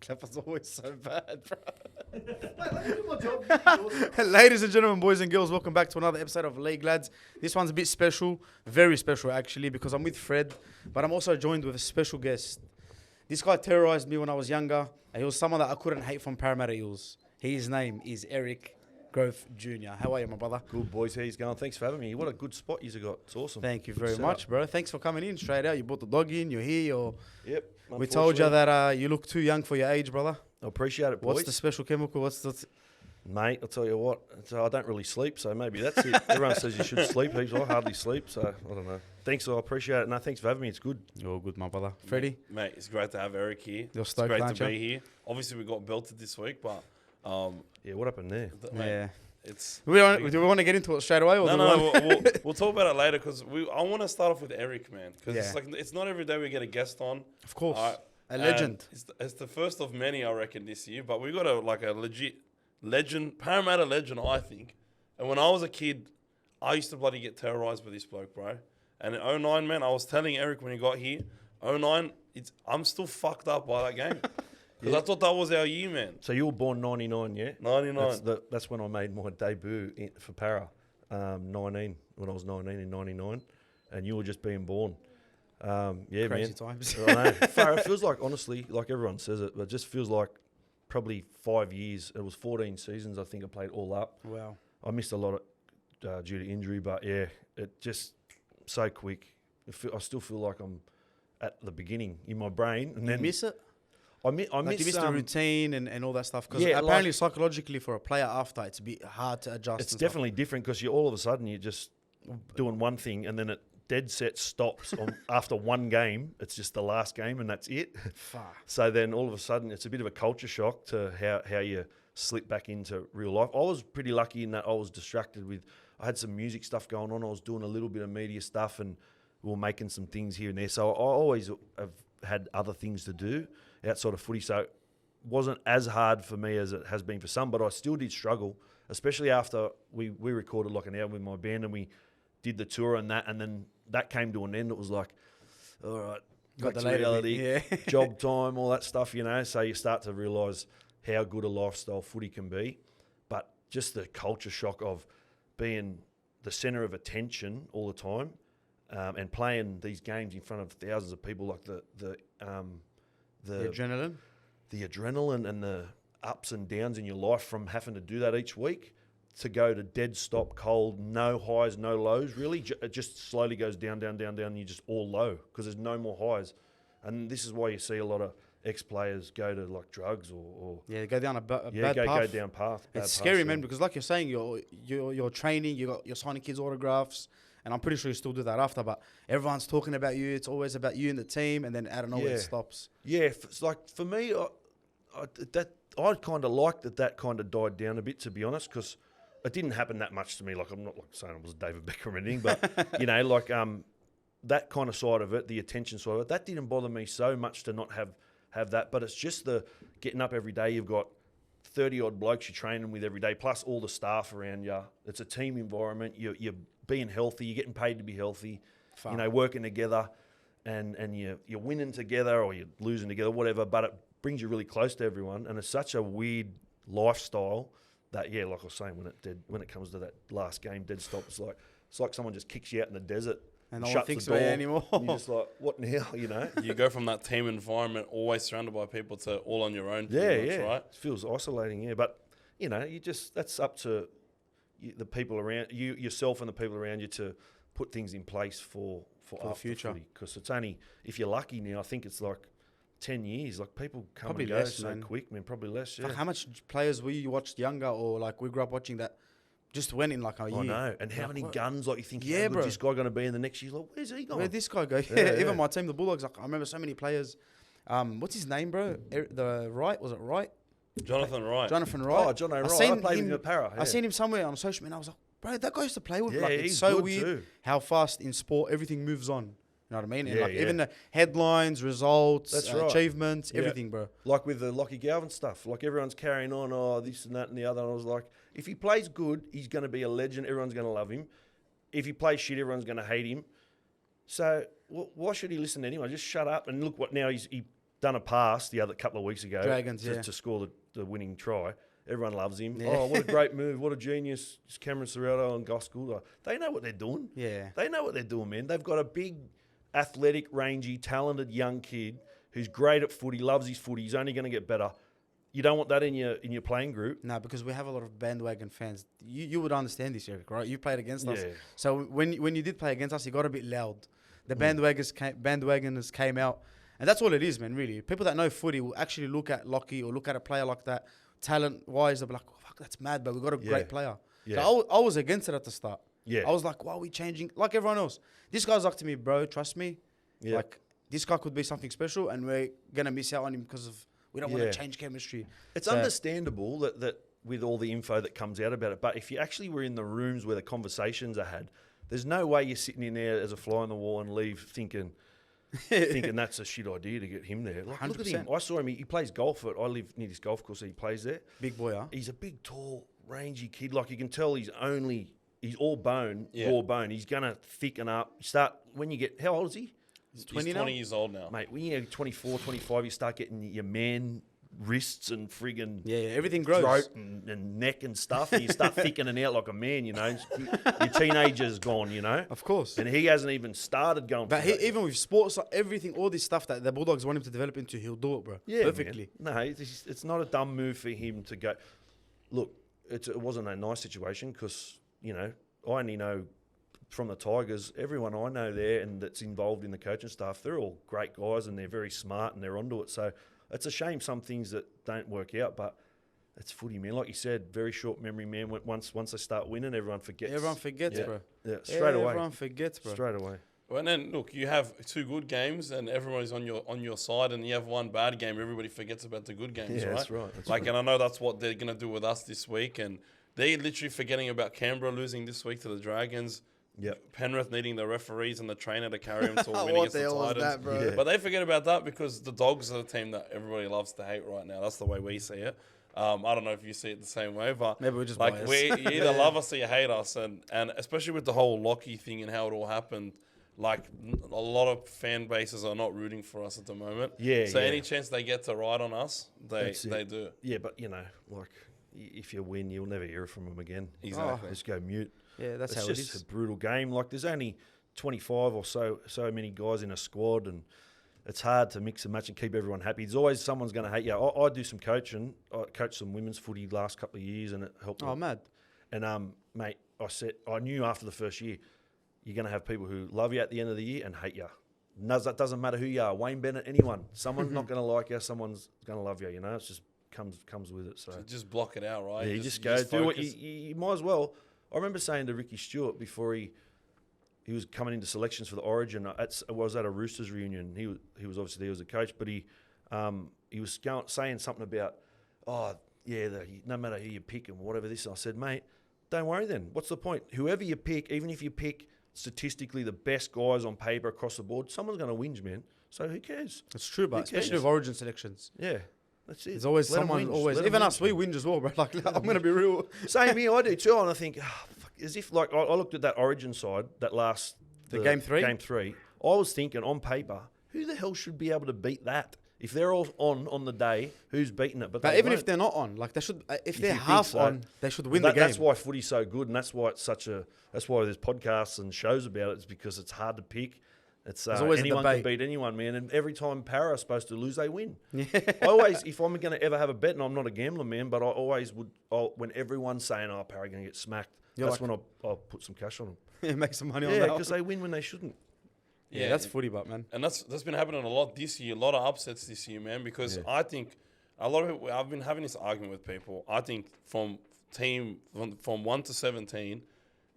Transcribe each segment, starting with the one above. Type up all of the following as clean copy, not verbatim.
That was always so bad, bro. My job. Ladies and gentlemen, boys and girls, welcome back to another episode of League Lads. This one's a bit special, very special actually, because I'm with Fred, but I'm also joined with a special guest. This guy terrorized me when I was younger, and he was someone that I couldn't hate from Parramatta Eels. His name is Eric Grothe Jr. How are you, my brother? Good, boys. How you going? Thanks for having me. What a good spot you've got. It's awesome. Thank you very much, bro. Thanks for coming in straight out. You brought the dog in, you're here. Yep. We told you that you look too young for your age, brother. I appreciate it, boys. What's the special chemical? Mate, I'll tell you what. I don't really sleep, so maybe that's it. Everyone says you should sleep heaps. I hardly sleep, so I don't know. Thanks, I appreciate it. No, thanks for having me. It's good. You're all good, my brother. Freddie? Mate, it's great to have Eric here. You're stoked, it's great aren't to you? be here. Obviously, we got belted this week, but Yeah, what happened there? mate, Yeah. it's Do we want to get into it straight away? Or we'll talk about it later because I want to start off with Eric, man, because it's not every day we get a guest on. Of course. A And legend. It's the first of many, I reckon, this year. But we got a legit legend, Parramatta legend, I think. And when I was a kid, I used to bloody get terrorized by this bloke, bro. And in 09, man, I was telling Eric when he got here, 09, I'm still fucked up by that game. Because I thought that was our year, man. So you were born 99, yeah? 99. That's when I made my debut for Para, 19, when I was 19 in 99. And you were just being born. Yeah, Crazy man. times. I know. It feels like, honestly, like everyone says it, but it just feels like probably 5 years. It was 14 seasons, I think I played all up. Wow. I missed a lot due to injury, but yeah, it just so quick. I still feel like I'm at the beginning in my brain. And then You miss it? I miss You miss the routine and all that stuff? Because Yeah, apparently psychologically for a player after, it's a bit hard to adjust. It's and definitely different because you all of a sudden you're just doing one thing and then it dead set stops after one game. It's just the last game and that's it. Fuck. So then all of a sudden it's a bit of a culture shock to how you slip back into real life. I was pretty lucky in that I was distracted with, I had some music stuff going on. I was doing a little bit of media stuff and we were making some things here and there. So I always have had other things to do outside of footy. So it wasn't as hard for me as it has been for some, but I still did struggle, especially after we recorded like an album with my band and we did the tour and then that came to an end. It was like, all right, Got back the to reality, yeah. job time, all that stuff, So you start to realise how good a lifestyle footy can be. But just the culture shock of being the centre of attention all the time and playing these games in front of thousands of people, like the adrenaline. the adrenaline and the ups and downs in your life from having to do that each week to go to dead stop cold, no highs, no lows, really. It just slowly goes down, down, down, down, and you're just all low because there's no more highs. And this is why you see a lot of ex-players go to like drugs or Go down a bad path. go down path. It's scary, man, because like you're saying, you're training, you're signing kids' autographs, and I'm pretty sure you still do that after, but everyone's talking about you. It's always about you and the team, and then out of nowhere it stops. Yeah, it's like for me, I kind of liked that kind of died down a bit, to be honest, because it didn't happen that much to me. Like I'm not like saying I was David Beckham or anything, but that kind of side of it, the attention side of it, that didn't bother me so much to not have that. But it's just the getting up every day. You've got 30 odd blokes you're training with every day, plus all the staff around you. It's a team environment. You're being healthy. You're getting paid to be healthy. Fun. Working together, and you're winning together or you're losing together, whatever. But it brings you really close to everyone, and it's such a weird lifestyle that like I was saying, when it comes to that last game, dead stop, it's like someone just kicks you out in the desert And no one shuts thinks the door about it anymore. and you're just like, what now? You go from that team environment, always surrounded by people, to all on your own. Yeah, much, right? It feels isolating, yeah. But that's up to the people around you, yourself, and the people around you to put things in place for the future. Because it's only, if you're lucky now, I think it's like 10 years. Like people come Probably and go less, so man. quick, man. Probably less. Yeah. Fuck, how much players you watched younger, or like we grew up watching that just went in like a year? I know. And how Like, many what? guns? Like you think, Yeah, how bro. good's this guy going to be in the next year? Like, where's he going? Where'd this guy go? Yeah. Even my team, the Bulldogs. Like I remember so many players. What's his name, bro? The Wright, was it Wright? Jonathan Wright. Jonathan Wright. Oh, John O'Reilly. seen I played him- with him at Para. I seen him somewhere on social media. I was like, bro, that guy used to play with. Yeah, Like, it's he's so good weird too. how fast in sport everything moves on. You know what I mean? And Yeah, like yeah. even the headlines, results, That's right. achievements, Yeah. everything, bro. Like with the Lockie Galvin stuff. Like everyone's carrying on, this and that and the other. And I was like, if he plays good, he's going to be a legend. Everyone's going to love him. If he plays shit, everyone's going to hate him. So why should he listen to anyone? Just shut up and look what now he done a pass the other couple of weeks ago Dragons, to score the winning try. Everyone loves him. Yeah. Oh, what a great move. What a genius. It's Cameron Serrato and Goskell. They know what they're doing. Yeah. They know what they're doing, man. They've got a big, athletic, rangy, talented young kid who's great at footy, loves his footy. He's only going to get better. You don't want that in your playing group. No, because we have a lot of bandwagon fans. You would understand this, Eric, right? You played against us. Yeah. So when you did play against us, you got a bit loud. The bandwagoners came out. And that's all it is, man, really. People that know footy will actually look at Lockie or look at a player like that, talent-wise, they'll be like, oh, fuck, that's mad, but we got a great player. Yeah. So I was against it at the start. Yeah. I was like, why are we changing? Like everyone else. This guy's like to me, bro, trust me. Yeah. Like, this guy could be something special, and we're going to miss out on him because of we don't want Yeah. to change chemistry. It's understandable that with all the info that comes out about it, but if you actually were in the rooms where the conversations are had, there's no way you're sitting in there as a fly on the wall and leave thinking that's a shit idea to get him there. Like, look at him. 100%. I saw him. He plays golf. I live near this golf course. So he plays there. Big boy, huh? He's a big, tall, rangy kid. Like, you can tell he's all bone, raw bone. He's going to thicken up. When you get, how old is he? He's 20 20 years old now. Mate, when you're 24, 25, you start getting your man wrists and friggin' Yeah, everything grows. throat and neck and stuff. And you start thickening out like a man, you know. Your teenager's gone, you know. Of course. And he hasn't even started going But through that. even with sports, like everything, all this stuff that the Bulldogs want him to develop into, he'll do it, bro. Yeah, perfectly. Man. No, it's not a dumb move for him to go. Look, it wasn't a nice situation because, you know, I only know from the Tigers, everyone I know there and that's involved in the coaching staff, they're all great guys and they're very smart and they're onto it. So it's a shame some things that don't work out, but it's footy, man. Like you said, very short memory, man. Once they start winning, everyone forgets. Everyone forgets, bro. Yeah, straight away. Everyone forgets, bro. Straight away. Well, and then look, you have 2 good games, and everybody's on your side, and you have 1 bad game. Everybody forgets about the good games, Yeah, right? that's right. That's like, right. and I know that's what they're gonna do with us this week, and they're literally forgetting about Canberra losing this week to the Dragons. Yep. Penrith needing the referees and the trainer to carry them to a win What against the the hell was Titans. that, bro? Yeah. But they forget about that because the Dogs are the team that everybody loves to hate right now. That's the way we see it. I don't know if you see it the same way, but Maybe we're just like biased. you either love us or you hate us, and especially with the whole Lockie thing and how it all happened, like a lot of fan bases are not rooting for us at the moment. Yeah. So yeah. any chance they get to ride on us, they That's it. do. Yeah, but you know, like if you win, you'll never hear from them again. Exactly. Just go mute. Yeah, that's It's how it just is. a brutal game. Like there's only 25 or so many guys in a squad, and it's hard to mix and match and keep everyone happy. There's always someone's going to hate you. I do some coaching. I coached some women's footy the last couple of years, and it helped. Oh, me. mad. And mate, I knew after the first year, you're going to have people who love you at the end of the year and hate you. That doesn't matter who you are. Wayne Bennett, anyone. Someone's not going to like you. Someone's going to love you. You know, it's just comes with it. So Just block it out, right? yeah, you just go do what you might as well. I remember saying to Ricky Stewart before he was coming into selections for the Origin. I was at a Roosters reunion. He was obviously there as a coach, but he was saying something about, no matter who you pick and whatever this. And I said, mate, don't worry then. What's the point? Whoever you pick, even if you pick statistically the best guys on paper across the board, someone's going to whinge, man. So who cares? It's true, but Who especially cares? with Origin selections. Yeah, that's it. There's always Let 'em someone, whinge. always. Let 'em Even whinge, us, we man. whinge as well, bro. Like, I'm going to be real. Same here, I do too. And I think, fuck, as if like I looked at that Origin side, that last The game 3? Game 3. I was thinking on paper, who the hell should be able to beat that? If they're all on the day, who's beating it? But they even if won't. they're not on, like they should, if they're you think half so, on, they should win the game. That's why footy's so good, and that's why it's that's why there's podcasts and shows about it. It's because it's hard to pick. It's There's always a anyone can debate. beat anyone, man. And every time Para are supposed to lose, they win. Yeah. I always, if I'm going to ever have a bet, and I'm not a gambler, man, but I always would. When everyone's saying, "Oh, Para going to get smacked," You're that's like- when I'll put some cash on them. Make some money on Yeah, that. because they win when they shouldn't. Yeah, that's footy, but man. And that's been happening a lot this year, a lot of upsets this year, man, because I think a lot of people, I've been having this argument with people. I think from 1 to 17,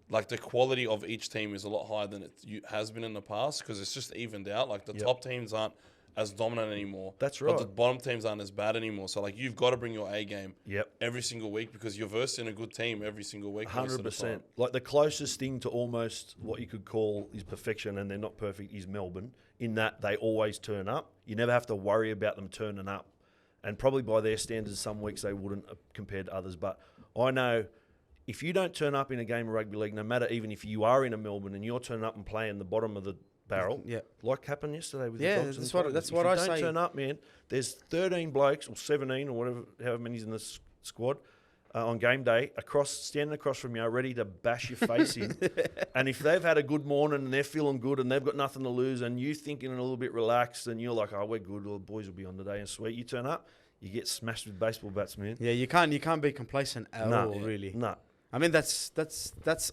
like the quality of each team is a lot higher than it has been in the past because it's just evened out. Like the top teams aren't as dominant anymore. That's But the right. bottom teams aren't as bad anymore. So like you've got to bring your A game Yep. every single week because you're versing a good team every single week. most of the 100%. time. Like the closest thing to almost what you could call is perfection, and they're not perfect, is Melbourne, in that they always turn up. You never have to worry about them turning up. And probably by their standards, some weeks they wouldn't compared to others. But I know if you don't turn up in a game of rugby league, no matter even if you are in a Melbourne and you're turning up and playing the bottom of the barrel. Yeah. Like happened yesterday with Yeah, the Dogs. that's and what- the that's Tigers. what If I you don't say. turn up, man, there's 13 blokes or 17 or whatever, however many's in the squad on game day, standing across from you, ready to bash your face in. And if they've had a good morning and they're feeling good and they've got nothing to lose and you thinking a little bit relaxed and you're like, oh, we're good, well, the boys will be on today and sweet, you turn up, you get smashed with baseball bats, man. Yeah, you can't be complacent at all, really. No. I mean, that's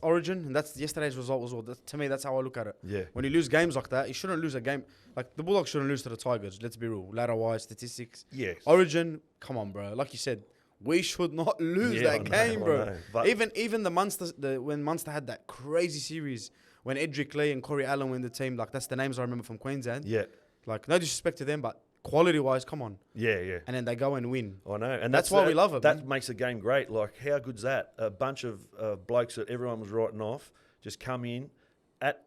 origin, and that's yesterday's result as well. To me, that's how I look at it. Yeah. When you lose games like that, you shouldn't lose a game. Like, the Bulldogs shouldn't lose to the Tigers, let's be real. Ladder-wise, statistics. Yes. Origin, come on, bro. Like you said, we should not lose that game, bro. But Even the Munster, when Munster had that crazy series, when Edric Lee and Corey Allen were in the team, like, that's the names I remember from Queensland. yeah. Like, no disrespect to them, but quality-wise, come on. Yeah, yeah. And then they go and win. I know, and That's why we love it, That man. makes the game great. Like, how good's that? A bunch of blokes that everyone was writing off just come in at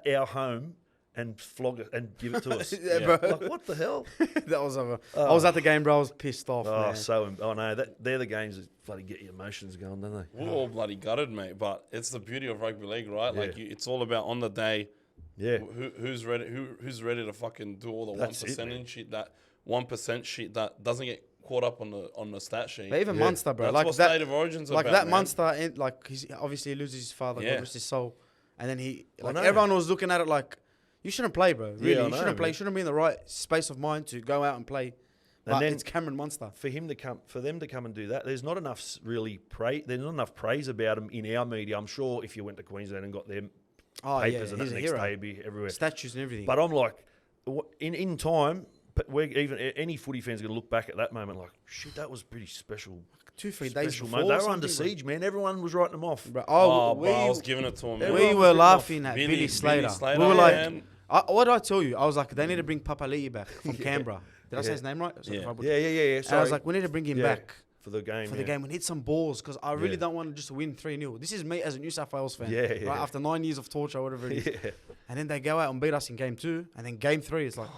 our home and flog it and give it to us. Yeah, bro. Like, what the hell? That was I was at the game, bro. I was pissed off, man. I know they're the games that bloody get your emotions going, don't they? We're all bloody gutted, mate. But it's the beauty of rugby league, right? Yeah. Like it's all about on the day. Yeah, Who's ready? Who's ready to fucking do all the 1% in shit, that 1% shit that doesn't get caught up on the stat sheet. But even Munster, bro. That's like what that, State of Origins like about, that man. Munster, he's obviously he loses his father, Yeah. God rest his soul, and then I know. everyone was looking at it like, you shouldn't play, bro. Really, I you know, shouldn't play. man. You shouldn't be in the right space of mind to go out and play. But then- it's Cameron Munster. for them to come and do that, there's not enough There's not enough praise about him in our media. I'm sure if you went to Queensland and got them Oh papers yeah, and he's that a next hero. day, it'd be everywhere. Statues and everything. But I'm like, in time, even any footy fans are going to look back at that moment like, shit, that was pretty special. 2-3 days Special before, moment. They were something, under bro. siege, man. Everyone was writing them off. Bro, Oh, we, bro, I was giving it to him. man. we Everyone were was laughing at Billy- Billy Billy Slater. Slater, We were like, man. what did I tell you? I was like, they need to bring Papali'i back from Canberra. Did I say his name right? Sorry Yeah. if I butchered. Yeah. And I Sorry. was like, we need to bring him Yeah. back for the game. for the game. We need some balls because I really Yeah. don't want to just win 3-0. This is me as a New South Wales fan. Yeah, Right? yeah. After 9 years of torture or whatever it is. Yeah. And then they go out and beat us in game 2. And then game 3, it's like,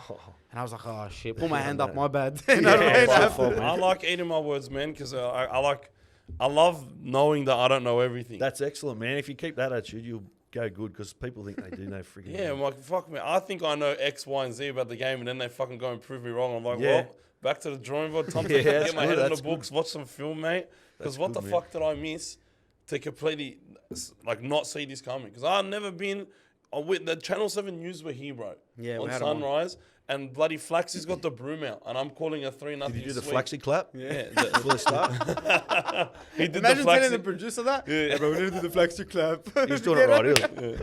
and I was like, oh shit, put my hand up, my bad. You know what I mean? Yeah, fault, man. I like eating my words, man, because I love knowing that I don't know everything. That's excellent, man. If you keep that attitude, you'll go good because people think they do know freaking. Yeah, I'm like, fuck me. I think I know X, Y, and Z about the game, and then they fucking go and prove me wrong. I'm like, Yeah. well, back to the drawing board. Time to Yeah, that's get my head good, in that's the books, watch some film, mate. Because That's what good, the man. fuck did I miss to completely, like, not see this coming? Because I've never been... with the Channel 7 News were here, bro. Yeah, we on had 'em on. Sunrise. And bloody Flaxy's got the broom out, and I'm calling a 3-0. Did you do the sweep. Flaxy clap? Yeah. For the start? He did Imagine the telling the Flaxy. producer that. Yeah. Bro, we need to do the Flaxy clap. He was doing it right. He was,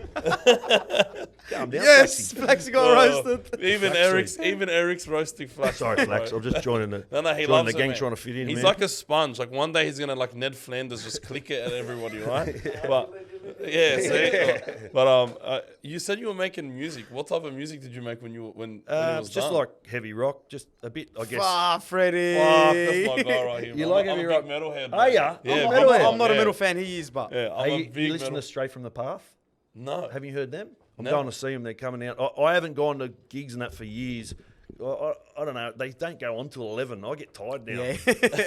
calm down, Yes, Flaxy. Flaxy got Oh, roasted. Even Eric's roasting Flaxy. Sorry, Flax. I'm just joining the, No, he joining loves the gang it, man. trying to fit in, He's man. like a sponge. Like one day he's gonna like Ned Flanders just click it at everybody, right? But yeah, see? But you said you were making music. What type of music did you make when it was just done? like heavy rock, just a bit, I guess. Ah, Freddie. Fuck, that's my guy right here. You bro. like I'm heavy a rock? big metalhead. Are ya? Yeah, I'm big a metalhead. I'm not a yeah. metal fan. He is, but Yeah, I'm Are a you big listening metal. to Stray from the Path? No. Have you heard them? I'm Never. going to see them. They're coming out. I haven't gone to gigs and that for years. I don't know. They don't go on till 11. I get tired now. yeah,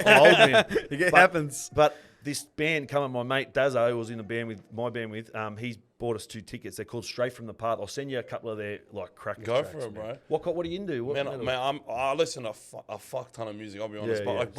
I'm old, man. it But- happens. But this band coming, my mate Dazzo, who was in the band with my band with, he's bought us 2 tickets. They're called Straight from the Path. I'll send you a couple of their like crackers. Go tracks, for it, man. bro. What are you into? What Man, metal? I listen to a fuck ton of music. I'll be honest, Yeah, but yeah, like,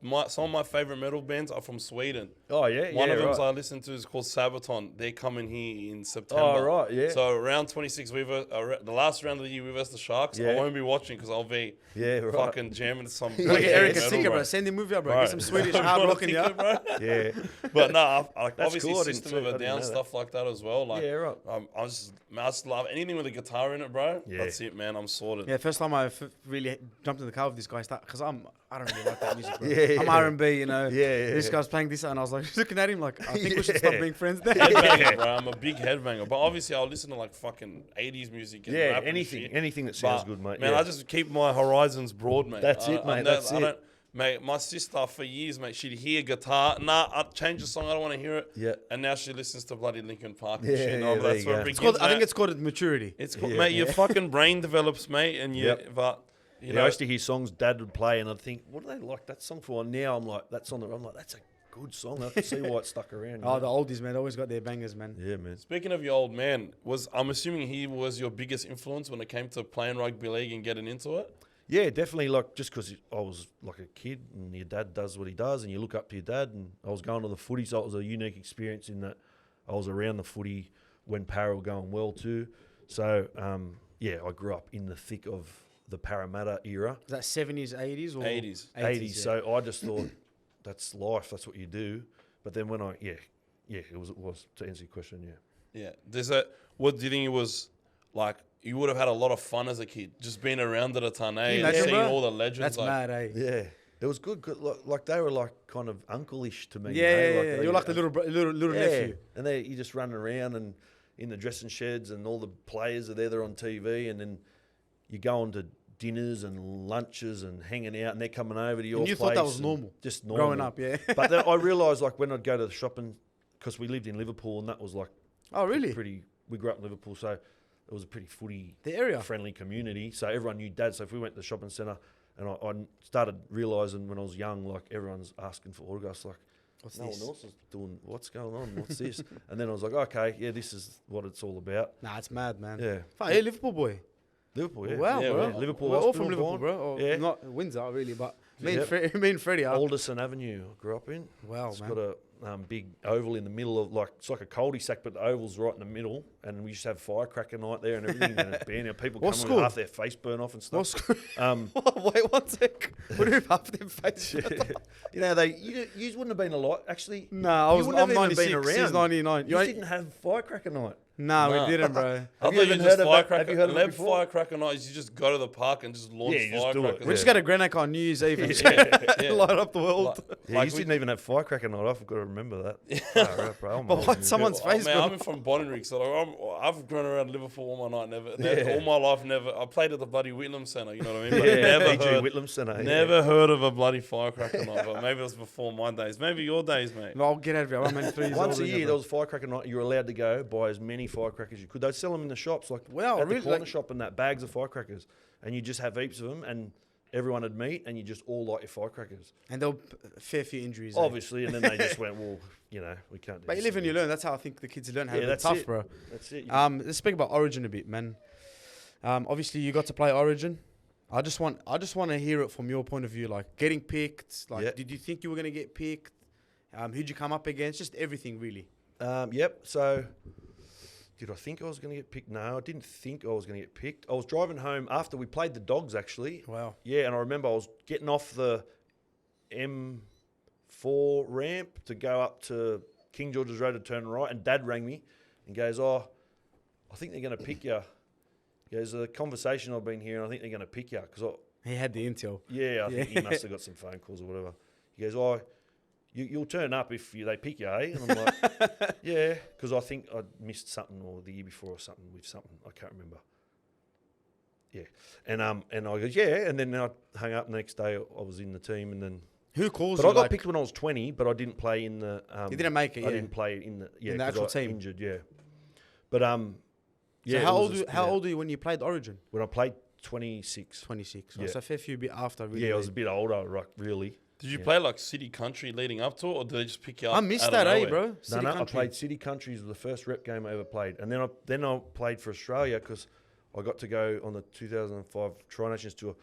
bro, same. some of my favorite metal bands are from Sweden. Oh yeah, One yeah, of them right. I listen to is called Sabaton. They're coming here in September. Oh, right, yeah. So round 26, the last round of the year, we versus the Sharks. I Yeah. won't be watching because I'll be Yeah, right. fucking jamming to some. Look bloody at Eric a metal, ticket, bro. Send him movie, bro. Get some Swedish I'm hard not a rock in ya. ticket, bro. Yeah, But no, like That's obviously cool, I didn't System see- of I a didn't Down know that. stuff like that as well. Like, Yeah, right. I just love anything with a guitar in it, bro. Yeah. That's it, man. I'm sorted. Yeah, first time I really jumped in the car with this guy, because I don't really like that music, bro. Yeah, I'm yeah. R&B, you know. Yeah, This yeah. guy's playing this, and I was like, looking at him like, I think we should stop being friends now. Headbanger, bro. I'm a big headbanger. But obviously, I'll listen to like fucking 80s music and yeah. rap and Anything, shit. anything that sounds But, good, mate. Man, yeah. I just keep my horizons broad, mate. That's it, mate, that's it. Mate, my sister for years, mate, she'd hear guitar. Nah, I'd change the song. I don't want to hear it. Yeah. And now she listens to bloody Linkin Park and Yeah, shit. yeah, But there that's you where go. it It's begins, called, I think mate. it's called maturity. It's called, Yeah. mate, your fucking brain develops, mate, and you, Yep. but you Yeah, know, I used to hear songs Dad would play, and I'd think, "What do they like that song for?" And now I'm like, "That's on the." I'm like, "That's a good song. I can see why it stuck around. Oh, the oldies, man. They always got their bangers, man. Yeah, man. Speaking of your old man, I'm assuming he was your biggest influence when it came to playing rugby league and getting into it? Yeah, definitely. Like, just because I was like a kid and your dad does what he does and you look up to your dad, and I was going to the footy, so it was a unique experience in that I was around the footy when Para were going well too. So, I grew up in the thick of the Parramatta era. Is that 70s, 80s? Or 80s. 80s. yeah. So I just thought that's life. That's what you do. But then when it was to answer your question. Yeah. Yeah. What do you think it was like? You would have had a lot of fun as a kid, just being around it a ton, eh? And imagine, seeing bro? all the legends. That's mad, eh? Yeah. It was good. Like they were like kind of uncle-ish to me. Yeah, eh? You're like the little nephew. And you just running around and in the dressing sheds, and all the players are there. They're on TV, and then you go on to dinners and lunches and hanging out, and they're coming over to your And you place. thought that was normal? Just normal. Growing up, yeah. But then I realised, like, when I'd go to the shopping, because we lived in Liverpool, and that was like Oh, really? we grew up in Liverpool, so it was a pretty The area. friendly community. So everyone knew Dad. So if we went to the shopping centre, and I started realising when I was young, like, everyone's asking for autographs, like, What's no this? one else is doing, what's going on? What's this? And then I was like, okay, yeah, this is what it's all about. Nah, it's mad, man. Yeah. Fuck, yeah, Liverpool boy. Liverpool, yeah. Wow, Yeah, bro. well, Liverpool We're all Hospital, from Liverpool, born. bro. Or Yeah. Not Windsor, really, but me Yep. and Freddie are. Alderson Avenue I grew up in. Wow, It's man. got a big oval in the middle of, like, it's like a cul-de-sac, but the oval's right in the middle, and we used to have firecracker night there and everything, and it's been, people What come school? with half their face burn off and stuff. What school? Um, Wait 1 sec. What do you have half their face? you know, you wouldn't have been a lot, actually. Nah, You wouldn't I'm have even 96. been He's around. 99. You ain't- didn't have firecracker night. Nah, Nah. we didn't, bro. I Have thought you you even just heard of that? firecracker. Have you heard of it Lab before? firecracker nights. You just go to the park and just launch Yeah, you just do it. firecrackers. We just got a Grenache on New Year's Eve and Yeah. light up the world. Yeah, you didn't even have firecracker night. I forgot to remember that. Far out, bro. I'm But old, what? man. Someone's face, Man, bro. I'm from Bonnyrigg, so like, I've grown around Liverpool all my night. Yeah. All my life, never. I played at the bloody Whitlam Centre. You know what I mean? But Yeah, never E.G. heard, Whitlam Centre. never heard of a bloody firecracker night. But maybe it was before my days. Maybe your days, mate. No, I'll get out of here. I'm only 3 years Once older a than year, you, there bro. was firecracker night. You were allowed to go buy as many firecrackers as you could. They'd sell them in the shops, like Wow, at the really? corner Like- shop, and that bags of firecrackers, and you just have heaps of them, and everyone would meet, and you just all light your firecrackers, And there'll a fair few injuries. eh? obviously. And then they just went, well, we can't do But you this live and you anymore. learn. That's how I think the kids learn how Yeah, to be that's tough, it. bro. That's it. Let's speak about Origin a bit, man. Obviously, you got to play Origin. I just want to hear it from your point of view, like getting picked. Like, Yeah. did you think you were gonna get picked? Who'd you come up against? Just everything, really. Yep. So, did I think I was going to get picked? No, I didn't think I was going to get picked. I was driving home after we played the Dogs, actually. Wow. Yeah, and I remember I was getting off the M4 ramp to go up to King George's Road to turn right, and Dad rang me and goes, "Oh, I think they're going to pick you." He goes, "The conversation I've been hearing, I think they're going to pick you." Because He had the intel. I think he must have got some phone calls or whatever. He goes, "Oh, you'll turn up if they pick you, eh?" And I'm like, "Yeah," because I think I'd missed something or the year before or something with something. I can't remember. Yeah. And I goes, "Yeah." And then I hung up the next day. I was in the team, and then. Who calls But you? I got like, picked when I was 20, but I didn't play in the. You didn't make it. I Yeah. didn't play in the. Yeah, In the 'cause actual I team. Injured, yeah. But So yeah. how it old? was How old are you when you played Origin? When I played 26. 26. Yeah. So a fair few bit after. Really. Yeah, I was a bit older, right? Really. Did you Yeah. play like city country leading up to it, or did they just pick you up? I missed out of that, eh, nowhere? bro? City I country. played City Countries was the first rep game I ever played, and then I played for Australia because I got to go on the 2005 Tri Nations tour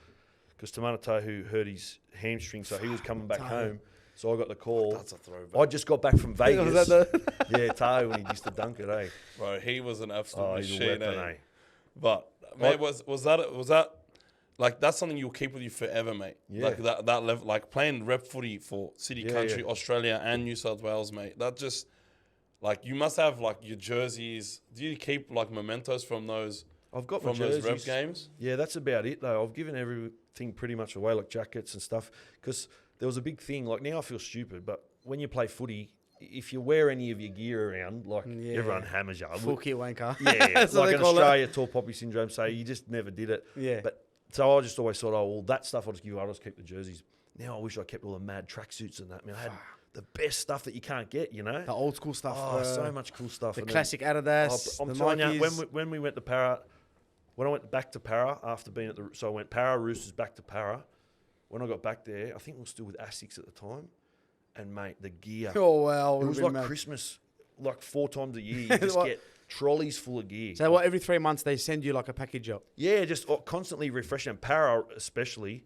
because Tamana who hurt his hamstring, so he was coming back Tahu. home. So I got the call. That's a throwback. I just got back from Vegas. Was that Yeah, Tahu when he used to dunk it, eh? Bro, he was an absolute Oh, he's a machine. weapon, eh? eh? But mate, was that like that's something you'll keep with you forever, mate? Yeah. Like that level, like playing rep footy for City Yeah, Country, yeah. Australia, and New South Wales, mate. That just like you must have like your jerseys. Do you keep like mementos from those I've got from my those rep jerseys. games? Yeah, that's about it though. I've given everything pretty much away, like jackets and stuff, because there was a big thing. Like now I feel stupid, but when you play footy, if you wear any of your gear around, like Yeah. everyone hammers you. Full kit wanker. Yeah, That's what like they in call it. Australia, tall poppy syndrome. So you just never did it. Yeah. But so I just always thought, oh well, that stuff I'll just give. I'll just keep the jerseys. Now I wish I kept all the mad tracksuits and that. I mean, I had the best stuff that you can't get. You know, The old school stuff. oh, so much cool stuff. The And then- classic Adidas. I'm the telling Nikes. you, when we went to Para, when I went back to Para after being at so I went Para, Roosters, back to Para. When I got back there, I think we were still with Asics at the time, and mate, the gear. Oh, wow. It was like Christmas, like 4 times a year. You just What? get trolleys full of gear. So what? Every 3 months they send you like a package up. Yeah, just constantly refreshing. Para especially,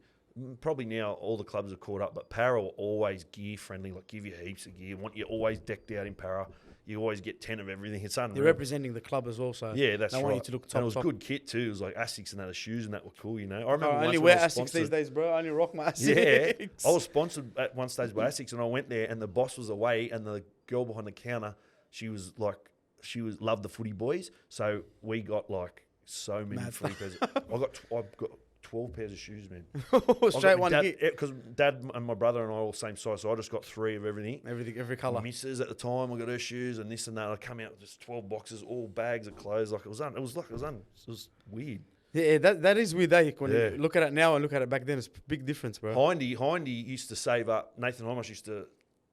probably now all the clubs are caught up, but Para are always gear friendly, like give you heaps of gear. Want you always decked out in Para. You always get 10 of everything. It's unreal. You're representing the club as well, so Yeah, that's they right. want you to look top. And it was top. good kit too. It was like Asics and that, the shoes and that were cool, you know. I remember I only once when wear I was Asics these sponsored- days, bro. I only rock my Asics. Yeah, I was sponsored at one stage by Asics, and I went there, and the boss was away, and the girl behind the counter, she loved the footy boys, so we got like so many Mad. footy pairs. I've got 12 pairs of shoes, man. Straight one hit. Because Dad and my brother and I are all same size, so I just got 3 of everything. Every colour. Misses at the time, I got her shoes and this and that. I come out with just 12 boxes, all bags of clothes. Like it was weird. Yeah, that is weird. When Yeah. you look at it now and look at it back then, it's a big difference, bro. Hindy used to save up. Nathan Homish used to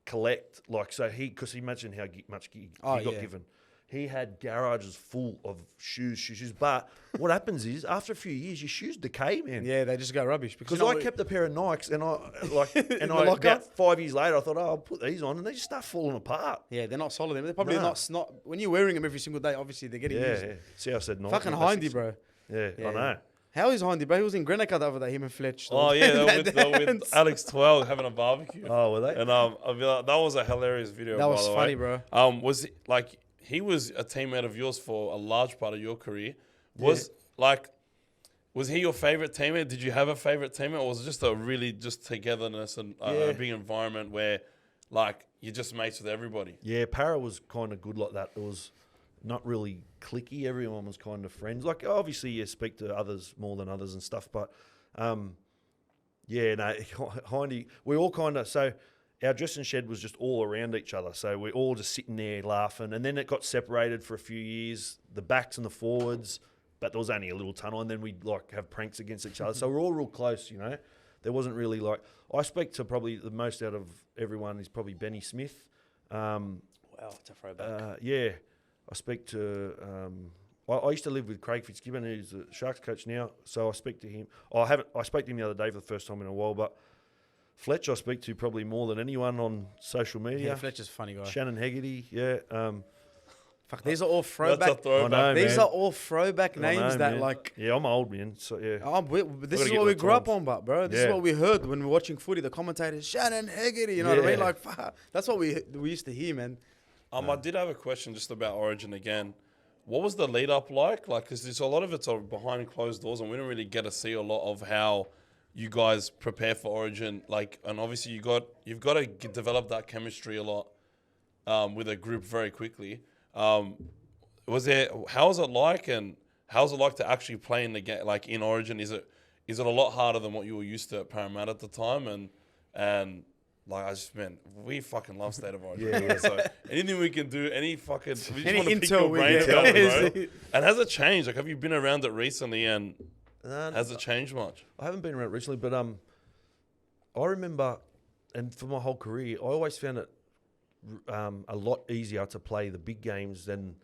collect, like, so because imagine how much he got given. He had garages full of shoes. But what happens is, after a few years, your shoes decay, man. Yeah, they just go rubbish. Because I kept a pair of Nikes, and about 5 years later, I thought, I'll put these on, and they just start falling apart. Yeah, they're not solid. They're probably No. not. When you're wearing them every single day, obviously they're getting used. Yeah. See, I said Nike. Fucking Hindy, bro. Yeah, I know. How is Hindy, bro? He was in Grenica the other day, him and Fletch. Oh yeah, they were with dance. Alex 12 having a barbecue. Oh, were they? And I'll be like, that was a hilarious video. That by was the funny, way. bro. Was it, like he was a teammate of yours for a large part of your career? Was he your favorite teammate? Did you have a favorite teammate, or was it just a really just togetherness and a big environment where, like, you're just mates with everybody? Yeah, Para was kind of good like that. It was not really cliquey. Everyone was kind of friends. Like, obviously, you speak to others more than others and stuff, but Hindy, we all kind of, so our dressing shed was just all around each other. So we're all just sitting there laughing. And then it got separated for a few years, the backs and the forwards, but there was only a little tunnel. And then we'd like have pranks against each other. So we're all real close, you know. There wasn't really like, I speak to probably the most out of everyone is probably Benny Smith. Wow, it's a throwback. Yeah. I speak to, I used to live with Craig Fitzgibbon, who's the Sharks coach now. So I speak to him. I spoke to him the other day for the first time in a while, but Fletch I speak to probably more than anyone on social media. Yeah, Fletcher's a funny guy. Shannon Hegarty, yeah. Fuck, these are all That's throwback. a throwback. I know, These man. are all throwback I names know, that man. like. Yeah, I'm old, man. So yeah. This is get what we with grew up times. on, but bro, this is Yeah. what we heard when we were watching footy. The commentators, Shannon Hegarty, you know what I mean? Yeah. Like, fuck, that's what we used to hear, man. I did have a question just about Origin again. What was the lead up like? Like, because there's a lot of it's behind closed doors, and we don't really get to see a lot of how you guys prepare for Origin. Like, and obviously you've got to develop that chemistry a lot with a group very quickly. How was it like, and how's it like to actually play in the game, like in Origin? Is it a lot harder than what you were used to at Parramatta at the time? And like, we fucking love State of Origin. Yeah. So anything we can do, we just want to pick intel your we brains get, out, yeah. bro. And has it changed? Like, have you been around it recently, and has it changed much? I haven't been around recently, but I remember, and for my whole career, I always found it a lot easier to play the big games than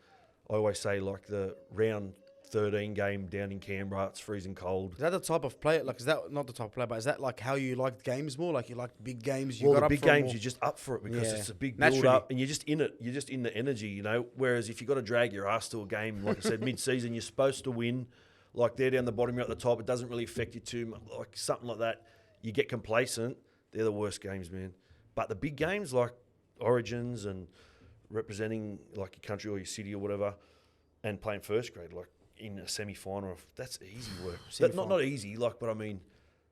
I always say, like the round 13 game down in Canberra. It's freezing cold. Is that the type of player? Like, is that not the type of player, but is that like how you liked games more? Like, you like big games? You Well, got the up big for 'em games, more? you're just up for it because Yeah. it's a big Naturally. build up and you're just in it. You're just in the energy, you know. Whereas if you've got to drag your ass to a game, like I said, mid-season, you're supposed to win. Like they're down the bottom, you're at the top. It doesn't really affect you too much. Like something like that, you get complacent. They're the worst games, man. But the big games like Origins and representing like your country or your city or whatever and playing first grade, like in a semi-final, that's easy work. Not easy, like, but I mean...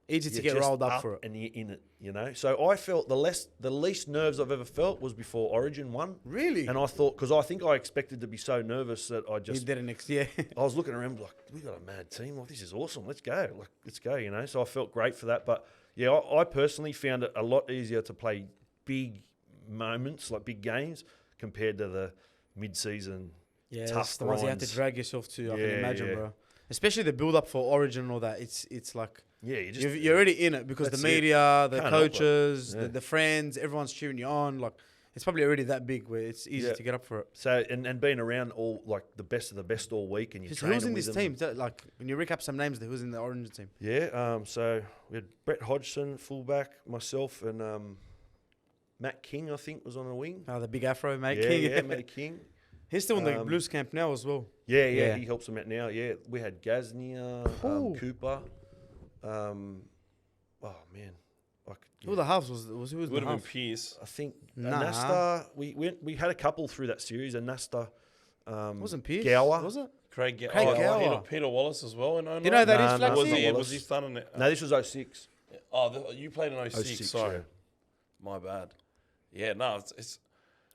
Easy to You're get just rolled up for it. and you're in it, you know. So I felt the least nerves I've ever felt was before Origin won. Really? And I thought, because I think I expected to be so nervous that I You just, did it next year. I was looking around like, we got a mad team. Like, this is awesome. Let's go. Like, let's go, you know. So I felt great for that. But yeah, I personally found it a lot easier to play big moments, like big games, compared to the mid-season Yeah, tough that's the ones you have to grinds. drag yourself to. I Yeah, can imagine, yeah. bro. Especially the build up for Origin and all that. It's like Yeah, you're already in it because the That's it. media, the Can't help it. coaches, Yeah. the friends, everyone's cheering you on. Like, it's probably already that big where it's easy Yeah. to get up for it. So and being around all like the best of the best all week, and you So train who's in with this them. team? Like, when you recap some names, who's in the Origin team? Yeah, so we had Brett Hodgson, fullback, myself, and Matt King, I think, was on the wing. Oh, the big afro, mate. Yeah, King. yeah, Matt King. He's still in the Blues camp now as well. Yeah, he helps them out now. Yeah, we had Gaznia, Cooper. Oh man, Who the halves was who was Would the have been half? Pearce. I think Nah. Anasta. We had a couple through that series. Anasta, Wasn't Pierce? Gower. Was it? Craig Gower. Peter Wallace as well in 09. You know that Nah, is nah, Flaxy? was he? Wallace. Was he starting it? No, this was 06. You played in 06. 06, Sorry, yeah. my bad. Yeah, no, it's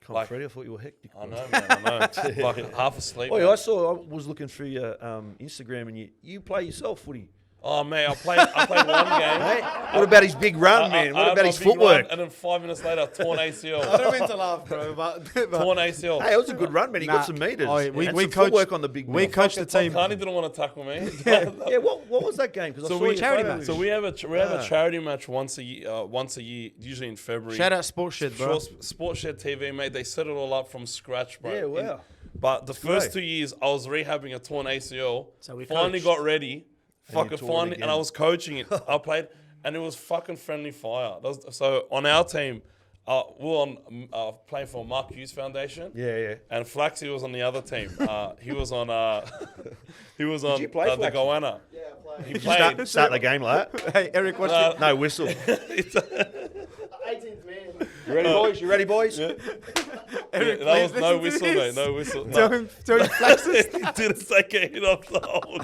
Come Like- Freddie, I thought you were hectic. I bro. know, man. I know. Like half asleep. Oh, man. yeah, I was looking through your Instagram, and you play yourself footy. Oh man, I played one game. Hey, what about his big run, man? What I had about my his big run, footwork? and then 5 minutes later, torn ACL. I don't mean to laugh, bro, but torn ACL. Hey, it was a good run, man. He Nah. got some meters. Oh, and we some coached- footwork on the big we man. coached the team. Carney didn't want to tackle me. Yeah, what was that game? Because I So saw we your charity photo. match. So we have a charity match once a year, usually in February. Shout out Sports Shed, bro. Sports Shed TV, mate. They set it all up from scratch, bro. Yeah, wow. But the first great. 2 years, I was rehabbing a torn ACL. So we finally coached. got ready. you Fucking tore it finally, again. and I was coaching it. I played, and it was fucking friendly fire. So on our team, we were on playing for Mark Hughes Foundation. Yeah. And Flaxy was on the other team. He was on. He was on you play the Flaxy? Goanna. Yeah, I He played. Start the game like that. Hey, Eric, what's Uh, No whistle. it's- 18th man? You ready, boys? You ready, boys? Eric, that was please no listen to whistle, this. mate. No whistle. No. Don't flex this. He didn't take a hit off the hole.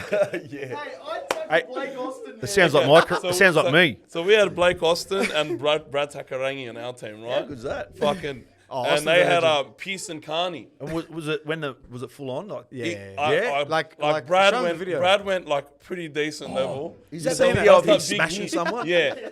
Yeah. Hey, I tackled Hey, Blake Austin. It sounds like my. It sounds like me. So we had Blake Austin and Brad Takarangi on our team, How right? good's that? Fucking. Oh, and Austin's they a had legend. Pearce and Carney. And was it was it full on? Like, Yeah. Like Brad show 'em the went. video. Brad went like pretty decent level. Is You that seen the that? video of him That's that big smashing hit. someone? Yeah.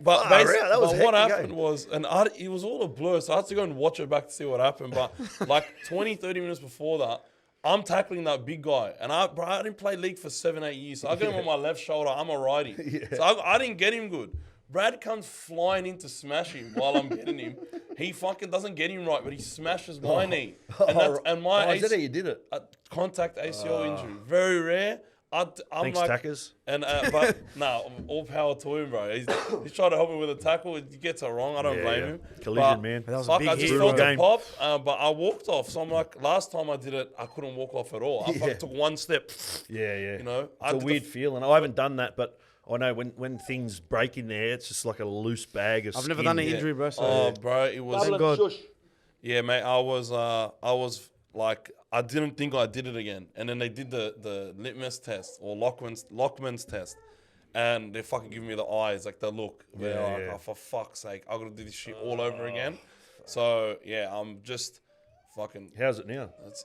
But, Far basically, out, that was but what hectic, happened was, and it was all a blur, so I had to go and watch it back to see what happened. But like 20, 30 minutes before that, I'm tackling that big guy. And I didn't play league for 7-8 years. So I get him on my left shoulder. I'm a righty. So I didn't get him good. Brad comes flying in to smash him while I'm getting him. He fucking doesn't get him right, but he smashes my knee. And my is that how you did it? contact ACL injury. Very rare. I'm Thanks, like, Tackers. and but all power to him, bro. He's trying to help me with a tackle. He gets it wrong. I don't blame him. Collision, But man. That was a fuck, big I hit, just bro. felt the Game. pop, but I walked off. So I'm like, last time I did it, I couldn't walk off at all. I fucking took one step. Yeah. You know, It's a weird feeling. I haven't done that, but I know when things break in there, it's just like a loose bag of I've never skin. done an injury, bro. So Oh, bro, it was. Thank God. Yeah, mate. I was like, I didn't think I did it again, and then they did the litmus test or Lockman's test, and they're fucking giving me the eyes, like the look. Where Yeah, like, yeah. oh, for fuck's sake, I gotta do this shit all over again. So yeah, I'm just fucking. How's it now? It's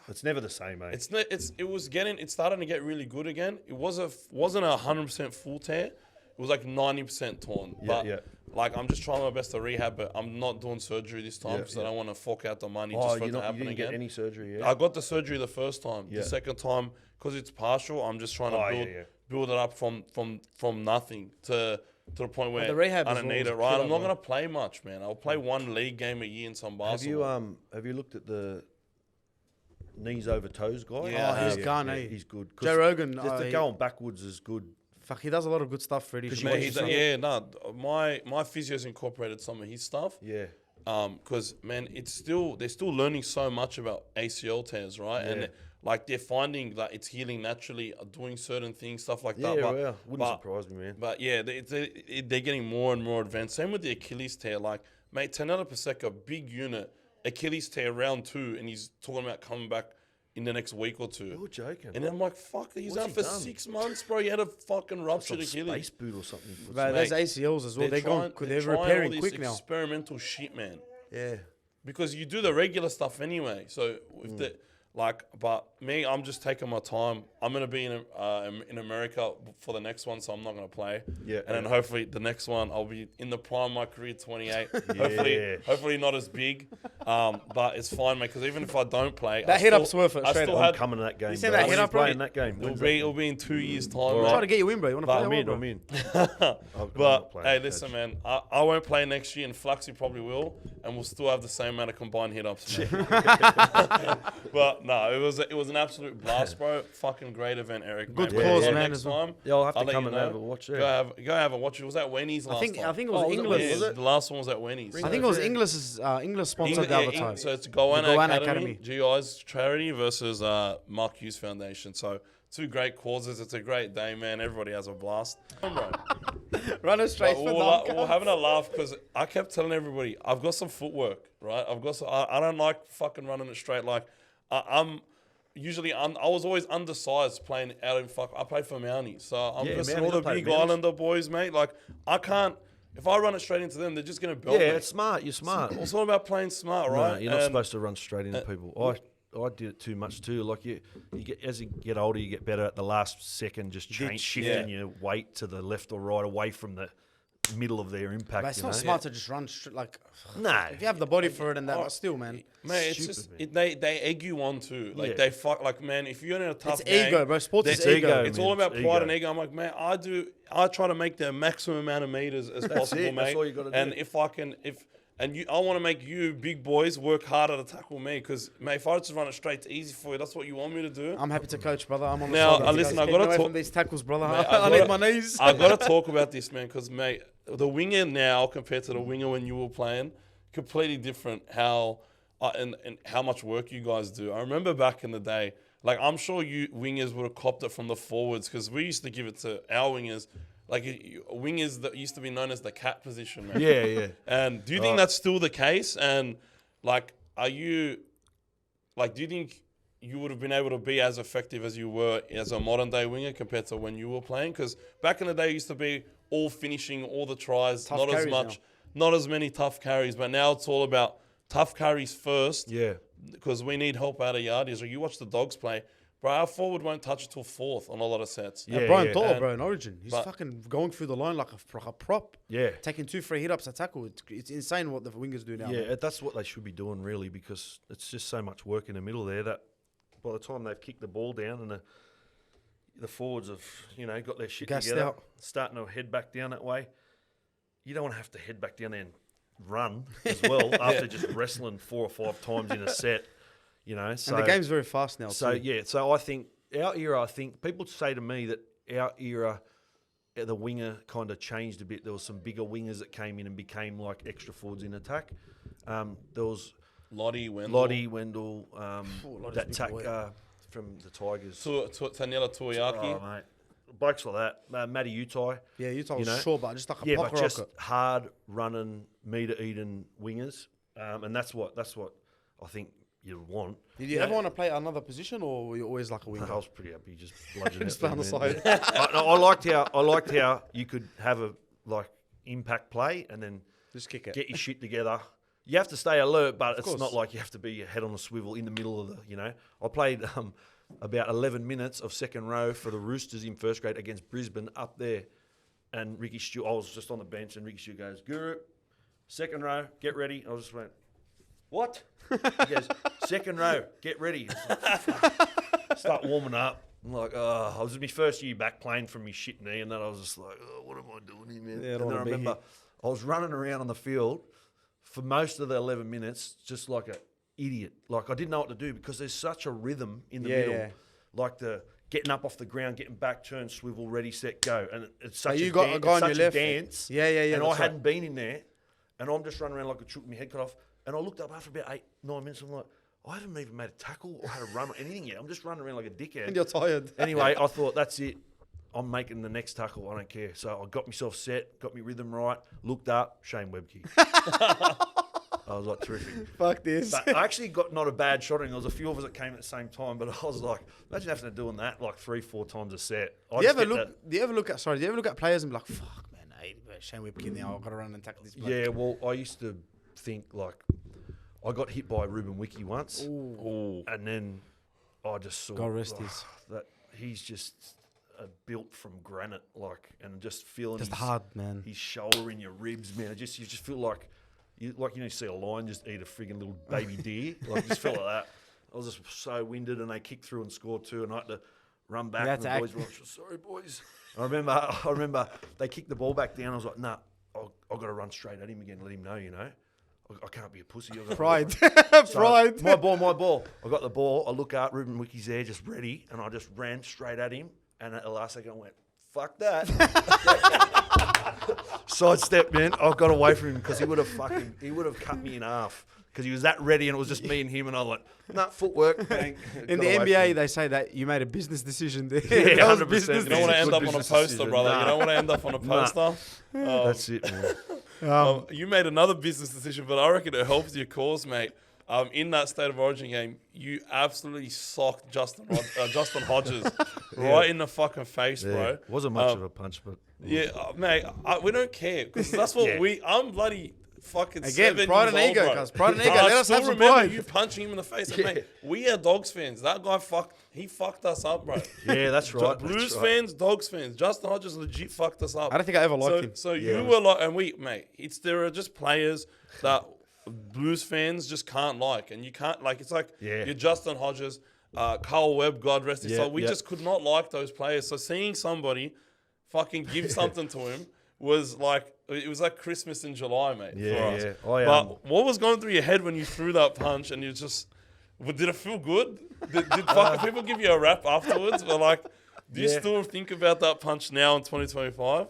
It's never the same, mate. it's starting to get really good again. It wasn't 100% full tear. It was like 90% torn. Yeah, But yeah. like I'm just trying my best to rehab, but I'm not doing surgery this time Yeah, because I don't want to fork out the money Oh, just for you it to happen didn't again. get any surgery yet? I got the surgery the first time. Yeah. The second time, because it's partial, I'm just trying to Oh, build yeah. build it up from nothing to the point where the rehab I as don't well need is it. a Right, killer, I'm not bro. gonna play much, man. I'll play one league game a year in some basketball. Have you looked at the knees over toes guy? Yeah, Oh, he's gone, eh? He's good. 'Cause Joe Rogan, just to go on backwards is good. fuck, he does a lot of good stuff, Freddie. Because You you watch Man, his he's, stuff. yeah, no, my physio's incorporated some of his stuff. Yeah. Because man, they're still learning so much about ACL tears, right? Yeah. And like they're finding that it's healing naturally, doing certain things, stuff like Yeah, that. But, well, wouldn't but- surprise me, man. But yeah, they're getting more and more advanced. Same with the Achilles tear. Like, mate, Tanela Paseka, big unit, Achilles tear round 2, and he's talking about coming back in the next week or 2. You're joking. And then I'm like, fuck, he's What's out he for done? 6 months, bro. He had a fucking ruptured Some Achilles. space boot or something. But there's ACLs as well. They're repairing all quick this now. experimental shit, man. Yeah. Because you do the regular stuff anyway. So if Mm. but me, I'm just taking my time. I'm gonna be in America for the next one, so I'm not gonna play. Yeah, and then yeah. hopefully the next one I'll be in the prime of my career, 28. Yeah. Hopefully not as big. But it's fine, mate, because even if I don't play, That hit-up's worth it, I straight still up. I'm had. coming to that game. You seen bro. that When hit you up, bro? playing that game? It'll be in 2 years' time. All mate. Try to get you in, bro. You want to play? I'm in. bro? I'm in. But playing hey, that listen, catch. man, I won't play next year, and Fluxy probably will, and we'll still have the same amount of combined hit-ups. But no, it was an absolute blast, bro. Fucking great event, Eric. Good mate. cause, But man, Next as well. time, Yeah, I'll have to let come you and know. have a watch there. Go have a watch. It was at Wenny's last time. I think it was Oh, was it English. Wenny's? Was it? The last one was at Wenny's. I think it was English sponsored the other time. So it's Goanna Goanna Academy, Academy. GI's charity versus Mark Hughes Foundation. So two great causes. It's a great day, man. Everybody has a blast. Run it straight But for we're having a laugh because I kept telling everybody I've got some footwork, right? I don't like fucking running it straight. Like I'm usually I was always undersized playing out in I played for Mounties, so I'm just Mounties, all the I played big Mounties. Islander boys, mate. Like I can't. If I run it straight into them, they're just gonna belt Yeah, me. it's smart. You're smart. It's all about playing smart, No, right? you're not And- supposed to run straight into people. I did it too much too. Like you get as you get older, you get better at the last second, just shifting your weight to the left or right, away from the middle of their impact. But it's you not know? smart to just run like. No. If you have the body for it and that, but still, man. Mate, it's Stupid, just man. they egg you on too. Like Yeah. they fuck. Like man, if you're in a tough It's game, ego, bro. Sports is it's ego. It's man. all about It's pride ego. and ego. I'm like, man, I try to make the maximum amount of meters as possible, it. mate. That's all you gotta do. And if I can, I want to make you big boys work harder to tackle me, because mate, if I just run it straight, it's easy for you. That's what you want me to do. I'm happy to coach, brother. I'm on the Now, side. listen, Guys, I keep gotta me away talk- from these tackles, brother. Mate, I need my knees. I got to talk about this, man, because mate, the winger now compared to the winger when you were playing, completely different. How and how much work you guys do. I remember back in the day, like I'm sure you wingers would have copped it from the forwards, because we used to give it to our wingers. Like wingers that used to be known as the cat position, man. Yeah, yeah. And do you think that's still the case? And like, do you think you would have been able to be as effective as you were as a modern day winger compared to when you were playing? Because back in the day, it used to be all finishing, all the tries, Tough not as carries much, not as many tough carries. But now it's all about tough carries first, Yeah. because we need help out of yardies. Or you watch the Dogs play, bro, our forward won't touch it till fourth on a lot of sets. Yeah. Brian Thor, bro, And- in Origin. He's but- fucking going through the line like a prop. Yeah. Taking 2-3 hit-ups to tackle. It's insane what the wingers do now. man. Yeah, that's what they should be doing, really, because it's just so much work in the middle there that by the time they've kicked the ball down and the forwards have, got their shit Gassed together, out. starting to head back down that way, you don't want to have to head back down there and run as well after just wrestling 4 or 5 times in a set, So, And the game's very fast now. So, too. yeah, so I think our era, people say to me that our era, the winger kind of changed a bit. There was some bigger wingers that came in and became like extra forwards in attack. There was Lottie, Wendell, Wendell, Lottie's that big tack boy. from the Tigers. Taniela Tuiaki. Oh, mate. Blokes like that. Matty Utai. Yeah, you told You know? was short, but just like a Yeah, pocket but just rocket. hard running, meter eating wingers. And that's what I think you want. Did you ever want to play another position, or were you always like a winger? I was pretty happy just bludgeoning Just it. play on the man. side. I liked how you could have a impact play and then Just kick it. get your shit together. You have to stay alert, but it's course. not like you have to be your head on a swivel in the middle of the. I played about 11 minutes of second row for the Roosters in first grade against Brisbane up there, and Ricky Stewart. I was just on the bench, and Ricky Stewart goes, "Guru, second row, get ready." I just went, "What?" He goes, "Second row, get ready." Start warming up. I'm like, oh, I was in my first year back playing from my shit knee, and then I was just like, oh, what am I doing here, man? Yeah, I And don't then I wanna be remember here. I was running around on the field for most of the 11 minutes, just like an idiot. Like I didn't know what to do because there's such a rhythm in the middle. Yeah. Like the getting up off the ground, getting back, turn, swivel, ready, set, go. And it's So such you a got a guy on your such a left. dance. Yeah. And I that's right. hadn't been in there, and I'm just running around like a chook with my head cut off. And I looked up after about 8-9 minutes. I'm like, I haven't even made a tackle or had a run or anything yet. I'm just running around like a dickhead. And you're tired. Anyway, I thought, that's it. I'm making the next tackle. I don't care. So I got myself set, got my rhythm right, looked up, Shane Webke. I was like, terrific. Fuck this. But I actually got not a bad shot in. There was a few of us that came at the same time, but I was like, imagine having to doing that like 3-4 times a set. Do you ever look at players and be like, fuck, man, hey, Shane Webke now, I've got to run and tackle this bloke. Yeah, well, I used to think like, I got hit by Ruben Wiki once, Ooh. and then I just saw God rest his. that he's just built from granite, like, and just feeling Just his, hard, man. his shoulder in your ribs, man. You just feel like you see a lion just eat a friggin' little baby deer. Like, just felt like that. I was just so winded, and they kicked through and scored 2, and I had to run back. And the boys were like, sorry, boys. I remember they kicked the ball back down. I was like, nah, I've got to run straight at him again, let him know, I can't be a pussy. Pride. So, Pride. My ball. I got the ball. I look up, Ruben Wickie's there just ready, and I just ran straight at him. And at the last second, I went, fuck that. Sidestep, man. I got away from him because he would have cut me in half. Because he was that ready, and it was just me and him, and I was like, nah, footwork. Bang. In the NBA, they say that you made a business decision there. Yeah, That was 100%. business You don't want to end up on a business poster, decision. brother. Nah. You don't want to end up on a poster. That's it, man. You made another business decision, but I reckon it helps your cause, mate. In that State of Origin game, you absolutely socked Justin Hodges right in the fucking face, bro. Wasn't much of a punch, but... Yeah, mate, we don't care because that's what I'm bloody fucking Again, 7 pride and years ego, old, bro. cuz. Pride and ego. I Let us still have some remember pride. you punching him in the face. Mate, we are Dogs fans. That guy fucked us up, bro. Yeah, that's right. Blues that's right. fans, Dogs fans. Justin Hodges legit fucked us up. I don't think I ever liked him. So you were like, and there are just players that Blues fans just can't like, and you can't like. It's like you're Justin Hodges, Carl Webb, God rest his soul. We just could not like those players. So seeing somebody fucking give something to him was like, it was like Christmas in July, mate. Yeah, for us. But what was going through your head when you threw that punch, and you just, did it feel good? Did fucking people give you a rap afterwards? Or like, do you still think about that punch now in 2025?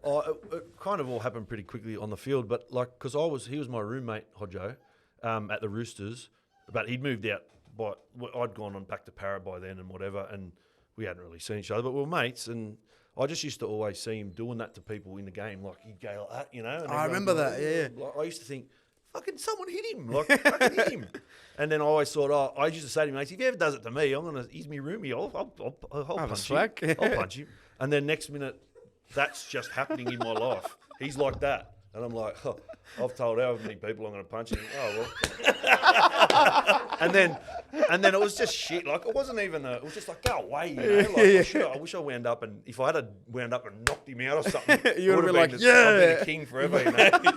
It kind of all happened pretty quickly on the field, but like, because he was my roommate, Hodjo, at the Roosters, but he'd moved out. I'd gone on back to Parramatta by then and whatever, and we hadn't really seen each other, but we were mates, and I just used to always see him doing that to people in the game, like he'd go like that, And I remember that, yeah. Like, I used to think, fucking someone hit him, like fucking hit him, and then I always thought, I used to say to him, mates, if he ever does it to me, he's me roomie, I'll punch him, I'll punch him, and then next minute, that's just happening in my life. He's like that. And I'm like, I've told how many people I'm going to punch him. Oh, well. and then it was just shit. Like, it wasn't even it was just like, go away, Like, I wish I wound up, and if I had wound up and knocked him out or something, you would have been like, I've been a king forever,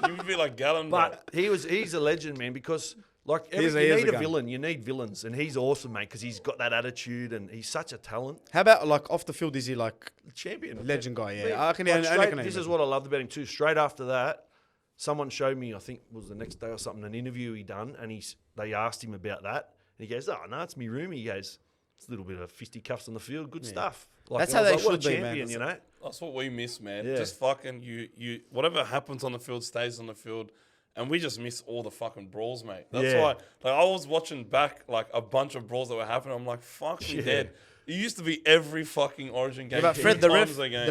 You would be like Galvin. But he's a legend, man, because... Like, you need a villain. You need villains. And he's awesome, mate, because he's got that attitude and he's such a talent. How about, like, off the field, is he, like... Champion. Legend guy, yeah. Like, this is what I loved about him, too. Straight after that, someone showed me, I think it was the next day or something, an interview he done, and they asked him about that. And he goes, oh, no, it's me roomie. He goes, it's a little bit of fisticuffs on the field. Good stuff. Like, that's how they should what a be, champion, man. That's what we miss, man. Yeah. Just fucking, you whatever happens on the field stays on the field. And we just miss all the fucking brawls, mate. That's why, like, I was watching back, like, a bunch of brawls that were happening. I'm like, fuck me dead. It used to be every fucking Origin game. But Fred, the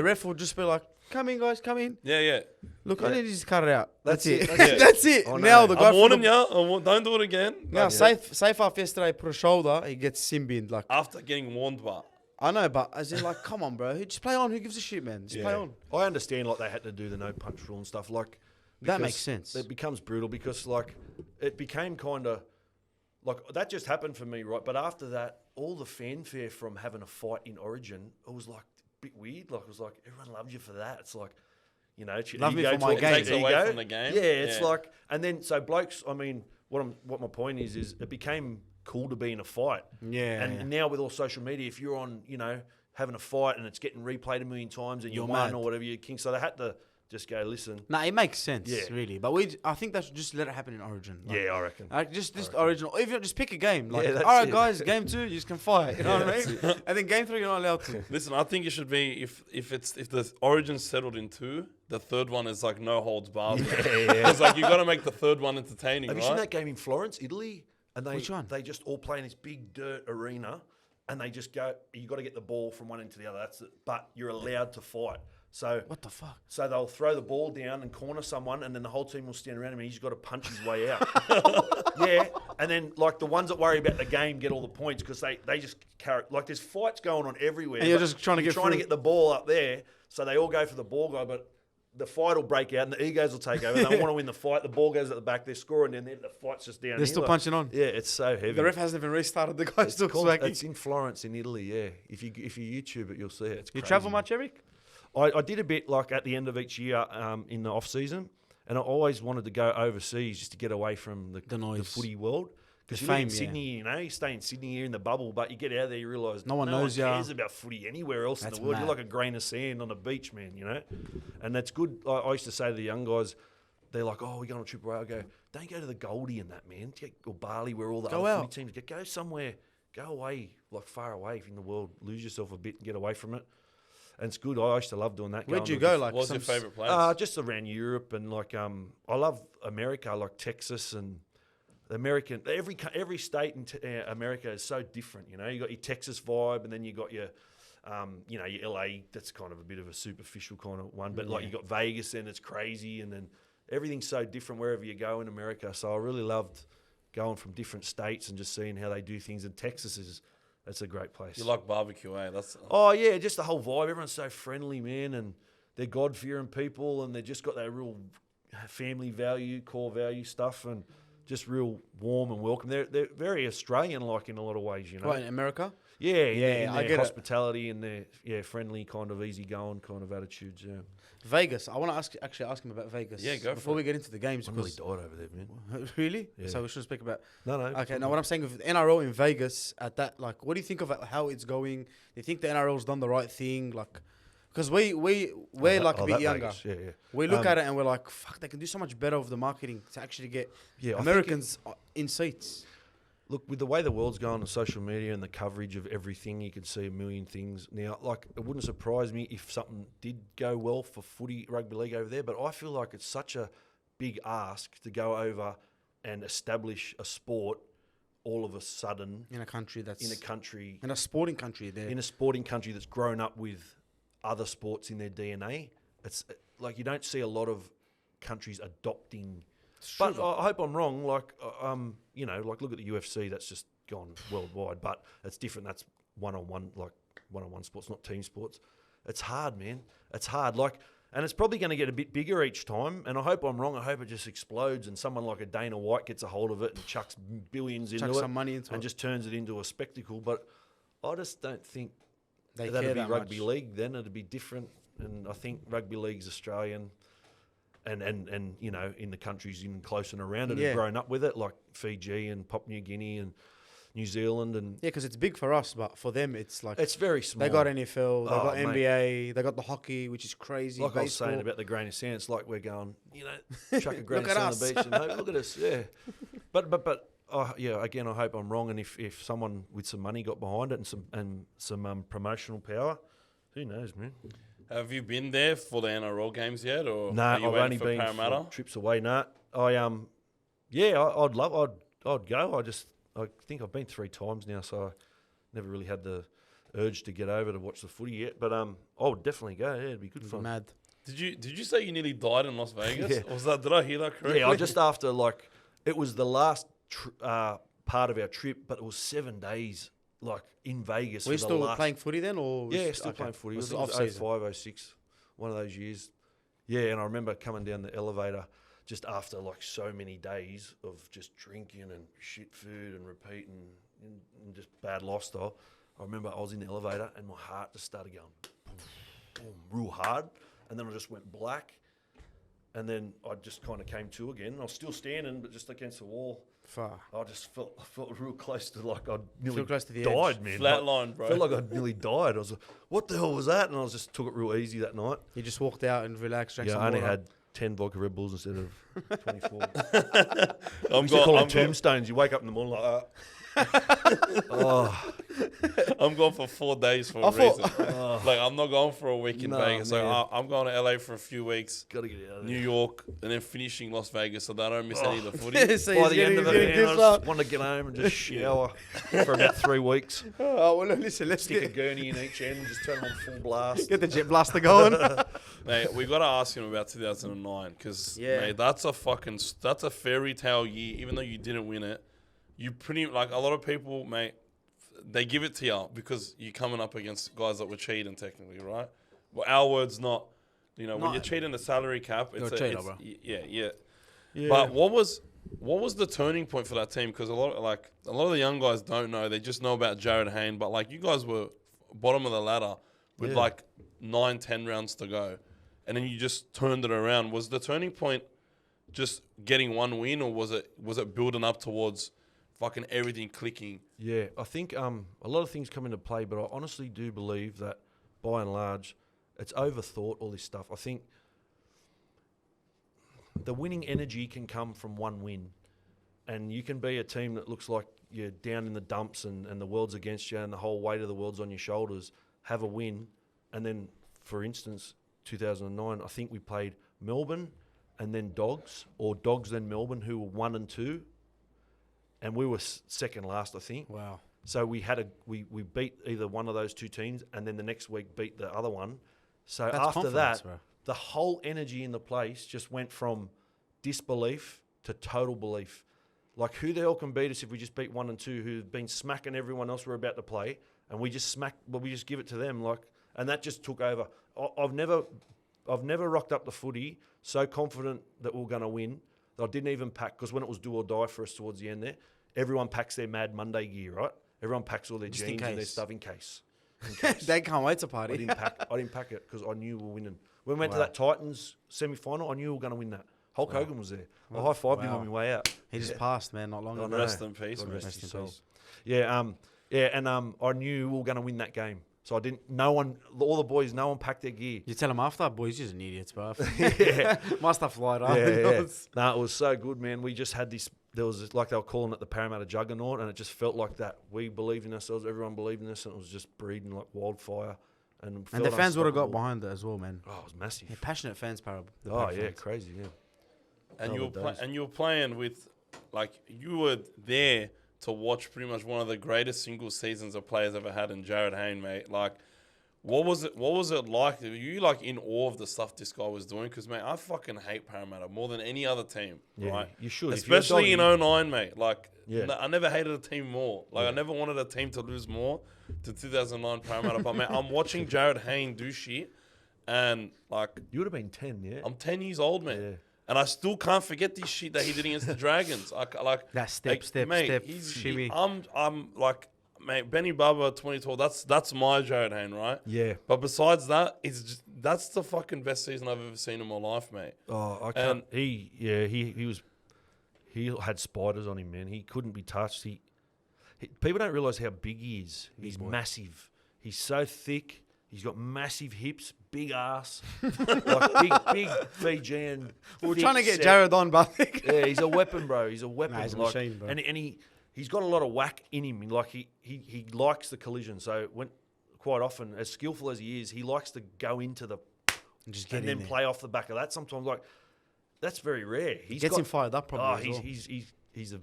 ref would just be like, come in, guys, come in. Yeah. Look, I need to just cut it out. That's it. That's That's it. Oh, no. Now the guy I'm warning you, don't do it again. Now, Safe off yesterday put a shoulder, he gets sin-binned. Like, After getting warned, but... I know, but as in, like, come on, bro. Just play on. Who gives a shit, man? Just play on. I understand, like, they had to do the no punch rule and stuff. Like, that makes sense. It becomes brutal because, like, it became kind of, like, that just happened for me, right? But after that, all the fanfare from having a fight in Origin, it was, like, a bit weird. Like, it was like, everyone loves you for that. It's like, it's your Love me ego for my talking, game. It takes away from the game. Yeah, it's like, and then, so blokes, I mean, what my point is it became cool to be in a fight. Yeah. And now with all social media, if you're on, having a fight and it's getting replayed a million times and you're won mad. or whatever, you're king. So they had to just go, listen. Nah, it makes sense, Yeah. really. But I think they should just let it happen in Origin. Like, Yeah, I reckon. Just Origin. Or even just pick a game. Like, Yeah, that's all right, it. guys, game 2, you just can fight. You know what I mean? And then game 3, you're not allowed to. Listen, I think it should be, if the Origin's settled in 2, the third one is like no holds barred. It's like, you got to make the third one entertaining, Have right? you seen that game in Florence, Italy? And Which one? They just all play in this big dirt arena, and they just go. You got to get the ball from one end to the other. That's it. But you're allowed to fight. So What the fuck? So they'll throw the ball down and corner someone, and then the whole team will stand around him, and he's got to punch his way out. Yeah, and then like the ones that worry about the game get all the points because they just carry. Like there's fights going on everywhere. And you're but just trying to you're get the ball up there, so they all go for the ball guy, but. The fight will break out and the egos will take over. They want to win the fight. The ball goes at the back. They're scoring down there. The fight's just down They're here. still Like, punching on. Yeah, it's so heavy. The ref hasn't even restarted. The guy's still smacking. It's in Florence, in Italy. Yeah, if you YouTube it, you'll see it. It's You crazy. travel much, Eric? I did a bit like at the end of each year in the off season, And I always wanted to go overseas just to get away from the noise. footy world. Because The you live in fame, Sydney, you know, you stay in Sydney here in the bubble, but you get out there, you realise No one knows ya. cares about footy anywhere else That's in the world. mad. You're like a grain of sand on a beach, man, you know? And that's good. I used to say to the young guys, they're like, oh, we're going on a trip away. I go, don't go to the Goldie and that, man. Or Bali, where all the Go other out. footy teams go somewhere. Go away, like far away from the world. Lose yourself a bit and get away from it. And it's good. I used to love doing that. Where'd going you to go? the- Like, What's your some favourite place? just around Europe and like I love America, like Texas and the American. Every state in America is so different. You know, you got your Texas vibe, and then you got your, your LA. That's kind of a bit of a superficial kind of one. But like you got Vegas, and it's crazy, and then everything's so different wherever you go in America. So I really loved going from different states and just seeing how they do things. And Texas that's a great place. You like barbecue, eh? That's Oh, yeah, just the whole vibe. Everyone's so friendly, man, and they're God-fearing people, and they've just got that real family value, core value stuff, and just real warm and welcome. They're very Australian-like in a lot of ways, you know. Right, in America? Yeah, in I their get it. hospitality and their friendly, kind of easy-going kind of attitudes, yeah. Vegas. I want to ask him about Vegas. Yeah, go for before it. we get into the games. I nearly Because died over there, man. really? Yeah. So we should speak about. No. Okay, now what I'm saying with NRL in Vegas at that, like, what do you think of how it's going? Do you think the NRL's done the right thing? Like, because we're like a bit younger. Vegas, yeah. We look at it and we're like, fuck, they can do so much better with the marketing to actually get Yeah, I think Americans in seats. Look, with the way the world's going on social media and the coverage of everything, you can see a million things. Now, like, it wouldn't surprise me if something did go well for footy, rugby league over there, but I feel like it's such a big ask to go over and establish a sport all of a sudden In a country that's in a country, in a sporting country there. in a sporting country that's grown up with other sports in their DNA. It's like you don't see a lot of countries adopting. But I hope I'm wrong. Like, like look at the UFC. That's just gone worldwide. But it's different. That's one-on-one sports, not team sports. It's hard, man. It's hard. Like, and it's probably going to get a bit bigger each time. And I hope I'm wrong. I hope it just explodes and someone like a Dana White gets a hold of it and chucks billions into it some money into and it. just turns it into a spectacle. But I just don't think They that'd care be that rugby much. league. Then it'd be different. And I think rugby league's Australian. And you know, in the countries in close and around it, Yeah. have grown up with it, like Fiji and Papua New Guinea and New Zealand, and Yeah, because it's big for us, but for them, it's like it's very small. they got NFL, they Oh, got mate. NBA, they got the hockey, which is crazy. Like I was baseball. saying about the grain of sand, it's like we're going, chuck a grain of Look at sand on us. the beach and hey, look at us, yeah. But again, I hope I'm wrong, and if someone with some money got behind it and some promotional power, who knows, man. Have you been there for the NRL games yet, or No, are you I've waiting only for been Parramatta? for trips away. No, I'd go. I think I've been 3 times now, so I never really had the urge to get over to watch the footy yet. But I would definitely go. Yeah, it'd be good fun. Mad. Did you say you nearly died in Las Vegas? Yeah. Or did I hear that correctly? Yeah, I just after it was the last part of our trip, but it was 7 days in Vegas. Were you for the still last, playing footy then, or Yeah, still playing footy. It was off season? 05, 06, one of those years. Yeah, and I remember coming down the elevator just after so many days of just drinking and shit food and repeating and just bad lifestyle. I remember I was in the elevator and my heart just started going boom, boom, real hard, and then I just went black, and then I just kind of came to again. I was still standing, but just against the wall. Far. I felt real close to I'd nearly close to the died, edge. man. Flatline, bro. I felt like I'd nearly died. I was like, what the hell was that? And I just took it real easy that night. You just walked out and relaxed, drank Yeah, some I only water. had 10 vodka Red Bulls instead of 24. I'm We used to call going them tombstones. You wake up in the morning like that. I'm going for 4 days for a reason. Like, I'm not going for a week in No, Vegas. man. So I'm going to LA for a few weeks, Got to get out of New there. York, and then finishing Las Vegas so that I don't miss any of the footy. So By he's the end of getting it, man, I this just up. wanted to get home and just shower for about 3 weeks. Oh, well, listen, let's Stick a get, gurney in each end and just turn them on full blast. get the jet blaster going. Mate, we got to ask him about 2009 because, Yeah. mate, that's a fairy tale year. Even though you didn't win it, you pretty, like, a lot of people, mate, they give it to you because you're coming up against guys that were cheating technically, right? Well, our word's not, when you're cheating the salary cap, You're it's a cheater, bro. Yeah. Yeah. But what was the turning point for that team? Because a lot of the young guys don't know. They just know about Jared Hayne. But you guys were bottom of the ladder with Yeah. 9-10 rounds to go, and then you just turned it around. Was the turning point just getting one win, or was it building up towards fucking everything clicking? Yeah, I think a lot of things come into play, but I honestly do believe that by and large, it's overthought, all this stuff. I think the winning energy can come from one win. And you can be a team that looks like you're down in the dumps and the world's against you and the whole weight of the world's on your shoulders, have a win. And then, for instance, 2009, I think we played Melbourne and then Dogs, or Dogs then Melbourne, who were 1 and 2. And we were second last, I think. Wow. So we beat either one of those two teams and then the next week beat the other one. So That's after that, bro. the whole energy in the place just went from disbelief to total belief. Like, who the hell can beat us if we just beat 1 and 2 who've been smacking everyone else we're about to play, and we just give it to them, like, and that just took over. I've never rocked up the footy so confident that we're going to win that I didn't even pack, because when it was do or die for us towards the end there, everyone packs their Mad Monday gear, right? Everyone packs all their Just jeans in and their case. stuff in case. They can't wait to I party. didn't pack it because I knew we were winning. When we went to Wow. that Titans semi-final, I knew we were going to win that. Hulk Hogan was there. I high-fived him Wow. on my way out. He just passed, man, not long I ago. know. Rest in peace, God man. rest Rest his in soul. peace. Yeah, and I knew we were going to win that game. So all the boys, no one packed their gear. You tell him after, boys, you're just an idiot, bro. Yeah. My stuff lied up. Yeah. No, it was so good, man. We just had this, there was like they were calling it the Parramatta Juggernaut, and it just felt like that. We believed in ourselves, everyone believed in us, and it was just breeding like wildfire. And And the fans would have got unstoppable. behind it as well, man. Oh, it was massive. Yeah, passionate fans, Parramatta. Oh, yeah, crazy, yeah. And Oh, you were playing with, like, you were there to watch pretty much one of the greatest single seasons a player's ever had in Jared Hayne, mate. Like, what was it like? Were you like in awe of the stuff this guy was doing? Because, mate, I fucking hate Parramatta more than any other team. Yeah, right? you should. If you're a Especially in doggy- 09, mate. Like, Yeah. I never hated a team more. Like, Yeah. I never wanted a team to lose more to 2009 Parramatta. But, man, I'm watching Jared Hayne do shit, and, like, You would have been 10, yeah? I'm 10 years old, man. Yeah. And I still can't forget this shit that he did against the Dragons. That step, mate, shimmy. I'm like, mate, Benny Barber 2012. That's my Jared Hayne, right? Yeah. But besides that, that's the fucking best season I've ever seen in my life, mate. Oh, I can't. He had spiders on him, man. He couldn't be touched. People don't realise how big he is. He's massive. He's so thick. He's got massive hips, big ass, like big Fijian. We're thick trying to get set. Jared on, but Yeah, he's a weapon, bro. He's a weapon. Nah, he's a like, machine, bro. And he's got a lot of whack in him. Like he likes the collision. So quite often, as skillful as he is, he likes to go into the just get and in then there. play off the back of that. Sometimes, like, that's very rare. He Gets him fired up, probably. as well. he's a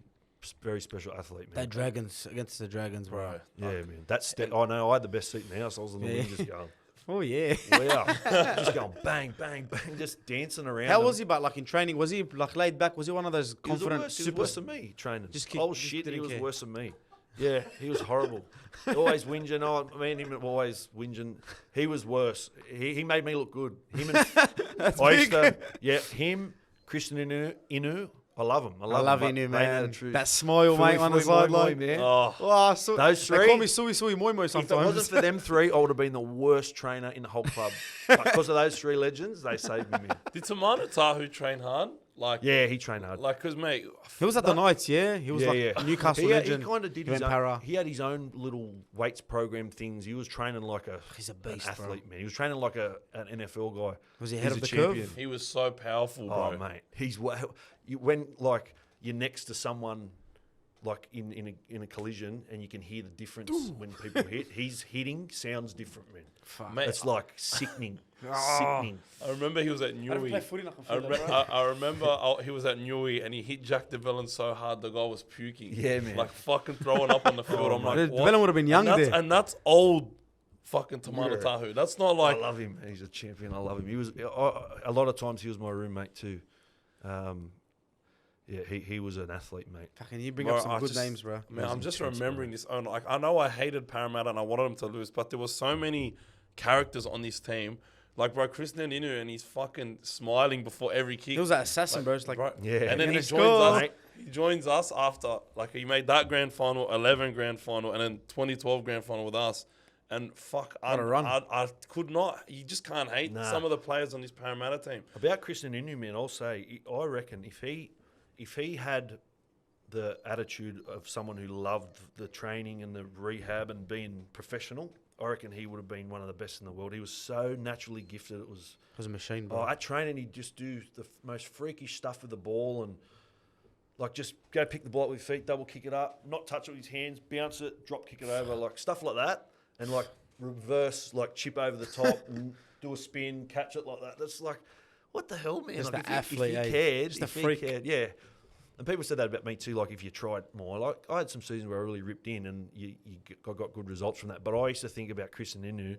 very special athlete, man. That Dragons against the Dragons, bro. Yeah, man. That's I know. I had the best seat in the house. I was on the wing, just going, Oh yeah. wow, just going bang, bang, bang, just dancing around. How them. was he? But like in training, was he like laid back? Was he one of those He was the confident, worst. He was super? worse than me training. Just Oh just shit, didn't he was care. worse than me. Yeah, he was horrible. Always whinging. Oh, me and him were always whinging. He was worse. He made me look good. Him and I used to, him, Christian Inu. I love him. I love him. Inu, They know man. the truth. That smile, Fui, mate, on the fui, moi, moi, sideline. man. Oh, Those They three. call me Suey Moi Moi If it sometimes. wasn't for them three, I would have been the worst trainer in the whole club. But because of those three legends, they saved me, man. did Tamana Tahu train hard? Like, Yeah, he trained hard. like, cause mate, He was at the Knights, yeah. He was like a Newcastle He legend. kind of did He his went own. para. He had his own little weights program things. He was training like He's a an beast, bro. athlete, man. He was training like an NFL guy. Was he He's ahead of a the champion. curve? he was so powerful, bro. Oh, mate, he's when like you're next to someone like in a collision and you can hear the difference when people hit. His hitting sounds different, man. Fuck. Mate, It's like sickening, Oh. sickening. I remember he was at I don't Newey. play footy, I can I, feel re- that, bro. I remember he was at Newey and he hit Jack DeVellin so hard the guy was puking. Yeah, man. Like fucking throwing up on the field. I'm like, Dude, what? DeVellin would have been young and that's, there. And that's old fucking Tamana Yeah. Tahu. That's not like, I love him. He's a champion. I love him. He was a lot of times he was my roommate too. Yeah, he was an athlete, mate. Fucking, you bring Bro, up some I good just- names, bro. man, I'm just intense, remembering this. Like, I know I hated Parramatta and I wanted them to lose, but there were so many characters on this team. Like, bro, Christian Inu, and he's fucking smiling before every kick. He was that assassin, bro. It's like, Bro, Yeah. and then And he he joins scores. us. He joins us after, like, he made that grand final, 11 grand final, and then 2012 grand final with us. And fuck, What a run. I could not. You just can't hate some of the players on this Parramatta team. About Christian Inu, man, I'll say, I reckon if he had the attitude of someone who loved the training and the rehab and being professional, I reckon he would have been one of the best in the world. He was so naturally gifted. It was a machine, bro. at training, he'd just do the most freakish stuff with the ball and like just go pick the ball up with his feet, double kick it up, not touch it with his hands, bounce it, drop kick it over, like stuff like that. And like reverse, like chip over the top and do a spin, catch it like that. That's like, what the hell, man? Just Like the athlete, if you eh? cared, Just a if you freak. cared, yeah. And people said that about me too, like if you tried more. Like I had some seasons where I really ripped in and I got good results from that. But I used to think about Chris Inu,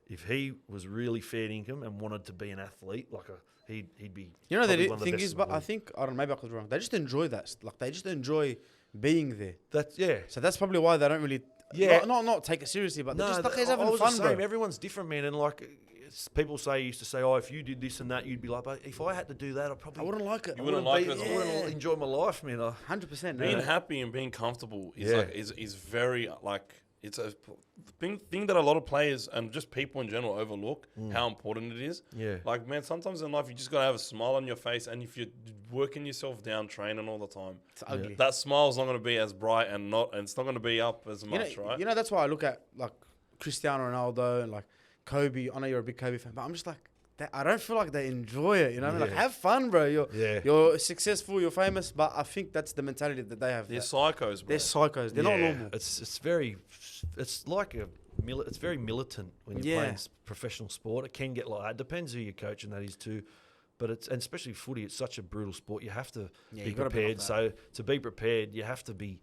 if he was really fair income and wanted to be an athlete, like he'd be. You know, probably the one of the thing best is, in but the I world. think, I don't know, maybe I was wrong. They just enjoy that. Like, they just enjoy being there. That's yeah. So that's probably why they don't really, Yeah. not take it seriously, but they're just like, he's I having was fun, the same. bro. Everyone's different, man. And like people used to say, oh, if you did this and that, you'd be like, but if I had to do that, I wouldn't like it. You wouldn't like it. I wouldn't enjoy my life, man. 100%. Being No. happy and being comfortable is Yeah. like is very like it's a thing that a lot of players and just people in general overlook how important it is. Yeah. Like, man, sometimes in life you just gotta have a smile on your face, and if you're working yourself down, training all the time, It's ugly. that smile's not gonna be as bright and it's not gonna be up as much, right? You know, that's why I look at like Cristiano Ronaldo and like Kobe. I know you're a big Kobe fan, but I'm just like, I don't feel like they enjoy it. You know, what I mean? Like, Yeah. have fun, bro. Yeah. You're successful, you're famous, but I think that's the mentality that they have. They're that psychos, bro. they're psychos. They're not Yeah. normal. It's like it's very militant when you're Yeah. playing professional sport. It can get like that. Depends who your coach and that is too. But and especially footy, it's such a brutal sport. You have to Yeah, be you gotta be prepared. like So to be prepared, you have to be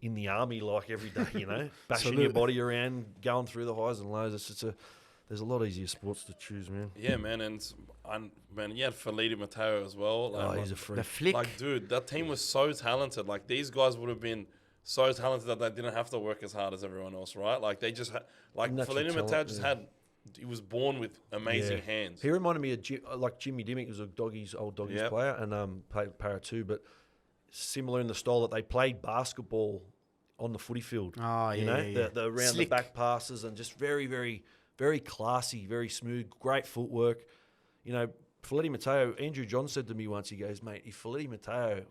in the army like every day, you know, bashing Salute. your body around, going through the highs and lows. There's a lot easier sports to choose, man. Yeah, man, man, you had Feliti Mateo as well. Oh, he's a freak. The flick. Like, dude, that team was so talented. Like, these guys would have been so talented that they didn't have to work as hard as everyone else, right? Like, they just had, like, Natural Feliti Mateo talent, just yeah. he was born with amazing Yeah. hands. He reminded me of like Jimmy Dimmick, who was a old doggies Yep. player, and played Para too, but similar in the style that they played basketball on the footy field. Oh, you yeah, know, yeah, yeah. the around Slick. the back passes and just very, very, very classy, very smooth, great footwork. You know, Feliti Mateo, Andrew John said to me once, he goes, mate, if Feliti Mateo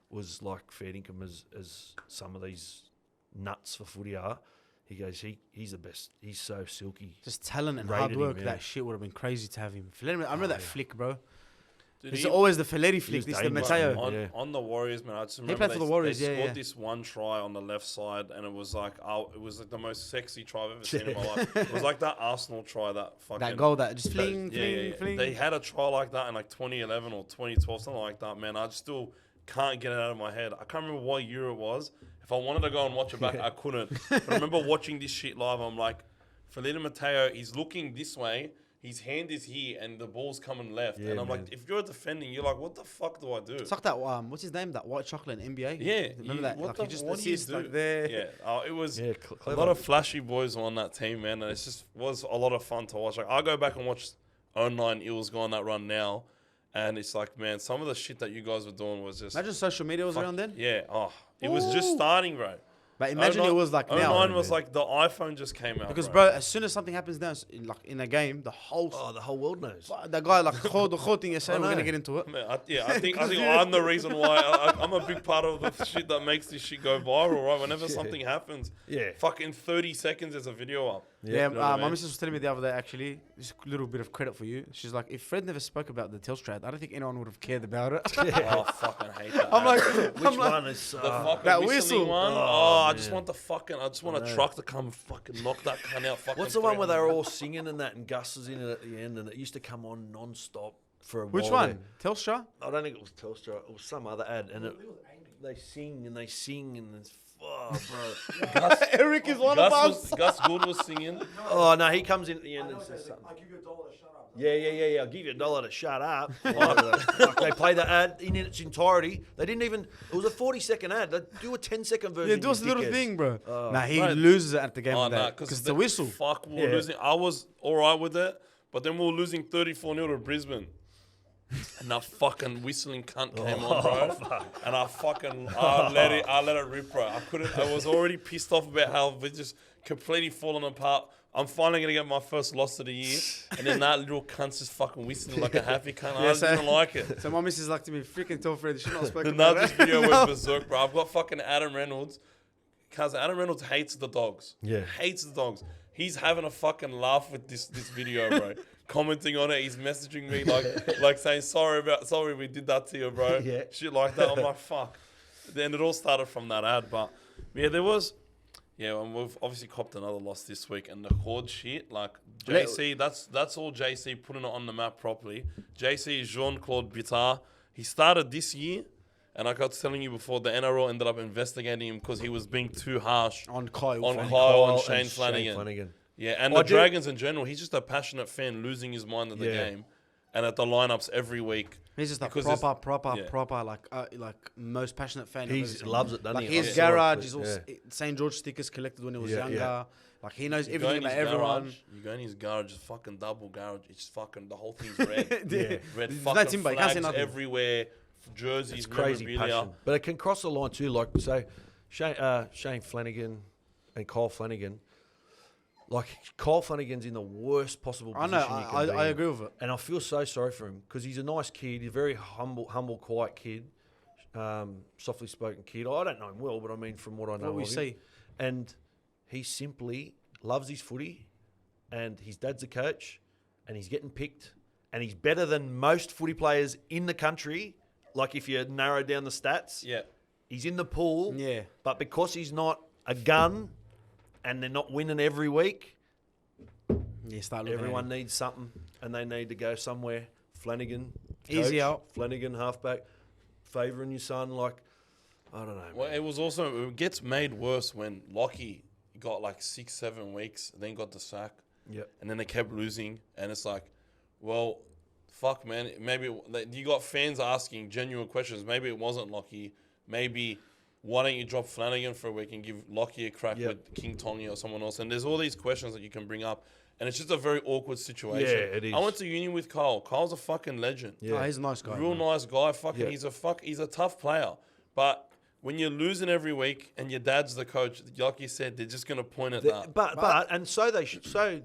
was like fair income as some of these nuts for footy are, he goes, he's the best. He's so silky. Just talent and Rated hard him, work. yeah. That shit would have been crazy to have him. I remember that flick, bro. Dude, It's he- always the Feleti flick. was This the dangerous, Mateo. man. Yeah. On the Warriors, man, I just He remember played for the Warriors, they yeah, scored yeah. this one try on the left side, and it was like the most sexy try I've ever seen in my life. It was like that Arsenal try, that fucking That goal, that just that- fling, fling, fling. They had a try like that in like 2011 or 2012, something like that. Man, I still can't get it out of my head. I can't remember what year it was. If I wanted to go and watch it back, I couldn't. But I remember watching this shit live. I'm like, Feliti Mateo, he's looking this way. His hand is here, and the ball's coming left. Yeah, and I'm man. like, if you're defending, you're like, what the fuck do I do? It's like that. What's his name? That white chocolate in NBA. Yeah, remember that? What Like the, he just what do you assists do? like there. Yeah, it was Yeah, a clever. lot of flashy boys on that team, man, and was a lot of fun to watch. Like, I go back and watch 09 Eels go on that run now, and it's like, man, some of the shit that you guys were doing was just Imagine social media was fuck- around then. Yeah, it was just Ooh. starting, bro. But imagine 09 it was like now. 09 was like the iPhone just came out. Because bro, as soon as something happens now, like in a game, the whole the whole world knows. the guy like the Khod thing yesterday, I we're gonna know. get into it. Man, I think I'm the reason why I'm a big part of the shit that makes this shit go viral, right? Whenever something happens, Yeah. fucking 30 seconds there's a video up. Yeah, You know what I my mean? missus was telling me the other day, actually, just a little bit of credit for you. She's like, if Fred never spoke about the Telstra ad, I don't think anyone would have cared about it. Oh, I fucking hate that. I'm like, Which one is the fucking that whistling whistle. one. Oh, I just man. want I just want I a know. truck to come and fucking knock that cunt out. Fucking What's the one where they were 300. all singing and that, and Gus was in it at the end, and it used to come on non-stop for a Which while one? Telstra? there. I don't think it was Telstra. It was some other ad, and they sing and it's bro. Eric is one of us. Gus Good was singing. Oh no, he comes in at the end and says something. I give you $1 to shut up. Yeah. I'll give you $1 to shut up. Like, they play the ad in its entirety. They didn't even. It was a 40-second ad. They do a 10-second version. Yeah, do us a you little dickheads. thing, bro. Nah, he Bro. loses it at the game Oh, of nah, that because it's a whistle. Fuck, we were Yeah. losing. I was all right with it, but then we were losing 34-0 to Brisbane. And that fucking whistling cunt came on, bro. And I let it rip, bro. I was already pissed off about how we just completely fallen apart. I'm finally going to get my first loss of the year. And then that little cunt's just fucking whistling like a happy cunt. I didn't like it. So my missus like to me, freaking tell Fred, should not speak Then about this video went berserk, bro. I've got fucking Adam Reynolds. Cause Adam Reynolds hates the dogs. Yeah. Hates the dogs. He's having a fucking laugh with this video, bro. Commenting on it. He's messaging me like saying, sorry we did that to you, bro. Yeah. Shit like that. I'm like, fuck. Then it all started from that ad. But yeah, and we've obviously copped another loss this week. And the Khod shit, like JC, that's all JC putting it on the map properly. JC is Jean-Claude Bittard. He started this year. And like I was telling you before, the NRL ended up investigating him because he was being too harsh on Kyle and Shane Flanagan. Yeah, and the Dragons in general. He's just a passionate fan losing his mind at the game and at the lineups every week. He's just a proper, like most passionate fan. He loves it, doesn't like he? His garage is all St. George stickers collected when he was younger. Yeah. Like he knows everything about everyone. You go in his garage, it's fucking double garage. It's fucking, the whole thing's red. Red There's fucking no timber, you can't see flags nothing. everywhere. Jerseys, it's crazy memorabilia. passion. But it can cross the line too. Like, say, Shane Flanagan and Kyle Flanagan. Like, Kyle Flanagan's in the worst possible position. I agree with it. And I feel so sorry for him because he's a nice kid. He's a very humble, quiet kid. Softly spoken kid. I don't know him well, but I mean from what I know What we of him. see. And he simply loves his footy and his dad's a coach and he's getting picked and he's better than most footy players in the country. Like if you narrow down the stats, he's in the pool. Yeah. But because he's not a gun and they're not winning every week, everyone needs something and they need to go somewhere. Flanagan, coach, easy out. Flanagan, halfback, favouring your son. Like, I don't know. Well, it gets made worse when Lockie got like 6-7 weeks, then got the sack. Yep. And then they kept losing. And it's like, well, fuck, man. Maybe you got fans asking genuine questions. Maybe it wasn't Lockie. Maybe why don't you drop Flanagan for a week and give Lockie a crack with King Tongi or someone else? And there's all these questions that you can bring up. And it's just a very awkward situation. Yeah, it is. I went to uni with Kyle. Kyle's a fucking legend. Yeah, he's a nice guy. Real nice guy. Fucking, he's a tough player. But when you're losing every week and your dad's the coach, like you said, they're just going to point at that. But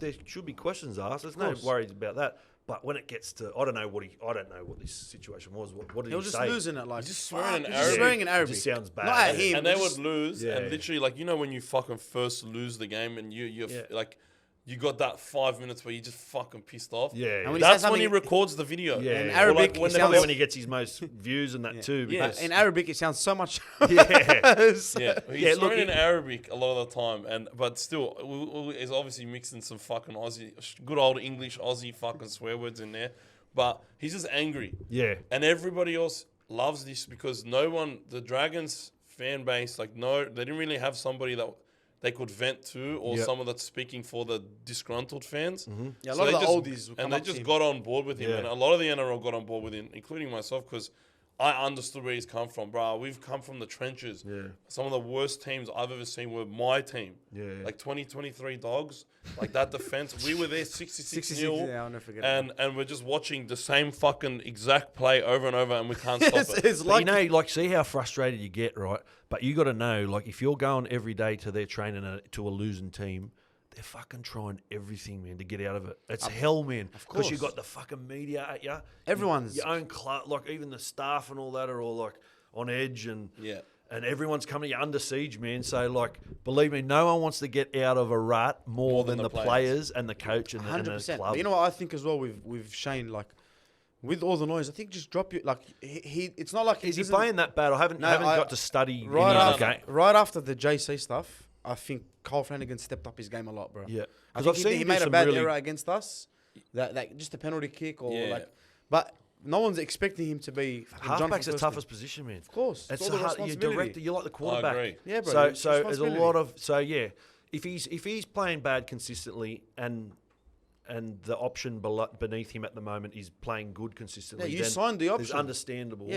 there should be questions asked. There's no worries about that. But when it gets to, I don't know what this situation was. What did he say? He was just losing it, like just swearing in Arabic. Swearing in Arabic. It just sounds bad. Not at him. And they would lose, Yeah. and literally, like, you know, when you fucking first lose the game, and you're like, you got that 5 minutes where you just fucking pissed off. Yeah. And when That's when he records the video. Yeah. In Or Arabic, like when he gets his most views and that too. Yeah. Because in Arabic, it sounds so much. Yeah, he's swearing in Arabic a lot of the time, but still, he's obviously mixing some fucking Aussie, good old English Aussie fucking swear words in there. But he's just angry. Yeah. And everybody else loves this because the Dragons fan base, they didn't really have somebody that they could vent to or someone that's speaking for the disgruntled fans. Mm-hmm. Yeah, a lot of the oldies and they just got on board with him. And a lot of the NRL got on board with him, including myself, because I understood where he's come from, bro. We've come from the trenches. Yeah. Some of the worst teams I've ever seen were my team. Yeah. Like 2023 Dogs, like that defense. We were there 66-0. Yeah, I'll never forget and we're just watching the same fucking exact play over and over, and we can't stop it. It's like, see how frustrated you get, right? But you got to know, like, if you're going every day to their training to a losing team, they're fucking trying everything, man, to get out of it. It's hell, man. Of course. Because you've got the fucking media at you. Everyone's... Your own club, like, even the staff and all that are all, like, on edge and everyone's coming to you under siege, man. So, like, believe me, no one wants to get out of a rut more than the players and the coach and the club. But you know what I think as well with Shane, like, with all the noise, I think just drop you, like, he it's not like... Is he playing that bad? I haven't got to study right any after, of the game. Right after the JC stuff, I think Kyle Flanagan stepped up his game a lot, bro. Yeah. I think he made a bad error against us, that just a penalty kick or but no one's expecting him to be... Halfback's the toughest position, man. Of course. It's the hard, you're director, you're like the quarterback. I agree. Yeah, bro. So there's a lot of... So, yeah, if he's playing bad consistently and the option beneath him at the moment is playing good consistently, you signed the option. It's understandable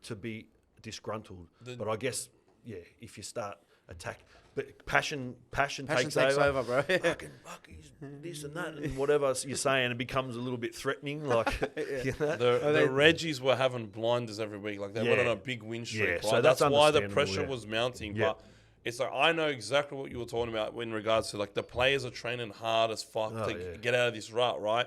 to be disgruntled. But I guess, if you start attack. But passion takes over, bro. Fucking fuck, he's this and that and whatever you're saying, it becomes a little bit threatening. Like you know? The Reggies were having blinders every week. Like they went on a big win streak. Yeah, right? so that's that's why the understandable, pressure yeah. was mounting. Yeah. But it's like I know exactly what you were talking about in regards to like the players are training hard as fuck to get out of this rut, right?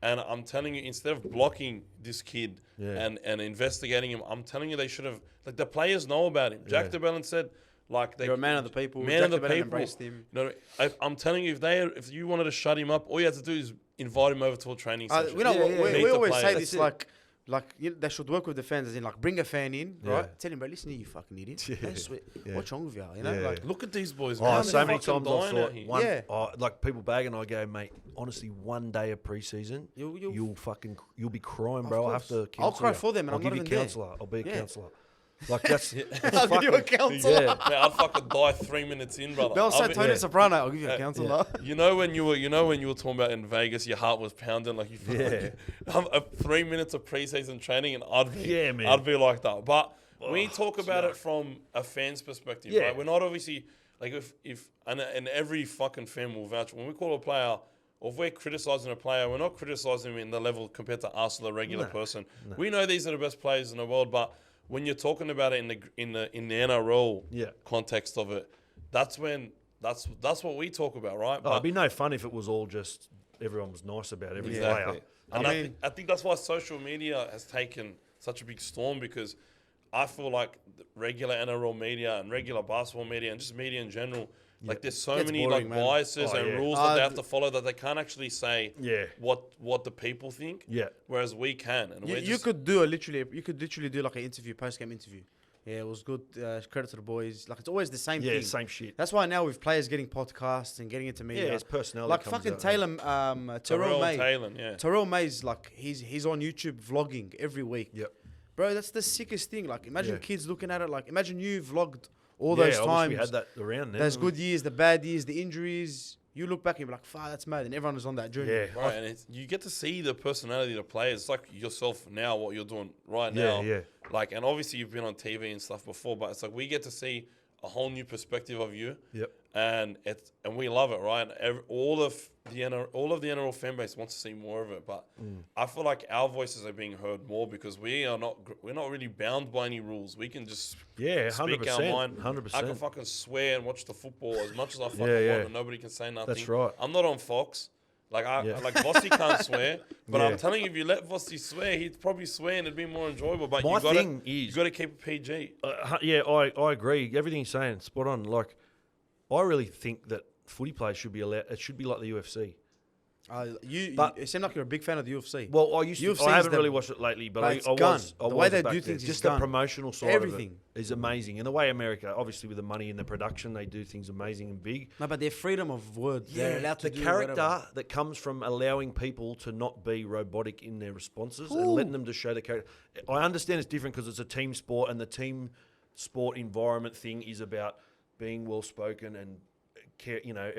And I'm telling you, instead of blocking this kid and investigating him, I'm telling you they should have. Like the players know about him. Jack DeBellin said. Like You're a man of the people. Man Jack of the DeBellin people. embraced him. You know, I'm telling you, if you wanted to shut him up, all you had to do is invite him over to a training session. We always say That's this it. like they should work with the fans, as in like bring a fan in, Yeah. right? Tell him, bro, listen to you fucking idiot. What's wrong with you? You know, Yeah. like Look at these boys. Oh, man. so They're many fucking times I dying thought out here. one, Yeah. like people bagging, I go, mate. Honestly, one day of preseason, You'll you'll be crying, Of bro. I'll have course. to. I'll counsel cry you. for them, and I'll I'm give not you even there. counselor. I'll be a Yeah. counselor. Like that's. I'll give you a counselor. Yeah. Man, I'd fucking die 3 minutes in, brother. They'll say I'll be- Tony Soprano. I'll give you a counselor. You know when you were talking about in Vegas, your heart was pounding like you. Yeah. 3 minutes of preseason training, and I'd man. I'd be like that. But we talk it's about it yuck. from a fan's perspective, Yeah. right? We're not obviously like if and every fucking fan will vouch when we call a player. Or if we're criticising a player, we're not criticising him in the level compared to us, the regular person. We know these are the best players in the world, but when you're talking about it in the NRL context of it, that's when that's what we talk about, right? Oh, it'd be no fun if it was all just everyone was nice about every Exactly. player. And I think that's why social media has taken such a big storm, because I feel like the regular NRL media and regular basketball media and just media in general, like there's so Gets many boring, like man. biases Oh, and yeah. rules that they have to follow that they can't actually say Yeah. what the people think. Yeah. Whereas we can. And You could literally do like an interview, post-game interview. Yeah, it was good. Credit to the boys. Like it's always the same Yeah, thing. same shit. That's why now with players getting podcasts and getting into media. Yeah, it's personality. Like comes fucking out, Taylor, Terrell May. yeah. Terrell May's like he's on YouTube vlogging every week. Yep. Bro, that's the sickest thing. Like imagine Yeah. kids looking at it. Like imagine you vlogged all Yeah, those I wish times. we had that around now. Those good years, the bad years, the injuries. You look back and you're like, "Fuck, that's mad." And everyone was on that journey. Yeah. Right, and you get to see the personality of the players. It's like yourself now, what you're doing right Yeah, now. yeah. Like, and obviously you've been on TV and stuff before, but it's like we get to see a whole new perspective of you. Yep. And we love it, right? And all of the NRL fan base wants to see more of it, but I feel like our voices are being heard more because we're not really bound by any rules. We can just Yeah, speak our 100%, mind. 100%. I can fucking swear and watch the football as much as I fucking Yeah. want, and nobody can say nothing. That's right. I'm not on Fox. Like Yeah. like Vossi can't swear, but Yeah. I'm telling you, if you let Vossi swear, he'd probably swear and it'd be more enjoyable. But My you gotta, thing you is- got to keep it PG. Yeah, I agree. Everything you're saying, spot on. Like, I really think that footy players should be allowed. It should be like the UFC. It seemed like you're a big fan of the UFC. Well, I used to. UFC I is haven't the- really watched it lately, but it's I gun. was. I The way was they back do then. things is just the gun. promotional side Everything. of it is amazing, and the way America, obviously with the money and the production, they do things amazing and big. No, but their freedom of words. They're allowed to the do character whatever. that comes from allowing people to not be robotic in their responses and letting them to show the character. I understand it's different because it's a team sport, and the team sport environment thing is about being well spoken and care. You know,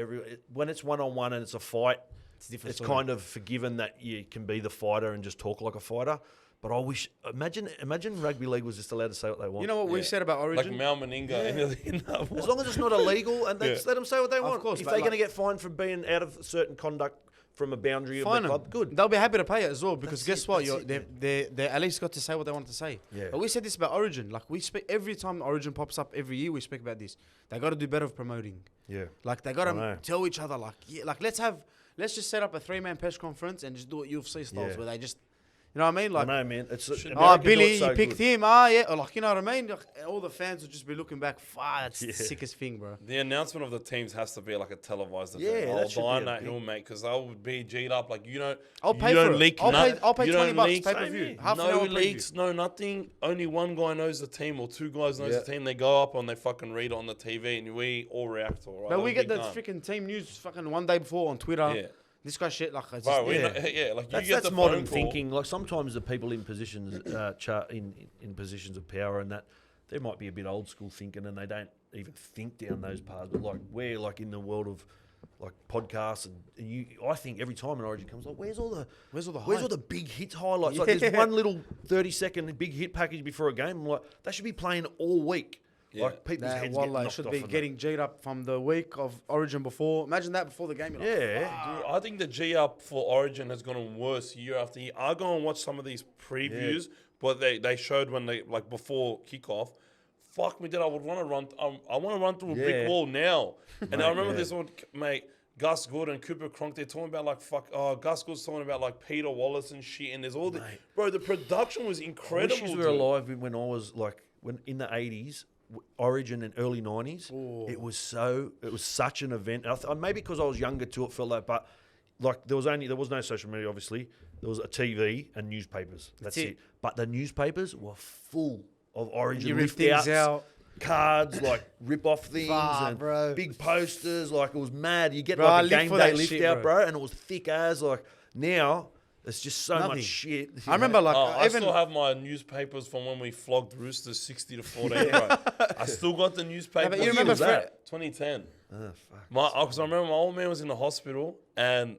when it's one-on-one and it's a fight, It's different. it's story. kind of forgiven that you can be the fighter and just talk like a fighter. But I wish, imagine rugby league was just allowed to say what they want. You know what we said about Like Origin? Mal Meninga in that As one. long as it's not illegal and they Yeah. just let them say what they want. course, If but they're like- going to get fined for being out of certain conduct from a boundary Fine of the club, good. They'll be happy to pay it as well because That's guess it, what? that's They at least got to say what they wanted to say. Yeah. But we said this about Origin. Like we speak every time Origin pops up every year. We speak about this. They got to do better with promoting. Yeah. Like they got I know. to tell each other. Like let's just set up a 3-man press conference and just do it UFC styles Yeah. where they just. You know what I mean? Like, I know, man. It's Billy, you picked him. Yeah. Or like, you know what I mean? Like, all the fans would just be looking back. That's the sickest thing, bro. The announcement of the teams has to be like a televised event. Yeah, that I'll should die on be a that big- hill, mate, because I would be G'd up. Like, you know, I'll you pay don't for it. leak I'll nut- pay you $20 don't leak- pay-per-view. Half an no hour leaks, no nothing. Only one guy knows the team or two guys knows the team. They go up and they fucking read it on the TV and we all react, all right? But we get the done. freaking team news fucking one day before on Twitter. Yeah. This guy shit like it's Bro, just, we yeah. know, yeah, like you get That's the modern phone call. thinking. Like sometimes the people in positions, in positions of power, and that they might be a bit old school thinking, and they don't even think down those paths. But like we're like in the world of like podcasts, and you, I think every time an Origin comes, like where's all the big hits highlights? Like there's Yeah. one little 30-second big hit package before a game. I'm like that should be playing all week. Like people's That heads get Wallah knocked should off be on getting G'd up from the week of Origin before. Imagine that before the game. You're like, Yeah. Dude, I think the G up for Origin has gotten worse year after year. I go and watch some of these previews, but they showed when they like before kickoff. Fuck me, dude! I would want to run. I want to run through a brick wall now. And I remember this one, mate. Gus Good and Cooper Cronk. They're talking about like fuck. Gus Good's talking about like Peter Wallace and shit. And there's all the bro. The production was incredible. I wish you were alive when I was like when in the 80s. Origin and early 90s, it was such an event. Maybe because I was younger too, it felt like. But like there was no social media. Obviously, there was a TV and newspapers. That's it. But the newspapers were full of Origin lift outs, cards, like rip off things and big posters. Like it was mad. You get like a game day lift out, bro, and it was thick as. Like now. It's just so much shit. I remember, like, I still have my newspapers from when we flogged Roosters 60-14, bro. I still got the newspaper. But you remember that? 2010. Because I remember my old man was in the hospital and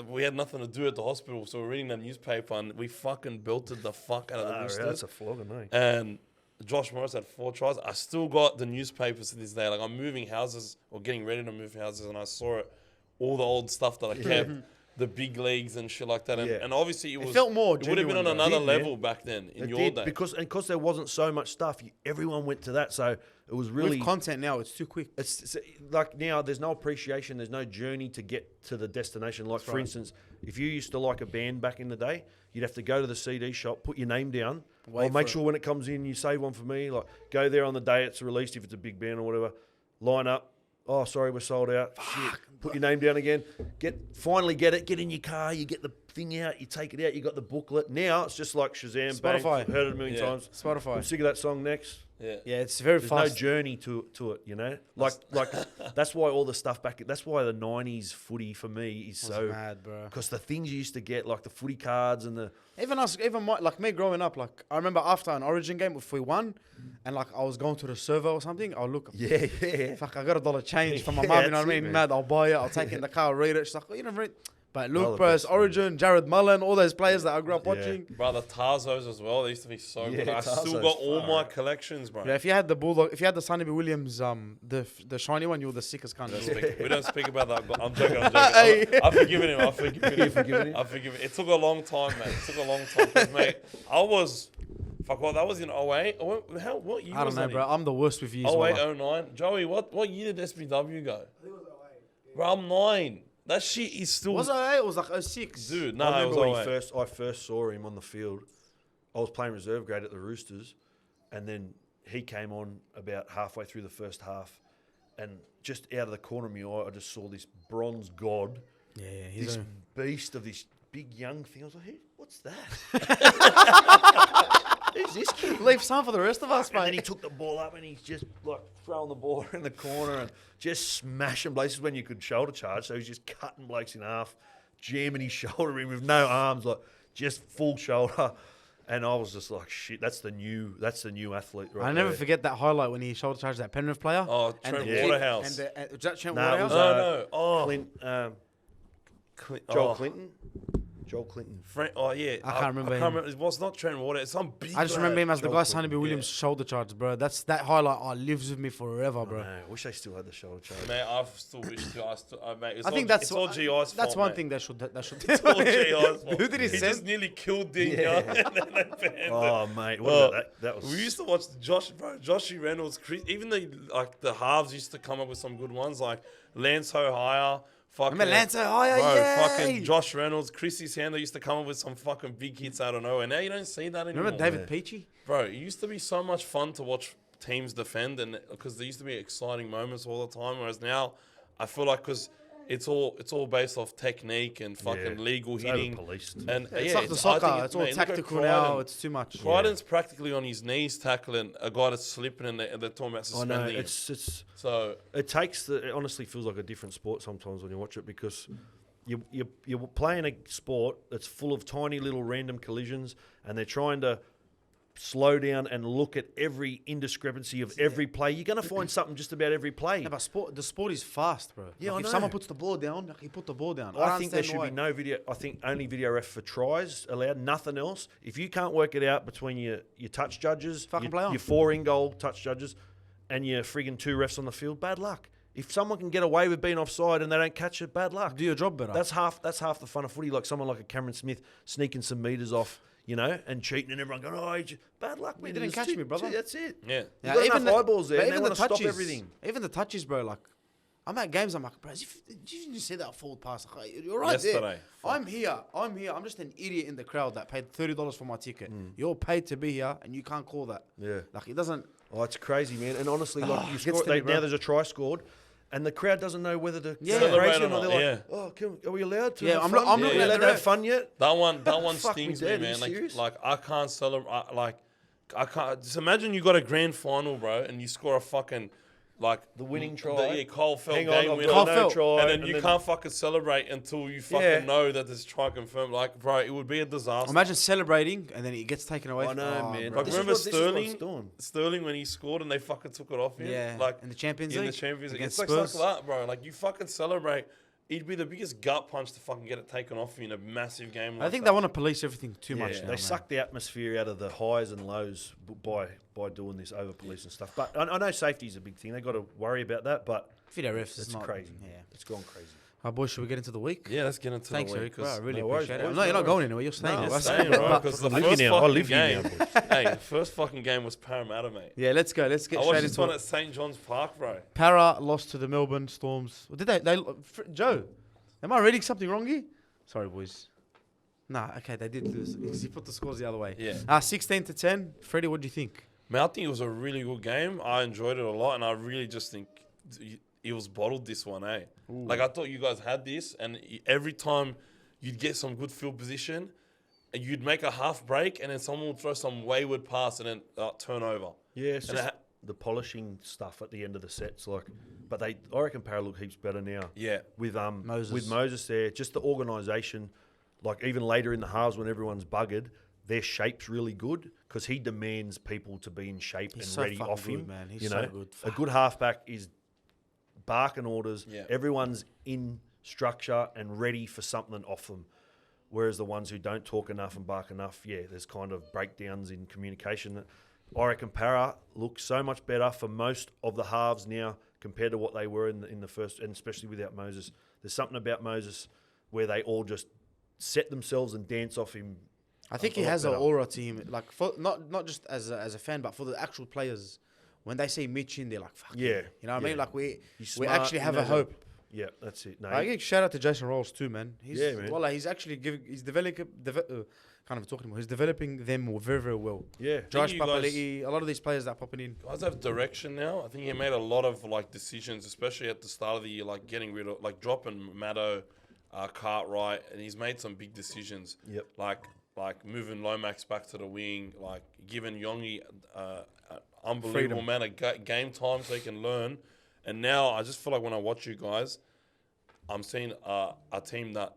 we had nothing to do at the hospital, so we were reading that newspaper and we fucking belted the fuck out of the Roosters. That's a flogging, eh? And Josh Morris had 4 tries. I still got the newspapers to this day. Like, I'm moving houses or getting ready to move houses, and I saw it, all the old stuff that I kept. The big leagues and shit like that, and obviously it felt more. It would have been on another level back then in your day because there wasn't so much stuff. Everyone went to that, so it was really with content. Now it's too quick. It's like now there's no appreciation. There's no journey to get to the destination. Like for instance, if you used to like a band back in the day, you'd have to go to the CD shop, put your name down, or make sure when it comes in, you save one for me. Like go there on the day it's released if it's a big band or whatever. Line up. Oh, sorry, we're sold out. Shit. Put your name down again. Finally get it. Get in your car. You get the thing out. You take it out. You got the booklet. Now it's just like Shazam. Spotify. Bang, heard it a million times. Spotify. I'm sick of that song next. Yeah, it's very There's fast. no journey to it, you know? Like that's why all the stuff that's why the 90s footy for me is so mad, bro. Because the things you used to get, like the footy cards and the... Like me growing up, like I remember after an Origin game, if we won, and like I was going to the server or something, I'll look. Yeah. Fuck, I got $1 change from my mum, you know what I mean? Mad, I'll buy it, I'll take it in the car, I'll read it. She's like, you know, but look, bro, it's Origin, Jared Mullen, all those players that I grew up watching. Bro, the Tarzos as well, they used to be so good. I still Tarzos, got all my collections, bro. Yeah, if you had the Bulldog, if you had the Sonny B. Williams, the shiny one, you were the sickest cunt. We don't speak about that. But I'm joking. I've forgiven him. I've forgiven him. It took a long time, mate. It took a long time. 'Cause, mate, I was... Fuck, well, that was in 08. What year I don't was know, that bro. I'm the worst with years. 08, 09. Joey, what year did SBW go? I think it was 08. Bro, I'm 9. That shit is still... Was it 08? It was like 06. Dude, no, I it remember was when 08. I first saw him on the field. I was playing reserve grade at the Roosters, and then he came on about halfway through the first half, and just out of the corner of my eye, I just saw this bronze god, he's this beast of this big young thing. I was like, hey, what's that? Who's this kid? leave some for the rest of us, And then mate. he took the ball up and he's just like throwing the ball in the corner and just smashing blokes. This is when you could shoulder charge, so he's just cutting blokes in half, jamming his shoulder in with no arms, like just full shoulder. And I was just like, shit, that's the new athlete right I never there. forget that highlight when he shoulder charged that Penrith player. Oh, and Trent the kid- Waterhouse. And was that Trent Nah, it Waterhouse? was, Oh. Clint, Joel Clinton. Joel Clinton. Yeah. I can't remember him. It was not Trent Waterhouse. It's some big... I just remember him as the Joel guy Clinton, Sonny B. Williams shoulder charge, bro. That highlight lives with me forever, bro. I wish they still had the shoulder charge. Mate, I still wish to. Mate, I think that's it's all GI's fault. That's one mate. thing they should. It's all GI's fault. Who did he He send? just nearly killed Dean Young, and then they banned him. Oh, mate. What about that? That was... We used to watch Joshy Reynolds. Even the halves used to come up with some good ones, like Lance O'Hire. Remember Lance O'Hire? Bro, Yeah. fucking Josh Reynolds, Chrissy Sander used to come up with some fucking big hits out of nowhere. Now you don't see that anymore. Remember David Peachy? Bro, it used to be so much fun to watch teams defend, and because there used to be exciting moments all the time. Whereas now, I feel like because it's all based off technique and fucking legal it's hitting. over-policed. And It's like the I soccer. think It's all mate, look at tactical Crichton. now. It's too much. Crichton's practically on his knees tackling a guy that's slipping, and they're talking about I know. suspending him. So It honestly feels like a different sport sometimes when you watch it because you're playing a sport that's full of tiny little random collisions, and they're trying to slow down and look at every indiscrepancy of every play. You're going to find something just about every play. Yeah, but the sport is fast, bro. Yeah, Like, I if know. someone puts the ball down, he put the ball down. I think there understand should why. be no video. I think only video ref for tries allowed, nothing else. If you can't work it out between your touch judges, Fucking play on. your 4 in-goal touch judges, and you're frigging 2 refs on the field, bad luck. If someone can get away with being offside and they don't catch it, bad luck. Do your job better. That's half the fun of footy. Like someone like a Cameron Smith sneaking some meters off, and cheating, and everyone going, bad luck, man. You didn't catch me, brother. That's it. Yeah. You've got enough eyeballs there, but and they even want the to stop touches, everything. Even the touches, bro. Like, I'm at games. I'm like, bro, did you just see that forward pass? Like, you're right Yesterday. there. I'm here. I'm just an idiot in the crowd that paid $30 for my ticket. Mm. You're paid to be here, and you can't call that. Yeah. Like, it doesn't. Oh, it's crazy, man. And honestly, like you Gets score, to me, bro. now there's a try scored, and the crowd doesn't know whether to Yeah. celebrate Celebrate or or not. not, They're yeah. like, are we allowed to? Yeah, have I'm fun? not- I'm Are looking we at allowed the to have ref. fun yet? That one Fuck me, stings Dad, me, are you man. serious? Like I can't celebrate. I can't. Just imagine you got a grand final, bro, and you score a fucking The winning try. Cole Felt Hang game on, I've winner. got Cole no Felt. try. And then you can't fucking celebrate until you fucking Yeah. know that there's try confirmed. Like, bro, it would be a disaster. Imagine celebrating, and then it gets taken away. I know, man. bro. Like, This is remember what- this is what Sterling? it's doing. Sterling when he scored and they fucking took it off him. Yeah, like in the Champions in League the Champions League. against It's like Spurs. stuff like that, bro. Like you fucking celebrate. It'd be the biggest gut punch to fucking get it taken off you in a massive game. Like I think that. they want to police everything too much. Yeah. Now, They man. suck the atmosphere out of the highs and lows by doing this over police and stuff. But I know safety is a big thing. They got to worry about that. But Video refs. it's is not, crazy. Yeah. It's gone crazy. Boys, should we get into the week? Yeah, let's get into Thanks, the Eric. week. Bro, I really No worries, appreciate it. boys, No, you're no not going anywhere. You're staying. Nah, with us. staying, bro, because the I live first here now. I fucking live here game. now, Hey, the first fucking game was Parramatta, mate. Yeah, let's go. Let's get I watched straight this into one it. at St John's Park, bro. Para lost to the Melbourne Storms. Did they Joe, am I reading something wrong here? Sorry, boys. Nah, okay, they did lose because he put the scores the other way. Yeah. 16-10. Freddie, what do you think? Man, I think it was a really good game. I enjoyed it a lot, and I really just think Eels bottled this one, eh? Like, I thought you guys had this, and every time you'd get some good field position, and you'd make a half break, and then someone would throw some wayward pass and then turnover. Yeah, it's And just the polishing stuff at the end of the sets. But I reckon Para look heaps better now. Yeah. With Moses. with Moses there, just the organisation. Like even later in the halves when everyone's buggered, their shape's really good because he demands people to be in shape He's and so ready fucking off him. good, man. He's you so know, good. a good halfback is barking orders. Yeah. Everyone's in structure and ready for something off them. Whereas the ones who don't talk enough and bark enough, there's kind of breakdowns in communication. I reckon Para looks so much better for most of the halves now compared to what they were in the first, and especially without Moses. There's something about Moses where they all just set themselves and dance off him. I think he has an aura to him, like for, not just as a fan, but for the actual players. When they see Mitch in, they're like, "Fuck Yeah, yeah," you know what I yeah. mean? Like we Smart, actually he have a knows hope. Yeah, that's it. No, I give shout out to Jason Rolls too, man. He's, Yeah, man. Well, he's actually he's developing, kind of talking about. He's developing them very, very well. yeah. Josh you guys- Papali'i, a lot of these players that popping in. Guys have direction now. I think he made a lot of like decisions, especially at the start of the year, like getting rid of, like dropping Maddo, Cartwright, and he's made some big decisions. Yep. Like moving Lomax back to the wing, like giving Yongi unbelievable Freedom. amount of game time so he can learn. And now I just feel like when I watch you guys, I'm seeing a team that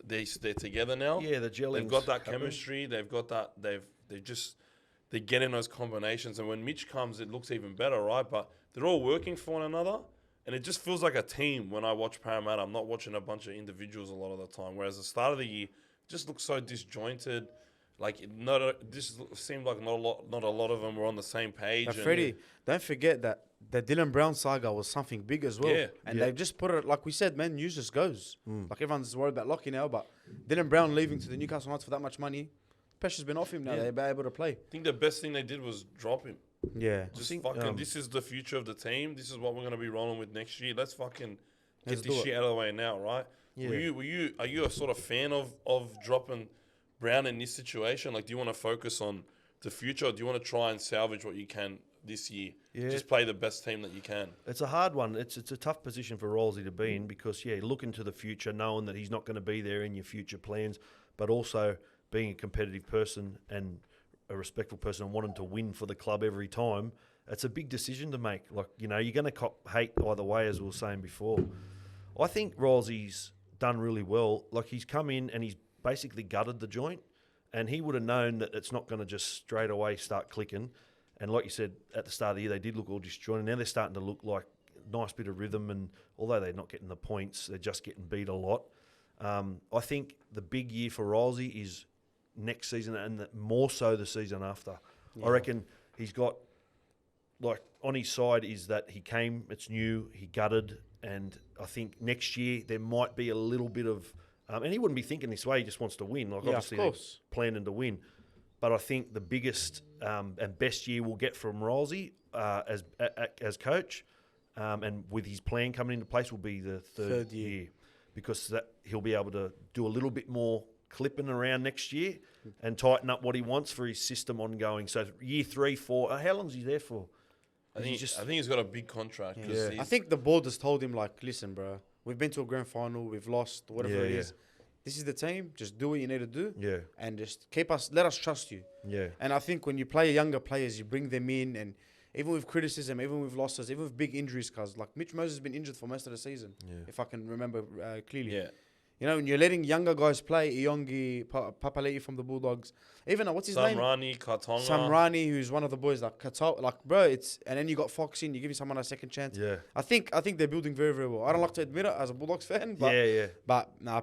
they're together now. Yeah, the gelling. They've got that chemistry. They've got that. They're getting those combinations. And when Mitch comes, it looks even better, right? But they're all working for one another, and it just feels like a team when I watch Parramatta. I'm not watching a bunch of individuals a lot of the time. Whereas the start of the year it just looks so disjointed. Like this seemed like not a lot of them were on the same page. But and- Freddie, don't forget that the Dylan Brown saga was something big as well. Yeah. And Yeah. they've just put it, like we said, man, news just goes. Like everyone's worried about Lockie now, but Dylan Brown leaving to the Newcastle Knights for that much money, pressure's been off him now. Yeah. They're able to play. I think the best thing they did was drop him. Yeah. Just think, fucking. This is the future of the team. This is what we're gonna be rolling with next year. Let's fucking Let's get this do it. shit out of the way now, right? Yeah. Are you a sort of fan of dropping Brown in this situation? Like, do you want to focus on the future, or do you want to try and salvage what you can this year? Yeah. Just play the best team that you can. It's a hard one. It's a tough position for Rolsey to be in because, looking to the future, knowing that he's not going to be there in your future plans, but also being a competitive person and a respectful person and wanting to win for the club every time, it's a big decision to make. Like, you're going to cop hate either way, as we were saying before. I think Rolsey's done really well. Like, he's come in and he's basically gutted the joint, and he would have known that it's not going to just straight away start clicking. And like you said, at the start of the year, they did look all disjointed. Now they're starting to look like a nice bit of rhythm, and although they're not getting the points, they're just getting beat a lot. I think the big year for Rolsey is next season, and more so the season after. I reckon he's got like on his side is that he came, it's new, he gutted, and I think next year there might be a little bit of, and he wouldn't be thinking this way. He just wants to win. Like obviously, they're planning to win. But I think the biggest and best year we'll get from Rolsey as coach, and with his plan coming into place, will be the third year, because that he'll be able to do a little bit more clipping around next year and tighten up what he wants for his system ongoing. So year 3, 4, how long is he there for? I think he's got a big contract. Yeah. I think the board has told him, like, listen, bro, we've been to a grand final, we've lost, whatever it is. This is the team. Just do what you need to do. Yeah. And just let us trust you. Yeah. And I think when you play younger players, you bring them in, and even with criticism, even with losses, even with big injuries, because like Mitch Moses has been injured for most of the season, if I can remember clearly. Yeah. You know, when you're letting younger guys play, Iongi, Papaleti from the Bulldogs, even what's his name? Samrani, Katonga. Samrani, who's one of the boys, like Kato, like bro, and then you got Fox in, you give someone a second chance. Yeah. I think they're building very, very well. I don't like to admit it as a Bulldogs fan, but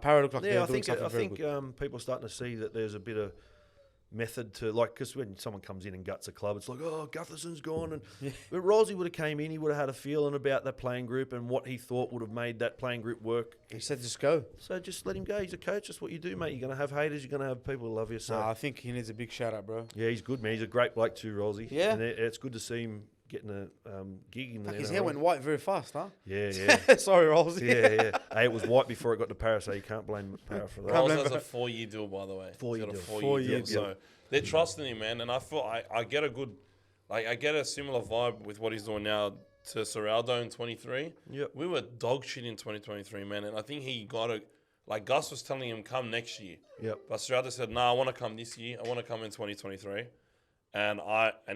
Parra look like they're doing something very good. I think people are starting to see that there's a bit of method to, like, because when someone comes in and guts a club, it's like, oh, Gutherson's gone, and but Rolsey would have came in, he would have had a feeling about that playing group and what he thought would have made that playing group work. He said, just go. So just let him go. He's a coach. That's what you do, mate. You're going to have haters. You're going to have people who love you. So I think he needs a big shout out, bro. yeah, he's good, man. He's a great bloke too, Rolsey. Yeah, and it's good to see him getting a gig in there. His hair went white very fast, huh? Yeah, yeah. Sorry, Rolsey. Yeah. Hey, it was white before it got to Paris, so you can't blame Paris for that. Rolls has a 4-year deal, by the way. 4-year deal. 4-year deal. So they're trusting him, man. And I feel I get a good, like, I get a similar vibe with what he's doing now to Serraldo in 23. Yep. We were dog shit in 2023, man. And I think he got a, like Gus was telling him, come next year. Yep. But Serraldo said, I want to come this year. I want to come in 2023. And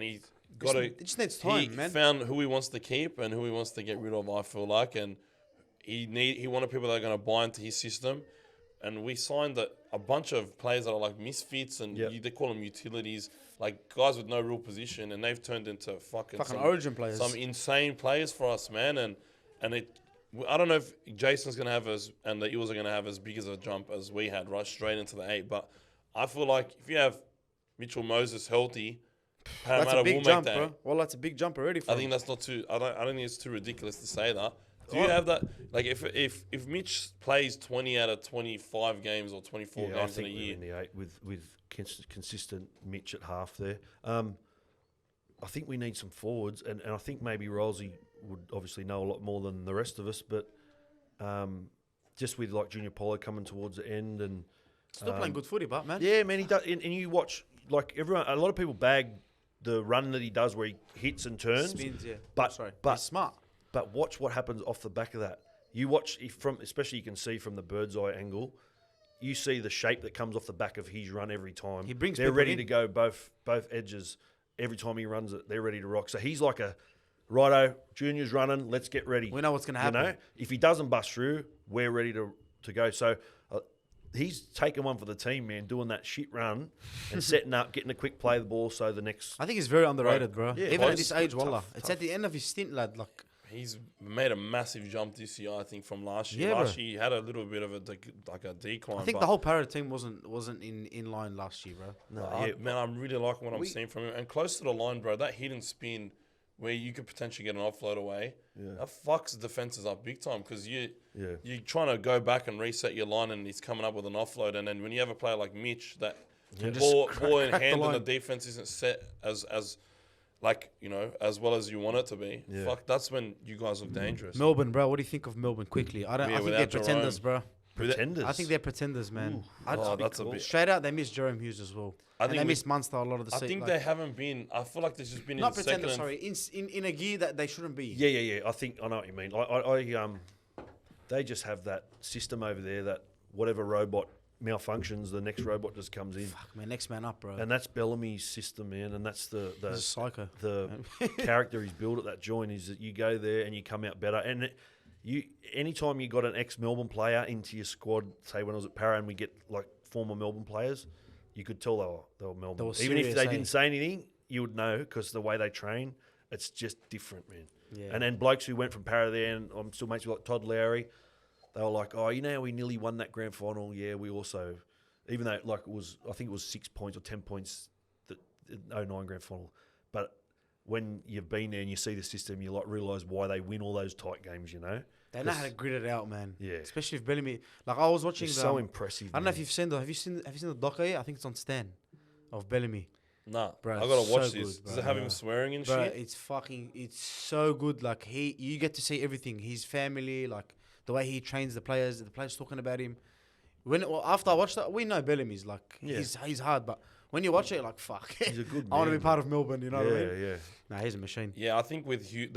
he got It just needs time, man. He found who he wants to keep and who he wants to get rid of, I feel like. And he wanted people that are going to buy into his system. And we signed a bunch of players that are like misfits, and they call them utilities, like guys with no real position, and they've turned into fucking origin players, some insane players for us, man. And I don't know if Jason's gonna have and the Eels are gonna have as big as a jump as we had, right straight into the 8. But I feel like if you have Mitchell Moses healthy, Parramatta that's a big will jump, make that. bro. Well, that's a big jump already. I think that's not too. I don't think it's too ridiculous to say that. Do you have that? Like, if Mitch plays 20 out of 25 games or 24 games in a year, in the 8 with consistent Mitch at half there. I think we need some forwards, and I think maybe Rolsey would obviously know a lot more than the rest of us, but just with like Junior Polo coming towards the end and still playing good footy, but man, yeah, man, he does. And you watch like everyone. A lot of people bag the run that he does where he hits and turns, spins, but he's smart. But watch what happens off the back of that. You watch especially you can see from the bird's eye angle. You see the shape that comes off the back of his run every time. He brings. They're ready to go both edges every time he runs it. They're ready to rock. So he's like a righto. Junior's running. Let's get ready. We know what's going to happen. You know, if he doesn't bust through, we're ready to go. So he's taking one for the team, man. Doing that shit run and setting up, getting a quick play of the ball. So the next. I think he's very underrated, bro. Yeah, even at this age, wallah. tough. It's at the end of his stint, lad. Like. He's made a massive jump this year, I think, from last year. Yeah, last year he had a little bit of a decline. I think the whole Parramatta team wasn't in line last year, bro. No, man, I'm really liking what I'm seeing from him. And close to the line, bro, that hidden spin where you could potentially get an offload away, that fucks defenses up big time because you're trying to go back and reset your line and he's coming up with an offload. And then when you have a player like Mitch, that ball in hand and the defense isn't set as like, you know, as well as you want it to be. Yeah. Fuck, that's when you guys look dangerous. Melbourne, bro. What do you think of Melbourne? Quickly, I think they're pretenders, bro. Pretenders. I think they're pretenders, man. That's a bit straight out. They miss Jerome Hughes as well. And they miss Munster a lot of the season. I think they haven't been. I feel like there's just been not in pretenders. second. Sorry, in a gear that they shouldn't be. Yeah. I think I know what you mean. I they just have that system over there that whatever robot malfunctions, the next robot just comes in. Fuck, man, next man up, bro. And that's Bellamy's system, man. And that's the psycho. The character he's built at that joint is that you go there and you come out better. And anytime you got an ex-Melbourne player into your squad, say when I was at Parra and we get like former Melbourne players, you could tell they were Melbourne. Even if they didn't say anything, you would know because the way they train, it's just different, man. Yeah. And then blokes who went from Parra there, and I'm still mates with like Todd Lowry, they were like, oh, you know how we nearly won that grand final? Yeah, we also, even though like I think it was 6 points or 10 points, the 09 grand final. But when you've been there and you see the system, you like realise why they win all those tight games. You know, They know how to grit it out, man. Yeah. Especially if Bellamy. Like I was watching. it's so impressive. I don't know if you've seen the. Have you seen the doco yet? I think it's on Stan, of Bellamy. Nah, Bro, I gotta it's watch so this. good, Does bro. it have him swearing and Bro, shit? it's so good. Like you get to see everything. His family, like the way he trains the players talking about him. After I watched that, we know Bellamy's like Yeah. he's hard, but when you watch it, you're like fuck. He's a good I want to man, be part of Melbourne. You know what I mean? Yeah. Nah, he's a machine. Yeah, I think with Hughes,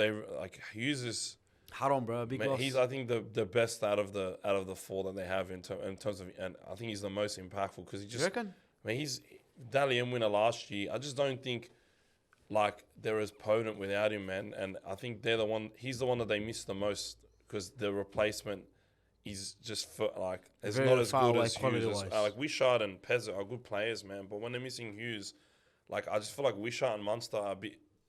Hughes is. Hard on, bro. Big Man, loss. he's I think the best out of the four that they have in terms of, and I think he's the most impactful because he You just. reckon? I mean, he's Dally M winner last year. I just don't think like they're as potent without him, man. And I think they're the one. He's the one that they miss the most because the replacement is just it's Very not as far good away as Hughes. quality-wise. Like Wishart and Pez are good players, man. But when they're missing Hughes, like I just feel like Wishart and Munster are a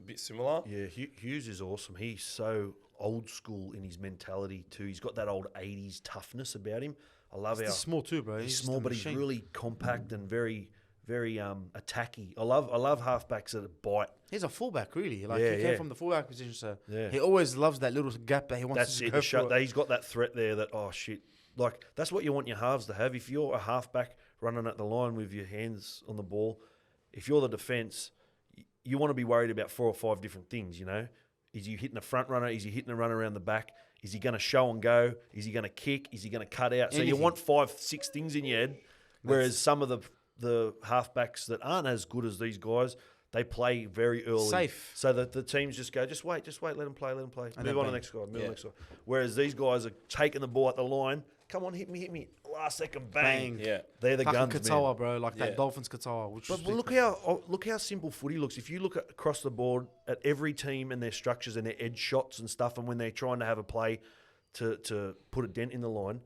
bit similar. Yeah, Hughes is awesome. He's so old school in his mentality too. He's got that old 80s toughness about him. I love He's how small too, bro. he's just small, a but he's machine. really compact and very attacky. I love halfbacks that bite. He's a fullback, really. Like Yeah, he came yeah. from the fullback position, so Yeah. he always loves that little gap that he wants That's to it. go for. He's got that threat there that, oh, shit. Like, that's what you want your halves to have. If you're a halfback running at the line with your hands on the ball, if you're the defence, you want to be worried about 4 or 5 different things, you know? Is he hitting a front runner? Is he hitting a run around the back? Is he going to show and go? Is he going to kick? Is he going to cut out? So you Anything. want 5, 6 things in your head, whereas some of the halfbacks that aren't as good as these guys, they play very early. Safe. So that the teams just go, just wait, let them play. And Move then on to the bang. next guy, move on to Yeah. the next guy. Whereas these guys are taking the ball at the line. Come on, hit me. Last second, bang. Bang. Yeah. They're the Fucking guns, Katoa, man. bro. Like Yeah. that Dolphins Katoa. Which But was look how simple footy looks. If you look across the board at every team and their structures and their edge shots and stuff, and when they're trying to have a play to put a dent in the line,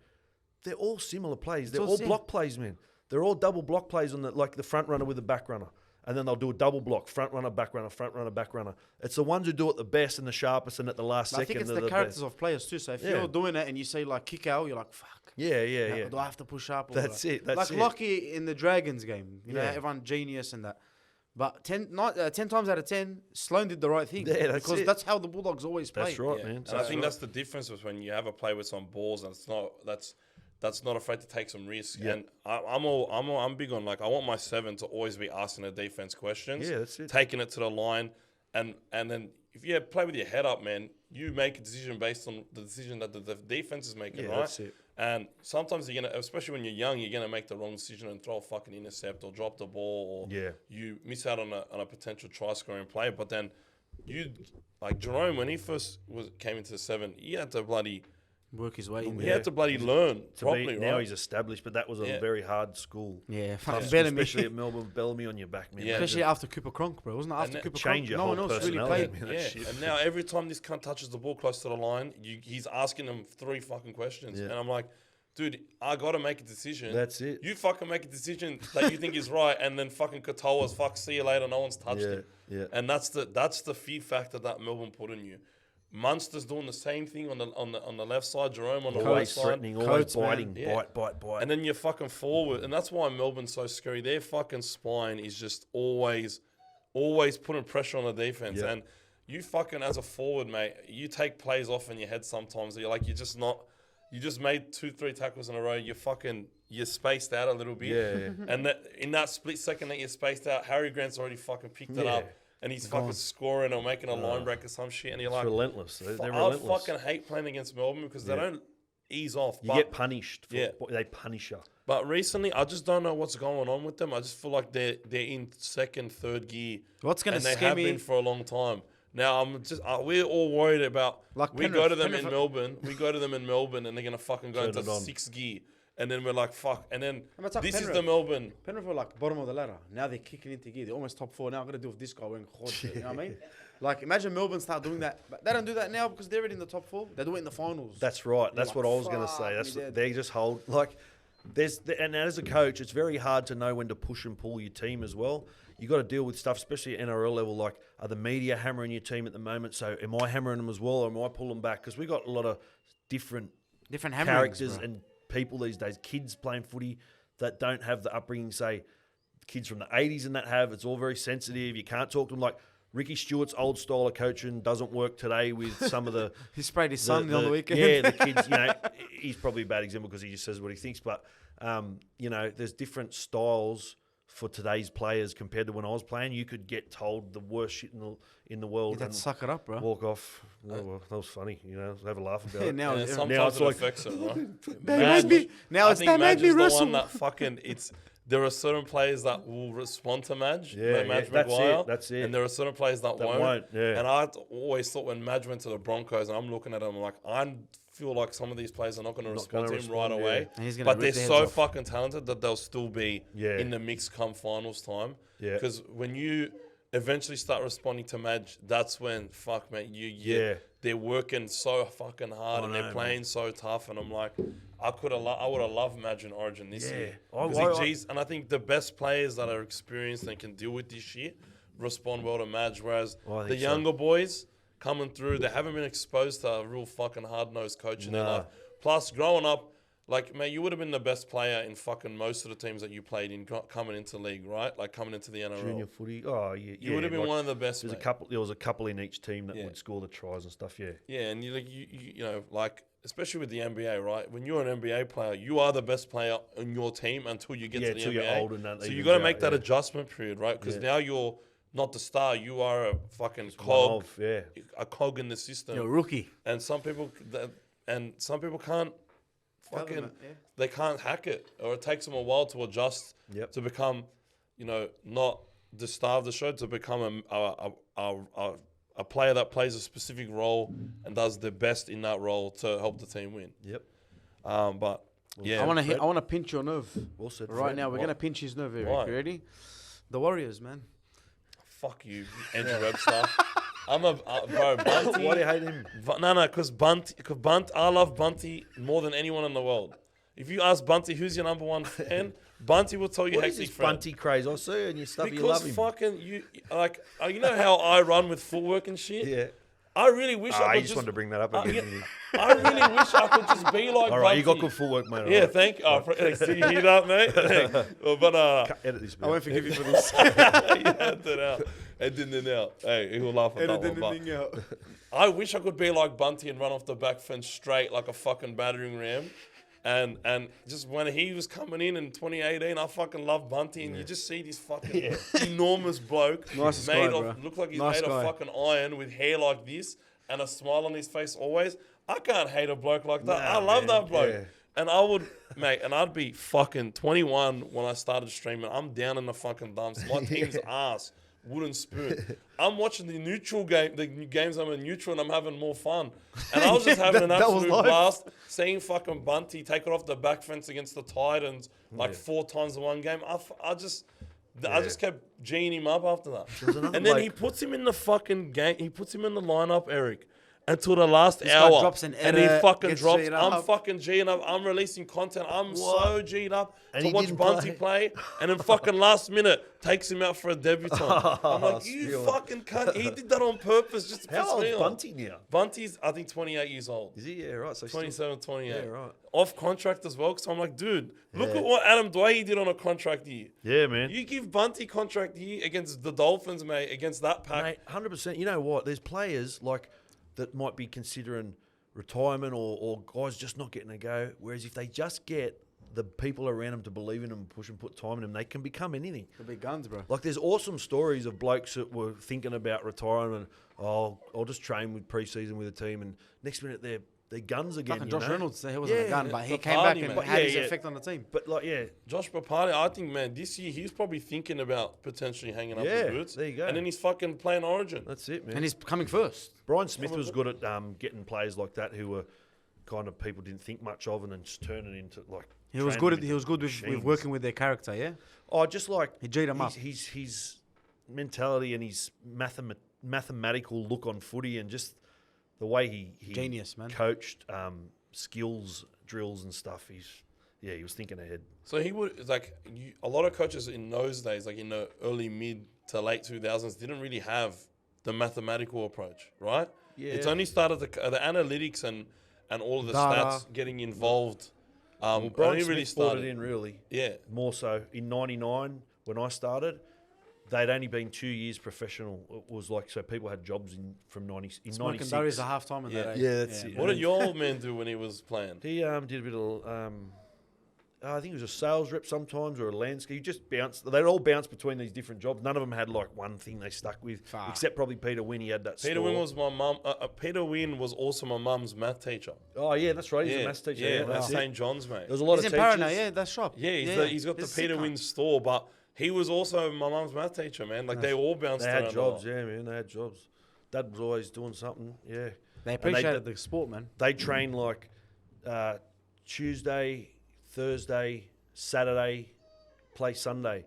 they're all similar plays. They're all all same. block plays, man. They're all double block plays on the front runner with the back runner. And then they'll do a double block, front runner, back runner, front runner, back runner. It's the ones who do it the best and the sharpest and at the last I second. think it's are the characters best. of players too. So if Yeah. you're doing it and you say like kick out, you're like fuck. Yeah. Do I have to push up? Or That's it. That's like it. Lockie in the Dragons game. You know, Yeah. everyone genius and that. But 10 times out of 10, Sloan did the right thing. Yeah, that's because it. that's how the Bulldogs always play. That's right, Yeah. man. And I think that's the difference between you have a player with some balls and it's not that's not afraid to take some risk. Yeah. And I'm big on like I want my 7 to always be asking the defense questions. Yeah, that's it. Taking it to the line and then if you play with your head up, man, you make a decision based on the decision that the defense is making, Yeah, right? that's it. And sometimes you're gonna, especially when you're young, you're gonna make the wrong decision and throw a fucking intercept or drop the ball, or Yeah. you miss out on a potential try scoring play. But then like Jerome, when he first came into the 7, he had to bloody Work his way in he there. had to bloody learn To properly, be, now right? he's established, but that was a Yeah. very hard school. Yeah, Tough fucking school, Bellamy. especially at Melbourne. Bellamy on your back, man. Yeah. Especially after Cooper Cronk, bro. Wasn't it after that Cooper change Cronk? your No one whole else really personality, played. man. that Yeah, shit. and now every time this cunt touches the ball close to the line, he's asking them 3 fucking questions, Yeah. and I'm like, dude, I gotta make a decision. That's it. You fucking make a decision that you think is right, and then fucking Katoa's fuck. See you later. No one's touched Yeah, him. yeah. And that's the fear factor that Melbourne put in you. Munster's doing the same thing on the left side. Jerome on the right Always side. threatening, always Coates, man. biting, Yeah. bite. And then you're fucking forward. And that's why Melbourne's so scary. Their fucking spine is just always putting pressure on the defense. Yeah. And you fucking, as a forward, mate, you take plays off in your head sometimes. You're like, you just made 2-3 tackles in a row. You're spaced out a little bit. Yeah. And in that split second that you're spaced out, Harry Grant's already fucking picked it Yeah. up. And he's fucking scoring or making a line break or some shit. And you're It's like, relentless. They're I relentless. fucking hate playing against Melbourne because they Yeah. don't ease off. You get punished. Yeah. They punish you. But recently, I just don't know what's going on with them. I just feel like they're in second, third gear. What's going to And they scare have me? been for a long time. Now, we're all worried about, Like we Penrith- go to them in Penrith- Melbourne, and they're going to fucking go Turn into it on. 6th gear. And then we're like, fuck. And then I'm gonna talk this is Penrith. the Melbourne. Penrith were like bottom of the ladder. Now they're kicking into gear. They're almost top 4 now. I'm going to deal with this guy wearing Khod. You know what I mean? Like, imagine Melbourne start doing that. But they don't do that now because they're already in the top 4. They do it in the finals. That's right. That's like, what I was going to fuck say. me That's dead. they just hold like and as a coach, it's very hard to know when to push and pull your team as well. You got to deal with stuff, especially at NRL level. Like, are the media hammering your team at the moment? So, am I hammering them as well, or am I pulling back? Because we got a lot of different Different characters bro. and people these days. Kids playing footy that don't have the upbringing. Say, kids from the 80s and that have. It's all very sensitive. You can't talk to them like. Ricky Stewart's old style of coaching doesn't work today with some of the... He sprayed his son on the weekend. Yeah, the kids, he's probably a bad example because he just says what he thinks. But, there's different styles for today's players compared to when I was playing. You could get told the worst shit in the world That and suck it up, bro. walk off. Oh, well, that was funny, have a laugh about it. Now, Yeah, it's- sometimes it's it like- affects it, right? They made me. Now it's they made me the wrestle. one that fucking there are certain players that will respond to Madge, Yeah, Madge that's Maguire, it, that's it. and there are certain players that won't. Yeah. And I always thought when Madge went to the Broncos, and I'm looking at him like I feel like some of these players are not going to respond to him right respond, away. And he's gonna But they're rip their so heads off. fucking talented that they'll still be Yeah. in the mix come finals time. Yeah. Because when you eventually start responding to Madge, that's when Yeah. they're working so fucking hard and they're playing so tough. And I'm like, I would have loved Madge in Origin this year. And I think the best players that are experienced and can deal with this shit respond well to Madge. Whereas I the think so. younger boys coming through, they haven't been exposed to a real fucking hard-nosed coach in their life. Plus, growing up, like, man, you would have been the best player in fucking most of the teams that you played in coming into league, right? Like, coming into the NRL. Junior footy. Oh, yeah. You would have been one of the best. There was a couple in each team that would score the tries and stuff, yeah. Yeah, and you especially with the NBA, right? When you're an NBA player, you are the best player on your team until you get to the until NBA. you're old and that so you evens got to out, make that yeah. adjustment period, right? Because now you're not the star, you are a fucking One cog, of, yeah. a cog in the system. You're a rookie. And some people can't fucking they can't hack it, or it takes them a while to adjust to become, not the star of the show, to become a player that plays a specific role and does their best in that role to help the team win. Yep. But yeah, I want to pinch your nerve. Well said, Right Fred. now, we're gonna pinch his nerve, Eric. Why? You ready? The Warriors, man. fuck you, Andrew Webster. Bro, Bunty. Why do you hate him? No, because I love Bunty more than anyone in the world. If you ask Bunty who's your number one fan, Bunty will tell you What is Hectic this Fred. Bunty craze? I see and your stuff. Because you love him. fucking you know how I run with footwork and shit. Yeah. I really wish I You could just wanted to bring that up again. I really wish I could just be like All right, Bunty. you got good footwork, mate. Yeah, all right. thank you. Did you hear that, mate? But Edit this bit. I won't forgive you for this. edit it out. Edit it out. Hey, he'll laugh at that one. But out. I wish I could be like Bunty and run off the back fence straight like a fucking battering ram. And just when he was coming in 2018, I fucking love Bunty, and you just see this fucking enormous bloke Nicest made guy, of bro. look like he's Nice made guy. of fucking iron with hair like this and a smile on his face always. I can't hate a bloke like that. I love that bloke. Yeah. And I would, mate, and I'd be fucking 21 when I started streaming. I'm down in the fucking dumps. My team's ass. Wooden spoon. I'm watching the games I'm in neutral, and I'm having more fun. And I was just having an That was absolute life. blast seeing fucking Bunty take it off the back fence against the Titans like 4 times in one game. I just kept G'ing him up after that. And then he puts him in the fucking game. He puts him in the lineup, Eric, until the last guy hour. drops an and he edit, fucking gets drops. G'd I'm up. fucking G'ing up. I'm releasing content. I'm so G'd up And to he watch didn't Bunty play. And then fucking last minute takes him out for a debutant. I'm like, you Stealing. fucking cunt. He did that on purpose just to piss How old me is off. Bunty now? Bunty's, I think, 28 years old. Is he? Yeah, right. So 27, 28. Yeah, right. Off contract as well. So I'm like, dude, look at what Adam Dwyer did on a contract year. Yeah, man. You give Bunty contract year against the Dolphins, mate, against that pack. Mate, 100%. You know what? There's players like that might be considering retirement or guys just not getting a go. Whereas if they just get the people around them to believe in them and push and put time in them, they can become anything. The big guns, bro. Like there's awesome stories of blokes that were thinking about retirement. I'll just train with pre-season with a team, and next minute they're guns again. Fucking you Josh know? Reynolds, he wasn't a gun, but he the came party, back and man. had his Yeah. effect on the team. But like, yeah, Josh Papali, I think, man, this year he's probably thinking about potentially hanging up Yeah, the boots. there you go. And then he's fucking playing Origin. that's it, man. And he's coming first. Brian Smith was good at getting players like that who were kind of people didn't think much of, and then just turning into like. He was training good. them He was good with machines. working with their character. Yeah. Oh, just like He G'd 'em up. His mentality and his mathematical look on footy, and just the way he Genius, man. coached skills drills and stuff. He was thinking ahead. So he would, a lot of coaches in those days, like in the early, mid to late 2000s, didn't really have the mathematical approach, right? Yeah. It's only started the analytics and all of the Data. stats getting involved. Brian only Smith really brought started. it in really Yeah. more so in '99 when I started. they'd only been 2 years professional. It was like, so people had jobs from 96. Smoking durries at half time in that. Yeah, that's it. What did your old man do when he was playing? He did a bit of, I think he was a sales rep sometimes or a landscape. He just bounced. They'd all bounce between these different jobs. None of them had like one thing they stuck with, except probably Peter Wynn. He had that. Peter Wynn was my mum. Peter Wynn was also my mum's math teacher. Oh yeah, that's right. He's a maths teacher. Yeah, that's at it. St John's, mate. There was a lot He's of in teachers. Parramatta, that shop. Yeah, he's got the Peter Wynn store, but he was also my mum's math teacher, man. Like they all bounced They around. had jobs, yeah, man. They had jobs. Dad was always doing something, yeah. They appreciated the sport, man. They trained like Tuesday, Thursday, Saturday, play Sunday.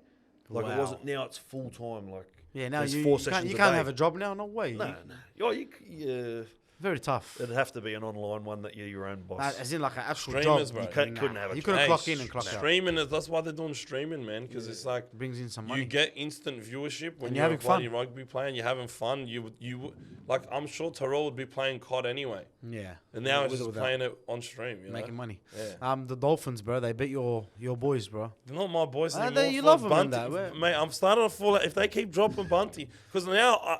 Like it wasn't. Now it's full time. Like now there's you 4 can't, sessions you a can't day. have a job now. No way. No. Oh, yeah. Very tough. It'd have to be an online one that you're your own boss. As in like an actual Streamers, job. bro. You couldn't have a You job. couldn't clock in and clock out. Streaming that's why they're doing streaming, man. Because it's like Brings in some money. you get instant viewership when And you're you're a having bloody fun. rugby player and you're having fun. You like I'm sure Terrell would be playing COD anyway, Yeah. and now With it's or just without. playing it on stream. You know? Making money. Yeah. The Dolphins, bro. They beat your boys, bro. They're not my boys Ah, anymore. you Fuck love 'em in Bunty. that way. Mate, I'm starting to fall out. If they keep dropping Bunty, because now,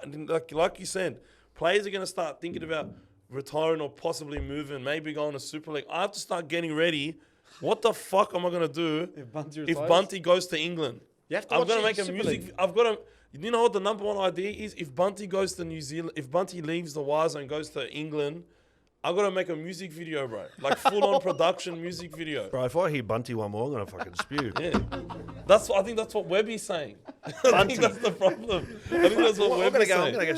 like you said, players are going to start thinking about retiring or possibly moving, maybe going to Super League. I have to start getting ready. What the fuck am I going to do if Bunty goes to England? You have to I'm watch going to it make in a Super music. League. I've got to. You know what the number one idea is? If Bunty goes to New Zealand, if Bunty leaves the Wires and goes to England, I've got to make a music video, bro. Like full on production music video. Bro, if I hear Bunty one more, I'm gonna fucking spew. Yeah, I think that's what Webby's saying. I think that's the problem. I think that's what I'm gonna Webby's go.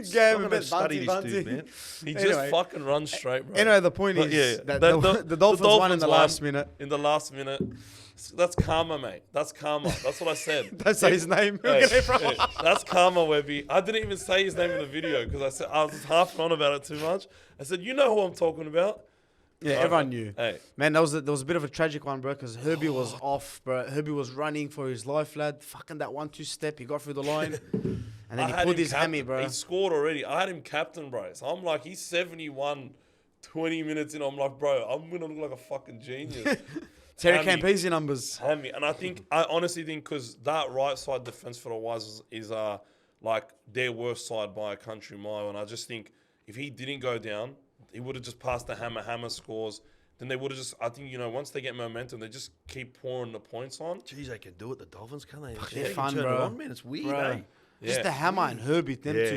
saying. I'm gonna study this Bunty. dude, man. He Anyway. just fucking runs straight, bro. Anyway, the point But is yeah, that the- the Dolphins won in the won last minute. In the last minute. That's karma, mate. That's karma. That's what I said. Don't say his name. Hey, hey, that's karma, Webby. I didn't even say his name in the video because I was half on about it too much. I said, you know who I'm talking about. Yeah, everyone knew. Hey, Man, there was a bit of a tragic one, bro, because Herbie was off, bro. Herbie was running for his life, lad. Fucking that 1-2 step, he got through the line, and then he had pulled him his hammy, captain. bro. He scored already. I had him captain, bro. So I'm like, he's 71, 20 minutes in. I'm like, bro, I'm going to look like a fucking genius. Terry hammy. Campese numbers. Hammy. And I honestly think because that right side defense for the Wise is like their worst side by a country mile. And I just think if he didn't go down, he would have just passed the hammer scores. Then they would have just, I think, once they get momentum, they just keep pouring the points on. Jeez, they can do it. The Dolphins, can't they? they're you fun, turn bro. it on, man. It's weird, Bro. eh? Just Yeah. the hammer and Herbie, them Yeah, two.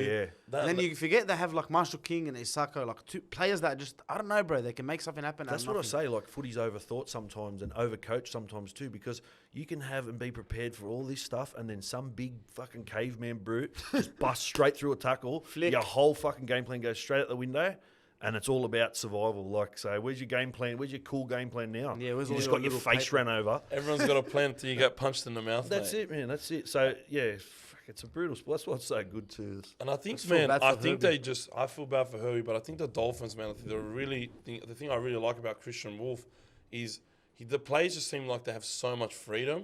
yeah. And then you forget they have like Marshall King and Isako, like two players that just, I don't know, bro, they can make something happen. That's what I say. Like footy's overthought sometimes and overcoached sometimes too, because you can have and be prepared for all this stuff, and then some big fucking caveman brute just busts straight through a tackle. Flick. Your whole fucking game plan goes straight out the window, and it's all about survival. Like, so where's your game plan? Where's your cool game plan now? Yeah, where's you all just your got your little face paper? ran over. Everyone's got a plan until you get punched in the mouth. That's mate. it, man. That's it. So yeah, fuck, it's a brutal sport. That's what's so good to us. And I think, feel man, bad I for think Herbie. I feel bad for Herbie, but I think the Dolphins, man, the thing I really like about Christian Wolf is the players just seem like they have so much freedom.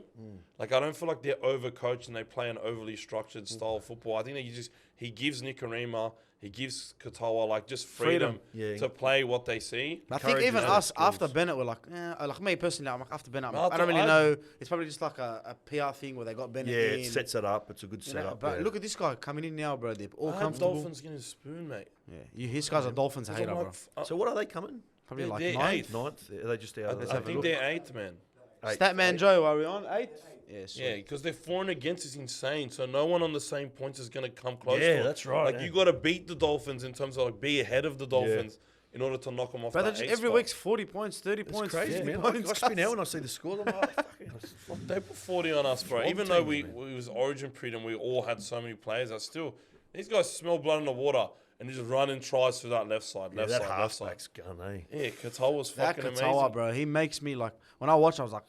Like, I don't feel like they're overcoached and they play an overly structured style of football. I think that he gives Nicarima, he gives Katoa, like, just freedom, Yeah. to play what they see. I think Encourages even their us after skills. Bennett, we're like, like me personally, I'm like after Bennett, No, I don't really I- know. It's probably just like a PR thing where they got Bennett Yeah, in. it sets it up. It's a good you know, setup. but yeah. look at this guy coming in now, bro. They're all I hope comfortable. Dolphins getting a spoon, mate. Yeah, his guy's a Dolphins 'Cause hater, I'm bro. like, So what are they coming? Probably they're- like they're ninth. eighth. Ninth? Are they just out? Let's I have a think look. they're eighth, man. Statman Joe, are we on 8? Yeah, sweet. Yeah, because their for and against is insane. So no one on the same points is going to come close. Yeah, to it. that's right, Like yeah. you got to beat the Dolphins in terms of like be ahead of the Dolphins in order to knock them off. But that just eighth every spot. week's 40 points, 30 It's points, crazy, 50 man. points. I spin out when I see the score. I'm like, fucking, They put 40 on us, bro. Swamp Even though teams, we was Origin period and we all had so many players, I still these guys smell blood in the water and just running tries through that left side, yeah, left that side, left side. halfback's gun, eh? Yeah, Katoa was That fucking Katoa, amazing. bro, he makes me like, when I watch, I was like,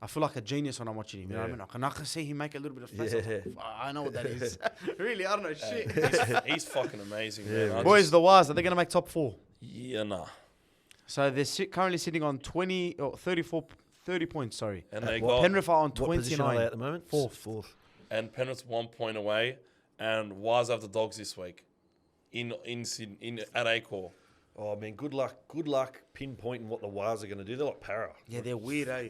I feel like a genius when I'm watching him. You know what I Yeah. mean? I can see him make a little bit of face. I was like, Yeah. "Fuck, I know what that is. Really, I don't know shit. He's fucking amazing, Yeah, man. I Boys, just- the Wires, are they going to make top 4? yeah, nah. So they're currently sitting on 30 points, sorry. And they What? got Penrith are on What position are they 29. at the moment? Fourth. and Penrith's 1 point away, and Wise have the Dogs this week in Sydney at Acor. Oh man, good luck pinpointing what the Wars are going to do. They're like para. Yeah, they're weird, eh?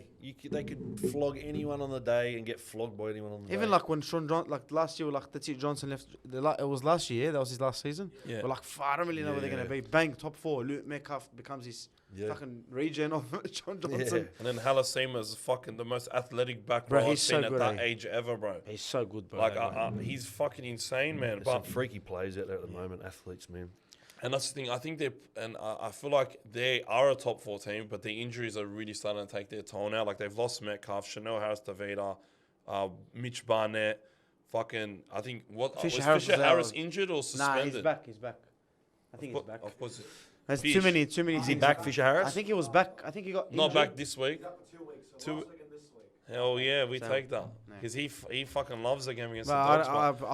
They could flog anyone on the day and get flogged by anyone on the day. Even like when Sean like last year, like that's it. Johnson left. It was last year. That was his last season. Yeah. We're like, I don't really know where they're gonna be. Bang, top 4. Luke Metcalf becomes his fucking regen of John Johnson. And then Halasima's fucking the most athletic back Bro, row I've he's so seen at good, that eh? age ever, bro. He's so good, bro. Like, he's fucking insane, man. There's some But freaky players out there at the moment, athletes, man. and that's the thing. I think I feel like they are a top 4 team, but the injuries are really starting to take their toll now. Like they've lost Metcalf, Chanel Harris-Tavita, Mitch Barnett, fucking. I think Fisher was Harris Fisher was Harris out. injured or Nah, suspended? he's back. I think he's back. Of course, There's Fish. too many. Is he things. back, Fisher Harris? I think he was back. I think he got not injured. back this week. He's up for 2 weeks. So Two- last week and this week. Hell yeah, we So, take that yeah. because he fucking loves the game against But the Dogs. But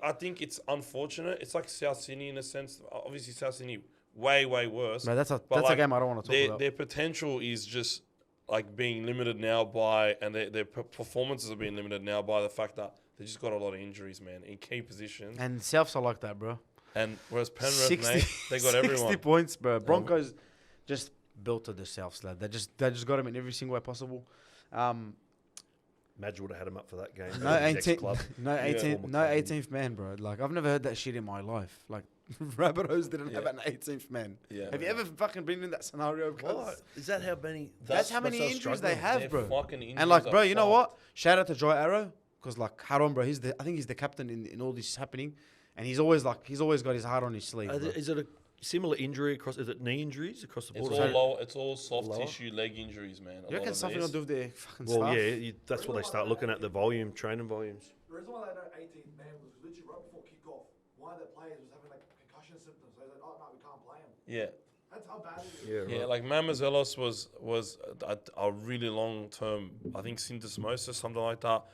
I I think it's unfortunate. It's like South Sydney in a sense. Obviously, South Sydney way worse. Bro, that's a But, like, game I don't want to talk about. Their potential is just like being limited now by, and their performances are being limited now by the fact that they just got a lot of injuries, man, in key positions. And Souths are like that, bro. And whereas Penrith, mate, they got 60 everyone. points, bro. Broncos just built to the Souths, lad. They just got him in every single way possible. Madge would have had him up for that game. No His 18th, ex-club. no 18th, Former no club. 18th man, bro. Like I've never heard that shit in my life. Like Rabbitohs didn't have Yeah. an 18th man. Yeah, Have you man. ever fucking been in that scenario? cuz? What? Is that how many? That's how many us injuries they struggling. have, Their bro. fucking And injuries like, are bro, you know fucked. what? Shout out to Joy Arrow, because like Haron, bro, I think he's the captain in all this happening, and he's always got his heart on his sleeve. bro. Is it a similar injury across? Is it knee injuries across the It's board? all low. It's all soft Lower? tissue leg injuries, man. You reckon something to do with their fucking Well, staff? yeah, that's what they start looking at, the volume, training volumes. The reason why they know 18th man was literally right before kick-off. One of the players was having like concussion symptoms. They said, oh, no, we can't play him. Yeah. That's how bad it is. Yeah, Yeah, right. like Mamazelos was a really long term, I think syndesmosis, something like that.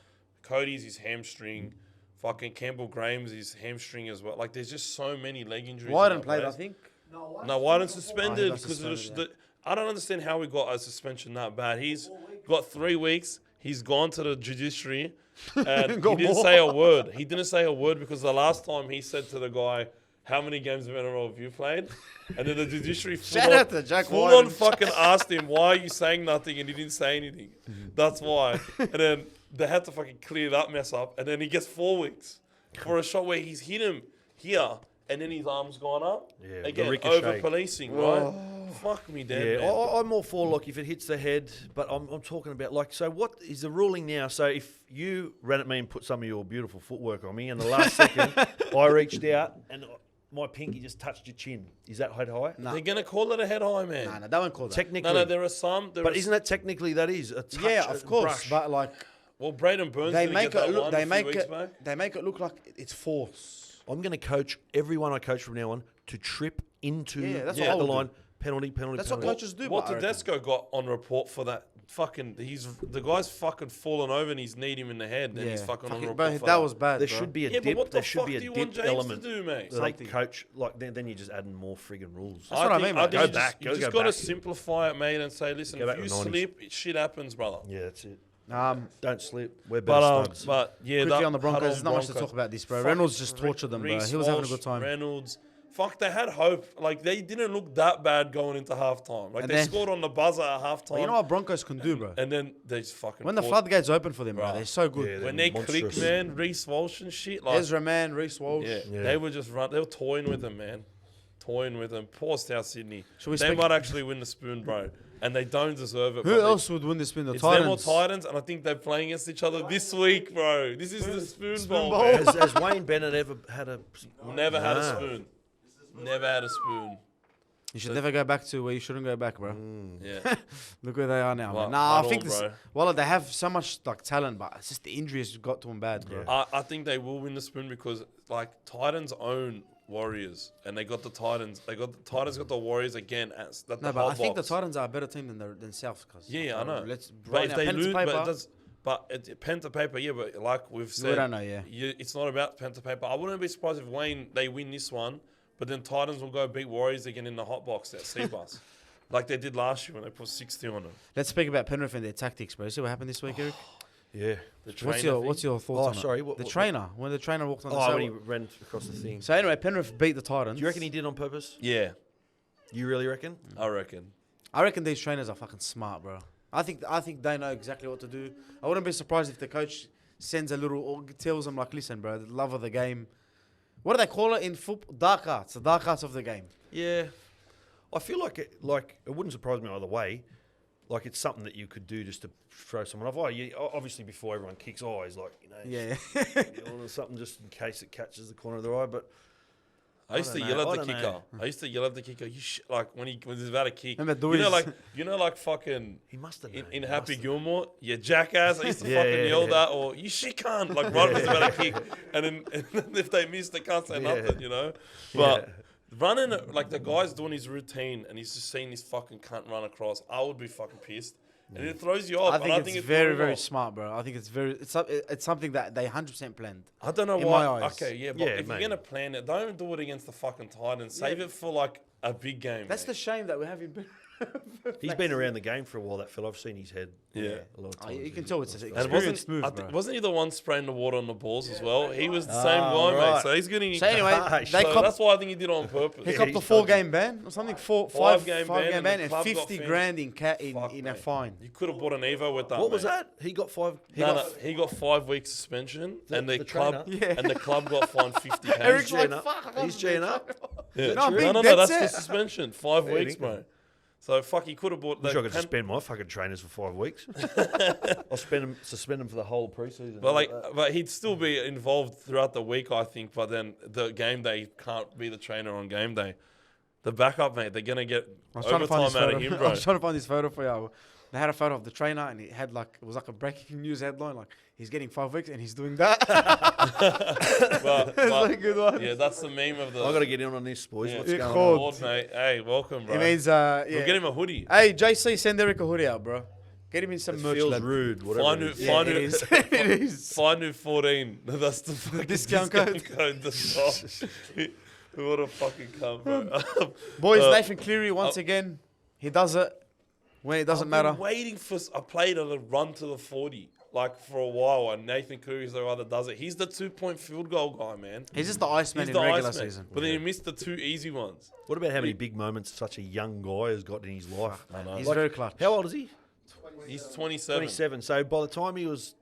Cody's his hamstring. Fucking Campbell Graham's his hamstring as well. Like, there's just so many leg injuries. Wyden in that played, I place. think. No, Wyden Oh, suspended he got because suspended, I don't understand how we got a suspension that bad. He's got 3 weeks. He's gone to the judiciary, and he Got didn't more. say a word. He didn't say a word because the last time he said to the guy, "How many games of NRL have you played?" And then the judiciary Shout out to Jack full Wyden. on fucking asked him, "Why are you saying nothing?" And he didn't say anything. That's why. And then they had to fucking clear that mess up. And then he gets 4 weeks for a shot where he's hit him here, and then his arm's gone up. Yeah, the Again, ricochet. over policing, right? Fuck me dead, Yeah, man. I'm all for like if it hits the head, but I'm talking about like, so what is the ruling now? So if you ran at me and put some of your beautiful footwork on me, and the last second I reached out and my pinky just touched your chin, is that head high? Nah. They're gonna call it a head high, man. Nah, that one called that. Technically, No, there are some. but isn't that technically that is a touch? Yeah, of course, brush. but like Well, Braden Burns they didn't make get it that look, one they a few make weeks it, back. they make it look like it's force. I'm going to coach everyone I coach from now on to trip into Yeah, that's the what I would do. line. Penalty. That's what penalty. coaches do. What but I reckon. Tedesco got on report for that fucking the guy's fucking fallen over and he's kneed him in the head and he's fucking on Fucking- report but for that was bad. There bro. should be a Yeah, but dip. what the There should fuck be do a you want dip James element. to do, mate? Like Something. coach, like then you're just adding more friggin' rules. That's what I mean, mate. think Go you back, Just, go you just back. got to simplify it, mate, and say, listen, Go back if you to the 90s. slip, shit happens, brother. Yeah, that's it. Don't slip. We're better studs. But yeah, Quickly that on the Broncos, Huddle there's not much to Broncos. talk about this, bro. Fuck, Reynolds just tortured them, bro. Reece He was having a Walsh, good time. Reynolds. Fuck, they had hope. Like, they didn't look that bad going into halftime. Like, And they then- scored on the buzzer at halftime. But you know what Broncos can do, bro? And then they just fucking... When the poured- floodgates open for them, bro, Bruh. they're so good. Yeah, When they're they click, monstrous. man, Reece Walsh and shit, like... Ezra Man, Reece Walsh. Yeah, they were just they were toying with them, man. Toying with them. Poor South Sydney. Should we They speak- might actually win the spoon, bro. And they don't deserve it. Who but else would win this spin? The It's them or Titans. Titans, and I think they're playing against each other this week, bro. This is the spoon bowl. bowl. man. Has Wayne Bennett ever had a? Never had a Nah. spoon. Never had a spoon. You should never go back to where you shouldn't go back, bro. Yeah. Look where they are now. Well, Man. Nah, I not think all, this. bro. Well, they have so much like talent, but it's just the injuries got to them bad, bro. Yeah. I think they will win the spoon because like Titans own Warriors, and they got the Titans. Titans got the Warriors again at the No, but whole I think the box. Titans are a better team than South. Cause Yeah, I know. Let's But right if now, they pen to lose, but paper. it does. But pen to paper, yeah. But like we've said, We don't know, yeah. It's not about pen to paper. I wouldn't be surprised if they win this one, but then Titans will go beat Warriors again in the hot box at Seabus, like they did last year when they put 60 on them. Let's speak about Penrith and their tactics, bro. See what happened this week, Eric? Yeah. The What's trainer your thing. What's your thoughts Oh, on sorry, it? what- The what- trainer, when the trainer walked on the Oh, side. when he ran across the thing. So anyway, Penrith beat the Titans. Do you reckon he did on purpose? Yeah, You really reckon? I reckon. I reckon these trainers are fucking smart, bro. I think they know exactly what to do. I wouldn't be surprised if the coach sends a little or tells them like, listen, bro, the love of the game. What do they call it in football? Dark arts. The dark arts of the game. Yeah. I feel like it wouldn't surprise me either way. Like it's something that you could do just to throw someone off. Oh, yeah, obviously before everyone kicks eyes, like Yeah. or something just in case it catches the corner of their eye. But I used to don't yell know. at I the don't kicker. know. I used to yell at the kicker. Like when he's about to kick. Remember You know, like fucking. he must have In Happy Gilmore, you jackass. I used to Yeah, fucking yeah, yell yeah. that, or you shit cunt, like right as about to kick. And then if they miss, they can't say Yeah. nothing, you know? But running, like the guy's doing his routine and he's just seeing this fucking cunt run across, I would be fucking pissed. And it throws you off. I think it's very, throwing very off. smart, bro. I think it's something that they 100% planned. I don't know in why. my eyes. Okay, yeah, but Yeah, if maybe. you're going to plan it, don't do it against the fucking Titans. Save it for like a big game. That's the mate. shame that we haven't. He's been around the game for a while, that fella. I've seen his head. Yeah. A lot of Oh, times. you can tell it's an And experienced move, bro. wasn't he the one spraying the water on the balls as well? He was the same guy, right. mate. So he's getting. So anyway, they So copped that's why I think he did it on purpose. he Yeah, copped a he's 4-game ban or something. Five Five-game game ban ban and the and club got 50 finished. grand in Fuck, in a mate. fine. You could have bought an Evo with that. What was mate. that? He got 5. He got 5 weeks suspension, and the club trainer? Yeah. and the club got fined 50k. Eric's like, G'ing up. fuck, I can't He's do G'ing that. up. Yeah. No, I'm being no, dead that's set. the suspension. 5 Yeah, weeks, Nick. bro. So fuck, he could have bought. Wish I could Pan- suspend my fucking trainers for 5 weeks. I'll suspend them for the whole preseason. But he'd still be involved throughout the week, I think. But then the game day, he can't be the trainer on game day. The backup, mate, they're gonna get I was trying to find overtime this out of photo. him, I bro. was trying to find this photo for you. They had a photo of the trainer, and it had like it was like a breaking news headline, like he's getting 5 weeks and he's doing that. But- It's a good one. yeah, that's the meme of the. I got to get in on this, boys. Yeah. What's Yeah, going Khod. on? Lord, mate. Hey, welcome, bro. It means We'll yeah. get him a hoodie. Hey JC, send Eric a hoodie out, bro. Get him in some It merch. feels lad. rude. Whatever. Find it it- is. Yeah, Find it it. is. It is. Find new 14. That's the fucking Discount code. The stop. What a fucking cunt, bro. Boys, Nathan Cleary once again. He does it when it doesn't I've matter. been waiting for a player to run to the 40, like for a while, and Nathan Cleary's the guy that does it. He's the 2-point field goal guy, man. He's just the Iceman He's in the regular Iceman. season. But then he missed the 2 easy ones. What about how many big moments such a young guy has got in his life? I know. He's very clutch. How old is he? He's 27. 27. So by the time he was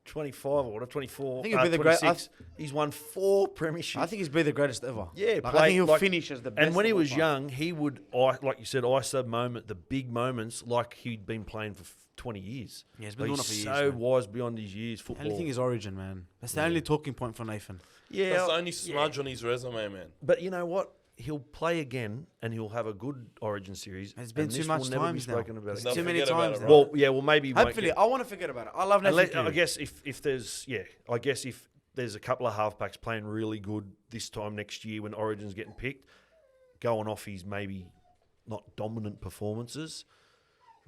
25 or whatever, 24, I think he'll be the great- 26, he's won 4 premierships. I think he's be the greatest ever. Yeah, like, I play- think he'll like- finish as the best. And when he of all was time. young, he would, like you said, ice the moment, the big moments, like he'd been playing for 20 years. Yeah, he's been Like, doing it for he's years, so man. wise beyond his years. The Football. only thing is Origin, man. That's the only talking point for Nathan. yeah, That's the only smudge on his resume, man. but you know what? He'll play again, and he'll have a good Origin series. It's been and too this much will never be times now. spoken about It's again. too many forget about times it, now. right? Well, yeah, well, maybe. he won't Hopefully, get- I want to forget about it. I love Nathan Unless, Cleary. I guess if there's I guess if there's a couple of halfbacks playing really good this time next year when Origin's getting picked, going off his maybe not dominant performances,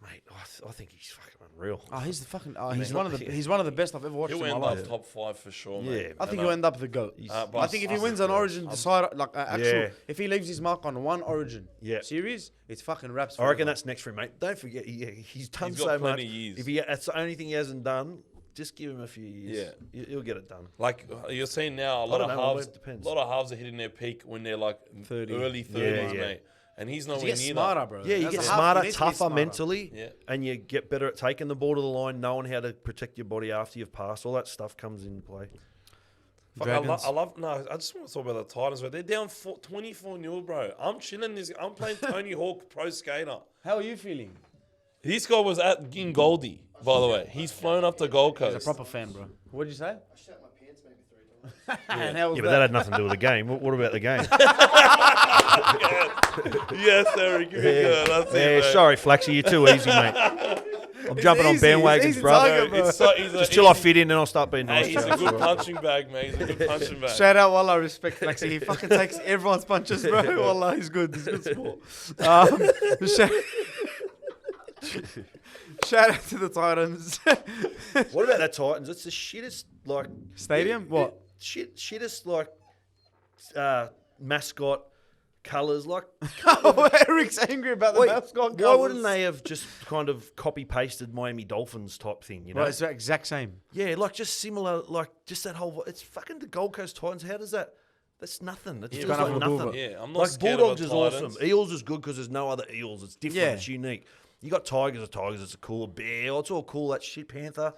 mate, I think he's fucking unreal. Oh, he's the fucking. He's He's one not- of the. He's one of the best I've ever watched He'll in my end life. up top 5 for sure, Yeah, mate. I think he'll end up the goat. But I think if he wins an Origin decide like actual, Yeah. if he leaves his mark on one Origin Yeah. series, it's fucking wraps. I reckon forever. that's next for him, mate. Don't forget, he's done He's got so plenty much. years. If that's the only thing he hasn't done, just give him a few years. Yeah. He'll get it done. Like you're seeing now, a lot don't of know, well, halves, it depends. a lot of halves are hitting their peak when they're like 30. early 30s, Yeah, yeah. mate. And he's 'Cause nowhere you get near smarter, that. bro. Yeah, you As get a half, smarter, need to be tougher smarter. mentally, Yeah. and you get better at taking the ball to the line, knowing how to protect your body after you've passed. All that stuff comes into play. Fuck, Dragons. I just want to talk about the Titans, bro. They're down 24-0, bro. I'm chilling this. I'm playing Tony Hawk Pro Skater. How are you feeling? This guy was in Goldie, by the way. He's flown up to Gold He's Coast. a proper fan, bro. What did you say? I shat my pants maybe 3 times. And how was Yeah, but that had nothing to do with the game. What about the game? Yes, Eric. You're good. That's Yeah, it, mate. sorry, Flaxy, you're too easy, mate. I'm jumping on easy, it's bandwagons, easy brother. target, bro. Just Till I fit in, then I'll start being nice. Hey, he's to a you. good punching bag, mate. He's a good punching bag. Shout out, Wallah, respect Flexi. He fucking takes everyone's punches, bro. Wallah, he's good. He's good sport. Shout, shout out to the Titans. What about that Titans? It's the shittest, like... Stadium? What? Shittest, like, mascot colours. Like, Oh, Eric's angry about the wait, mascot why colours. wouldn't they have just kind of copy-pasted Miami Dolphins type thing, you know? Right, it's the exact same. Yeah, like just similar, like just that whole... It's fucking the Gold Coast Titans. How does that... That's nothing. It's Yeah, just but- like nothing. Yeah, I'm not Like scared Bulldogs of is the awesome. Titans. Eels is good because there's no other Eels. It's different. Yeah. It's unique. You got Tigers. It's a cool bear. It's all cool. That shit Panther.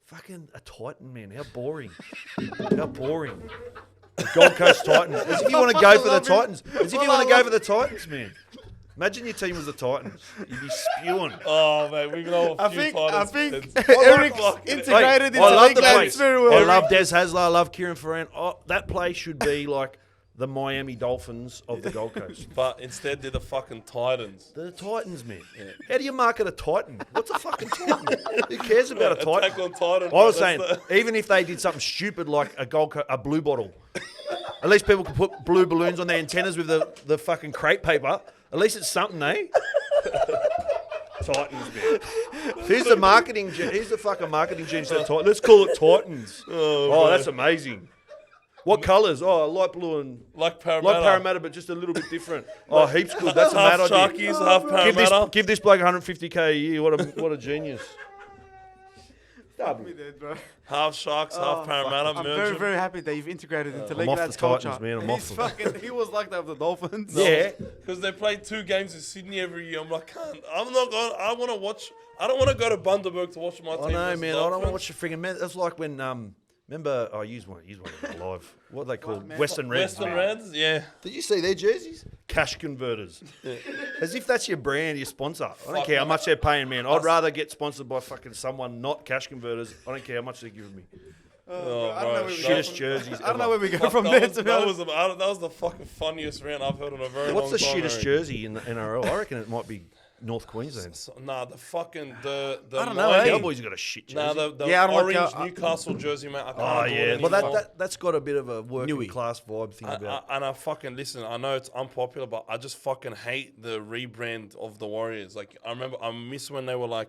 Fucking a Titan, man. How boring. How boring. The Gold Coast Titans. As if you want to go for the Titans. As if you want to go for the Titans, man. Imagine your team was the Titans. You'd be spewing. Oh, man, we know a I few think Titans. Eric's Fucking- integrated Hey, into I love League the Lads place. very well. I love Des Hasler. I love Kieran Ferran. Oh, that play should be like the Miami Dolphins of the Gold Coast. But instead, they're the fucking Titans. The Titans, man. How do you market a Titan? What's a fucking Titan? Who cares about a Titan? Attack on Titan. I was bro, saying, that's even if they did something stupid like a blue bottle, at least people could put blue balloons on their antennas with the fucking crepe paper. At least it's something, eh? Titans, man. Here's the marketing. Here's the fucking marketing genius. Let's call it Titans. Oh, that's amazing. What colours? Oh, light blue and like Parramatta. like Parramatta, but just a little bit different. Oh, heaps good. That's a half mad idea. Sharkies, half Parramatta. Give this bloke 150k a year. What a genius. Half Sharks, half Parramatta. I'm merge very, them. very happy that you've integrated into I'm League off Lads the Titans, culture. man. I'm off them. He was like that with the Dolphins. Yeah. Because they play 2 games in Sydney every year. I'm like, I'm not going. I want to watch. I don't want to go to Bundaberg to watch my team. I know, versus man. I don't want to Dolphins. watch the friggin' man. That's like when remember I used one live. What are they called? Western Reds. Western man. Reds, yeah. Did you see their jerseys? Cash converters. As if that's your brand, your sponsor. I don't care how much they're paying, man. I'd rather get sponsored by fucking someone not cash converters. I don't care how much they're giving me. Oh, I don't know bro. where we go Shittest from- jerseys. I don't know ever. where we go Fuck, from that there. was- To be that honest. was that was the fucking funniest rant I've heard in a very What's long the time. shittest Eric. jersey in the NRL? I reckon it might be North Queensland. Nah, the fucking the I don't know, mighty- eh? Cowboys have got a shit jersey. Nah, the Yeah, I don't like orange Cow- Newcastle jersey, mate. I can't Oh do it yeah, anymore. but that's got a bit of a working Newy. class vibe thing about. And I fucking listen. I know it's unpopular, but I just fucking hate the rebrand of the Warriors. Like I miss when they were like,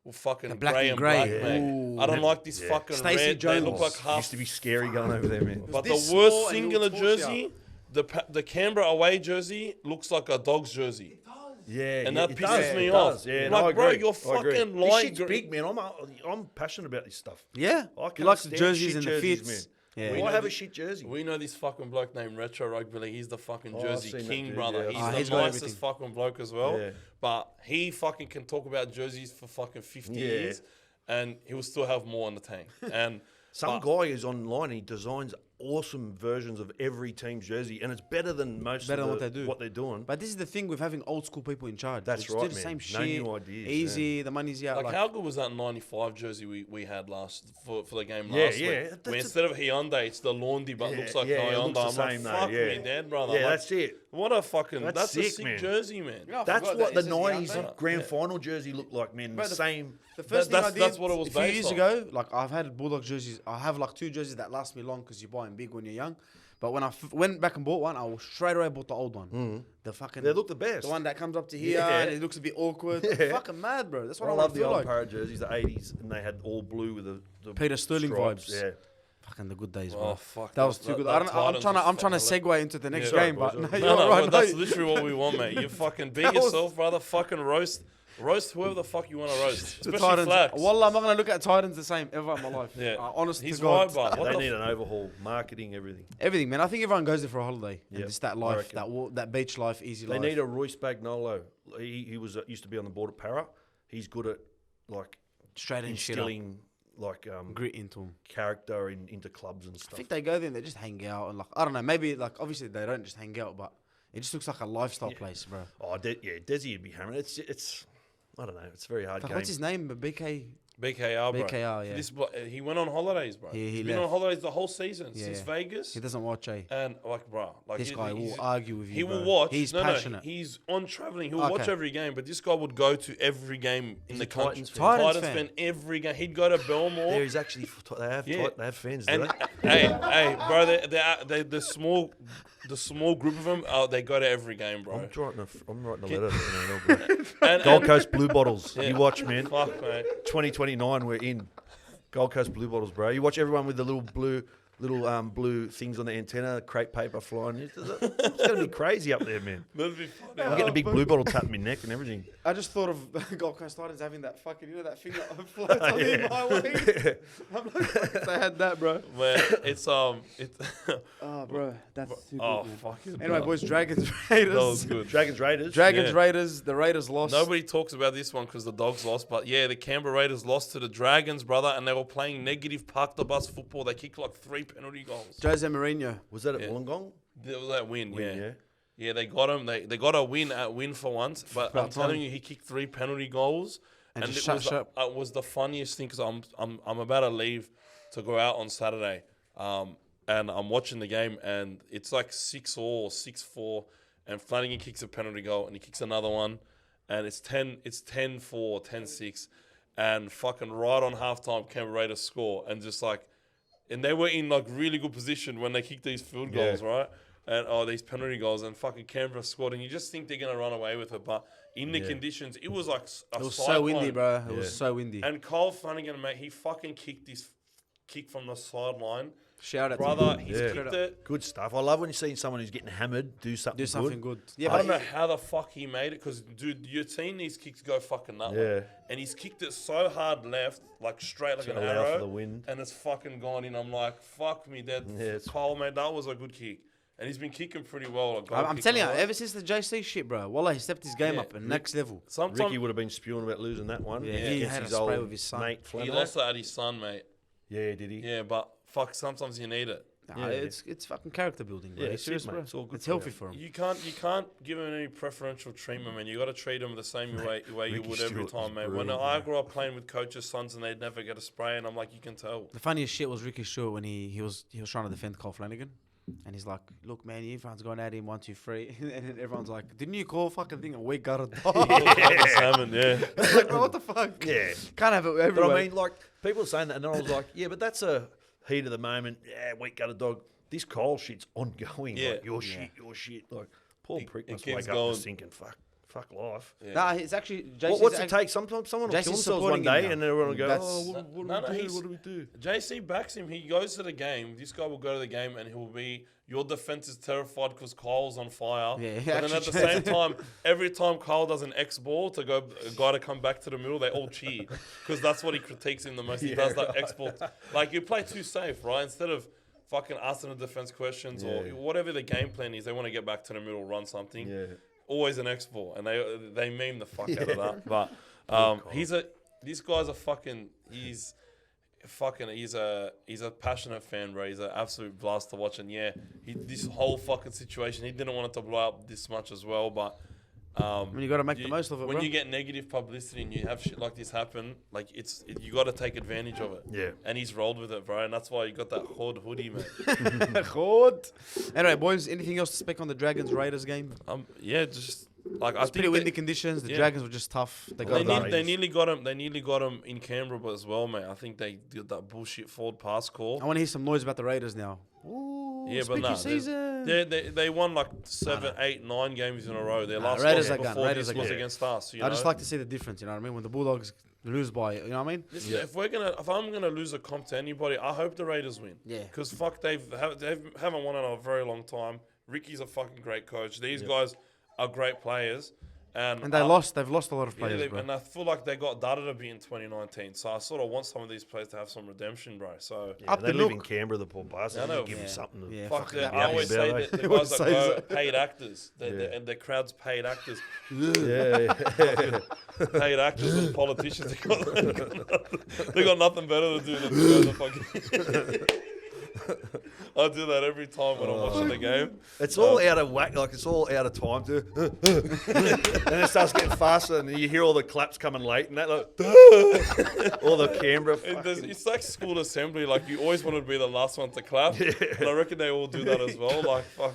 well, fucking The black grey and and grey. black, Yeah. mate. Ooh. I don't like this Yeah. fucking Stacey red. Jones. They look like It half. used to be scary going over there, man. But this the worst small and singular he'll torch jersey, the Canberra away jersey looks like a dog's jersey. Yeah, And yeah, that it pisses does, me it off. does. Yeah, I'm no, like, I bro, agree. you're I agree. fucking This light shit's green. big, man. I'm passionate about this stuff. Yeah. I He can't likes the stand jerseys shit and the jerseys, fits. man. Yeah. Why know have a the- shit jersey? We know this fucking bloke named Retro Rugby League. He's the fucking Oh, I've Jersey seen that king, dude, brother. yeah. He's He's the got nicest everything. fucking bloke as well. Yeah. But he fucking can talk about jerseys for fucking 50 Yeah. years, and he will still have more on the tank. And Some but- guy is online and he designs awesome versions of every team's jersey, and it's better than most Better of than what they do. what they're doing. But this is the thing with having old school people in charge. That's They just right, do the man. same No shit. new ideas, Easy. The money's out. Like, how good was that 95 jersey we had for the game Yeah, last yeah. week? That's Where a- instead of Hyundai, it's the Laundry, but Yeah, looks like yeah, it Hyundai. looks the I'm like, same, though, fuck yeah. me, Dad, brother. Yeah, Like, that's it. What a fucking, That's that's a sick, sick man. jersey, man. Yeah, I That's forgot what that the is his 90s Hyundai. grand final jersey looked like, man. But The same. The first thing I did that's what it was a few based years on. ago, like I've had Bulldogs jerseys. I have like 2 jerseys that last me long because you buy them big when you're young. But when I went back and bought one, I straight away bought the old one. The fucking They look the best. the one that comes up to here Yeah. and it looks a bit awkward. Yeah. Fucking mad, bro. That's what I I, love want the to feel old like. Parrot jerseys, the 80s, and they had all blue with the Peter Sterling stripes. vibes. Yeah. Fucking the good days, Oh, bro. fuck. That was too good. I don't, I'm trying to segue into the next Yeah. game, but Sorry, no, boys. you're No, right. but that's no. literally what we want, mate. You fucking be That was- yourself, brother. Fucking roast whoever the fuck you want to roast. The Especially Titans. Flax. Wallah, I'm not gonna look at Titans the same ever in my life. Yeah. Honest He's to God. right, but what They the need an overhaul, marketing, everything. Everything, man. I think everyone goes there for a holiday. And Yep, just that I life, reckon. that beach life, easy They life. need a Royce Bagnolo. He was used to be on the board at Para. He's good at like straight in shit up. instilling like Grit into them. character into clubs and I stuff. think they go there and they just hang out and like I don't know. Maybe like obviously they don't just hang out, but it just looks like a lifestyle place, bro. Oh, Desi would be hammering. It's I don't know. It's a very hard Like, game. what's his name? BK. BKR, bro. BKR, yeah. He went on holidays, bro. He He's been left. on holidays the whole season Yeah, since yeah. Vegas. He doesn't watch, eh? And like, bro, like This guy will he's- argue with you. He will bro. watch. He's no, passionate. No, he's on traveling. He'll Okay. watch every game, but this guy would go to every game in the a country. Titans fan. Titans fan. every game. He'd go to Belmore. There is actually they have fans. Do And they? hey, bro, the small group of them, they go to every game, bro. I'm writing a letter. to the NRL, bro. And, Gold Coast Blue Bottles. You watch, man. fuck, mate. 2029, we're in. Gold Coast Blue Bottles, bro. You watch everyone with the little blue little blue things on the antenna, crepe paper flying. It's going to be crazy up there, man. That'd be funny. I'm getting a big blue bottle tapped in my neck and everything. I just thought of Gold Coast Titans having that fucking, that thing that floats on the highway. I'm like, if they had that, bro. Man, it's Oh, bro, that's too good, oh man. fuck it. Anyway, bro. boys, Dragons, Raiders. That was good. Dragons Raiders. Dragons, Yeah. Raiders. The Raiders lost. Nobody talks about this one because the Dogs lost, but yeah, the Canberra Raiders lost to the Dragons, brother, and they were playing negative park the bus football. They kicked like 3 penalty goals. Jose Mourinho. Was that at Yeah. Wollongong? There was that win, yeah. Yeah. Yeah, they got him. They got a win at win for once, but I'm About telling time. you, he kicked 3 penalty goals, And and just it shut up. was the funniest thing because I'm about to leave to go out on Saturday, and I'm watching the game, and it's like 6-4 or 6-4, and Flanagan kicks a penalty goal, and he kicks another one, and it's 10-4, 10-6, and fucking right on halftime, Canberra Raiders score, and just like, and they were in like really good position when they kicked these field goals, right? And these penalty goals, and fucking Canberra scored, and you just think they're gonna run away with it, but in the conditions, it was like a It was so cyclone. windy, bro. It was so windy. And Cole Flanagan, mate, he fucking kicked this kick from the sideline, Shout out brother. to him. He's kicked it. Good stuff. I love when you see someone who's getting hammered do something Do something good. I Yeah, don't but know how the fuck he made it, because dude, you've seen these kicks go fucking nuts. Yeah. And he's kicked it so hard left, like straight like To an allow arrow, for the wind. and it's fucking gone in. I'm like, fuck me, that it's- Cole, mate, that was a good kick. And he's been kicking pretty well. Like, I'm telling you, ever since the JC shit, bro, Wallah, he stepped his game Yeah. up, next level. sometimes Ricky would have been spewing about losing that one. Yeah, he against had a his spray old with his son. mate he Flanagan. lost that at his son, mate. Yeah, did he? Yeah, but fuck, sometimes you need it. Nah, it's fucking character building, bro. Yeah, It's it's serious, it, mate. bro. It's all good It's for healthy you. for him. You can't give him any preferential treatment, man. You got to treat him the same way you Ricky would every Stewart time, was mate. When brilliant, I man. grew up playing with coaches' sons and they'd never get a spray, and I'm like, you can tell. The funniest shit was Ricky Stewart when he was trying to defend Cole Flanagan. And he's like, look, man, everyone's going at him 1, 2, 3. And then everyone's like, didn't you call fucking thing a weak gutter dog? Salmon, yeah. It's like, bro, what the fuck? Yeah. Can't have it But everywhere. I mean, like, people are saying that, and then I was like, yeah, but that's a heat of the moment. Yeah, weak gutter dog. This Cole shit's ongoing. Yeah. Like, your shit. Like, poor prick it must keeps wake up going. just thinking, fuck life. Yeah. Nah, it's actually... JC's What's it act- take? Sometimes someone will JC's kill themselves supporting one him day, now. and everyone will go, That's- oh, what do we do? he's- What do we do? JC backs him. He goes to the game. This guy will go to the game and he'll be, your defense is terrified because Kyle's on fire. Yeah, But then at the actually- same time, every time Kyle does an X ball to go, a guy to come back to the middle, they all cheer because that's what he critiques him the most. He does that X ball. Like, you play too safe, right? Instead of fucking asking the defense questions or whatever the game plan is, they want to get back to the middle, run something. Yeah. Always an X ball, and they meme the fuck out of that. But this guy's a fucking he's a passionate fan, bro. He's an absolute blast to watch, and this whole fucking situation, he didn't want it to blow up this much as well, but. You got to make the most of it, When bro. you get negative publicity and you have shit like this happen, like you got to take advantage of it. Yeah. And he's rolled with it, bro, and that's why you got that Khod hoodie, man. Khod. Anyway, boys, anything else to speak on the Dragons-Raiders game? Just like I It's pretty think windy conditions. The yeah. Dragons were just tough. They got They, it done. they nearly got him. They nearly got him in Canberra as well, mate. I think they did that bullshit forward pass call. I want to hear some noise about the Raiders now. Yeah, but spooky nah, season. they won like 7, 8, 9 games in a row. Their last Raiders loss are gone. before Raiders this are was gone. against us. You I just know? like to see the difference. You know what I mean? When the Bulldogs lose by, you know what I mean? Listen, if I'm gonna lose a comp to anybody, I hope the Raiders win. Yeah. Because fuck, they haven't won in a very long time. Ricky's a fucking great coach. These guys are great players. And they lost. They've lost a lot of Yeah, players, bro. and I feel like they got data to be in 2019. So I sort of want some of these players to have some redemption, bro. So Yeah, Up they the live in nook. Canberra, the poor bastards. I know. Give them Yeah. something to Yeah. fuck fucking that. hell. I always say that the Everyone guys that says go that. paid actors, Yeah. and the crowd's paid actors. Yeah. Paid actors and politicians. They got nothing better to do than to go to fucking. I do that every time when I'm watching the game. It's all out of whack, like it's all out of time too. And it starts getting faster, and you hear all the claps coming late, and that like, all the Canberra. It's like school assembly. Like, you always want to be the last one to clap, and I reckon they all do that as well. Like, fuck.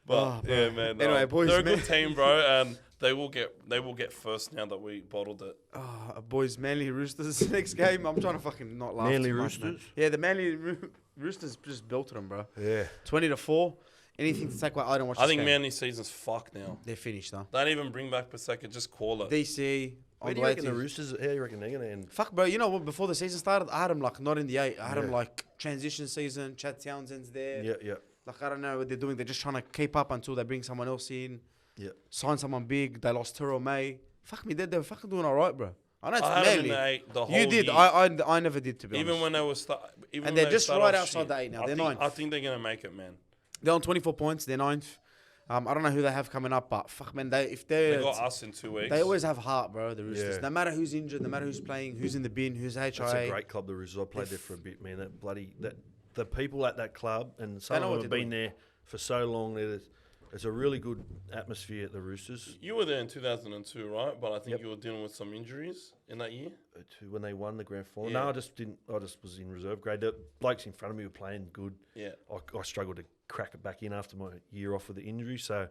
But Oh, bro. yeah, man. Anyway, boys, they're a man. good team, bro, and they will get first now that we bottled it. Boys, Manly Roosters next game. I'm trying to fucking not laugh Manly too much, man. Roosters? Yeah, the Manly Roosters just belted them, bro. Yeah. 20-4. Anything to take away? I don't watch. I this think game. Manly season's fucked now. They're finished, though. Don't even bring back Paseka, just call it. DC, Where do you reckon the Roosters? How do you reckon they're going to end? Fuck, bro. You know what? Before the season started, I had him like not in the 8. I had him Yeah. like transition season. Chad Townsend's there. Yeah. Like I don't know what they're doing. They're just trying to keep up until they bring someone else in. Yeah. Sign someone big. They lost Terrell May. Fuck me, they were fucking doing all right, bro. I know it's I had them in Manly. the 8 the whole You did. year. I never did, to be honest. Even when they were even And when they're they just start right off outside shit, the 8 now. I They're think, ninth. I think they're gonna make it, man. They're on 24 points. They're 9th. I don't know who they have coming up, but fuck, man, they They got us in 2 weeks. they always have heart, bro. The Roosters. Yeah. No matter who's injured, no matter who's playing, who's in the bin, who's HIA. That's a great club, the Roosters. I played there for a bit, man. The people at that club, and some know of what them have they're been there for so long. There's a really good atmosphere at the Roosters. You were there in 2002, right? But I think you were dealing with some injuries in that year. When they won the grand final. Yeah. No, I just didn't. I just was in reserve grade. The blokes in front of me were playing good. Yeah. I struggled to crack it back in after my year off with the injury. So,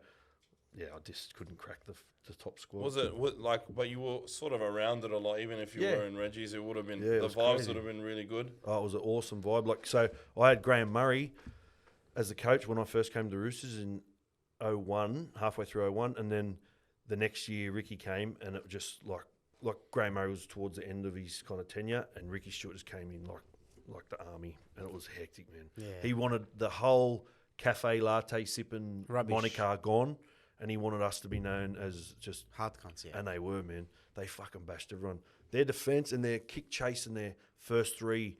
yeah, I just couldn't crack the top squad. Was it like? But you were sort of around it a lot. Even if you Yeah. were in Reggie's, it would have been Yeah, it the was vibes crazy. would have been really good. Oh, it was an awesome vibe. Like, so I had Graham Murray as the coach when I first came to the Roosters in 01, halfway through 01, and then the next year Ricky came, and it was just like Graham Murray was towards the end of his kind of tenure, and Ricky Stewart just came in like the army, and it was hectic, man. Yeah. He wanted the whole cafe latte sipping Rubbish. moniker gone, and he wanted us to be known as just. Hard cunts, yeah. And they were, man. They fucking bashed everyone. Their defence and their kick chase and their first 3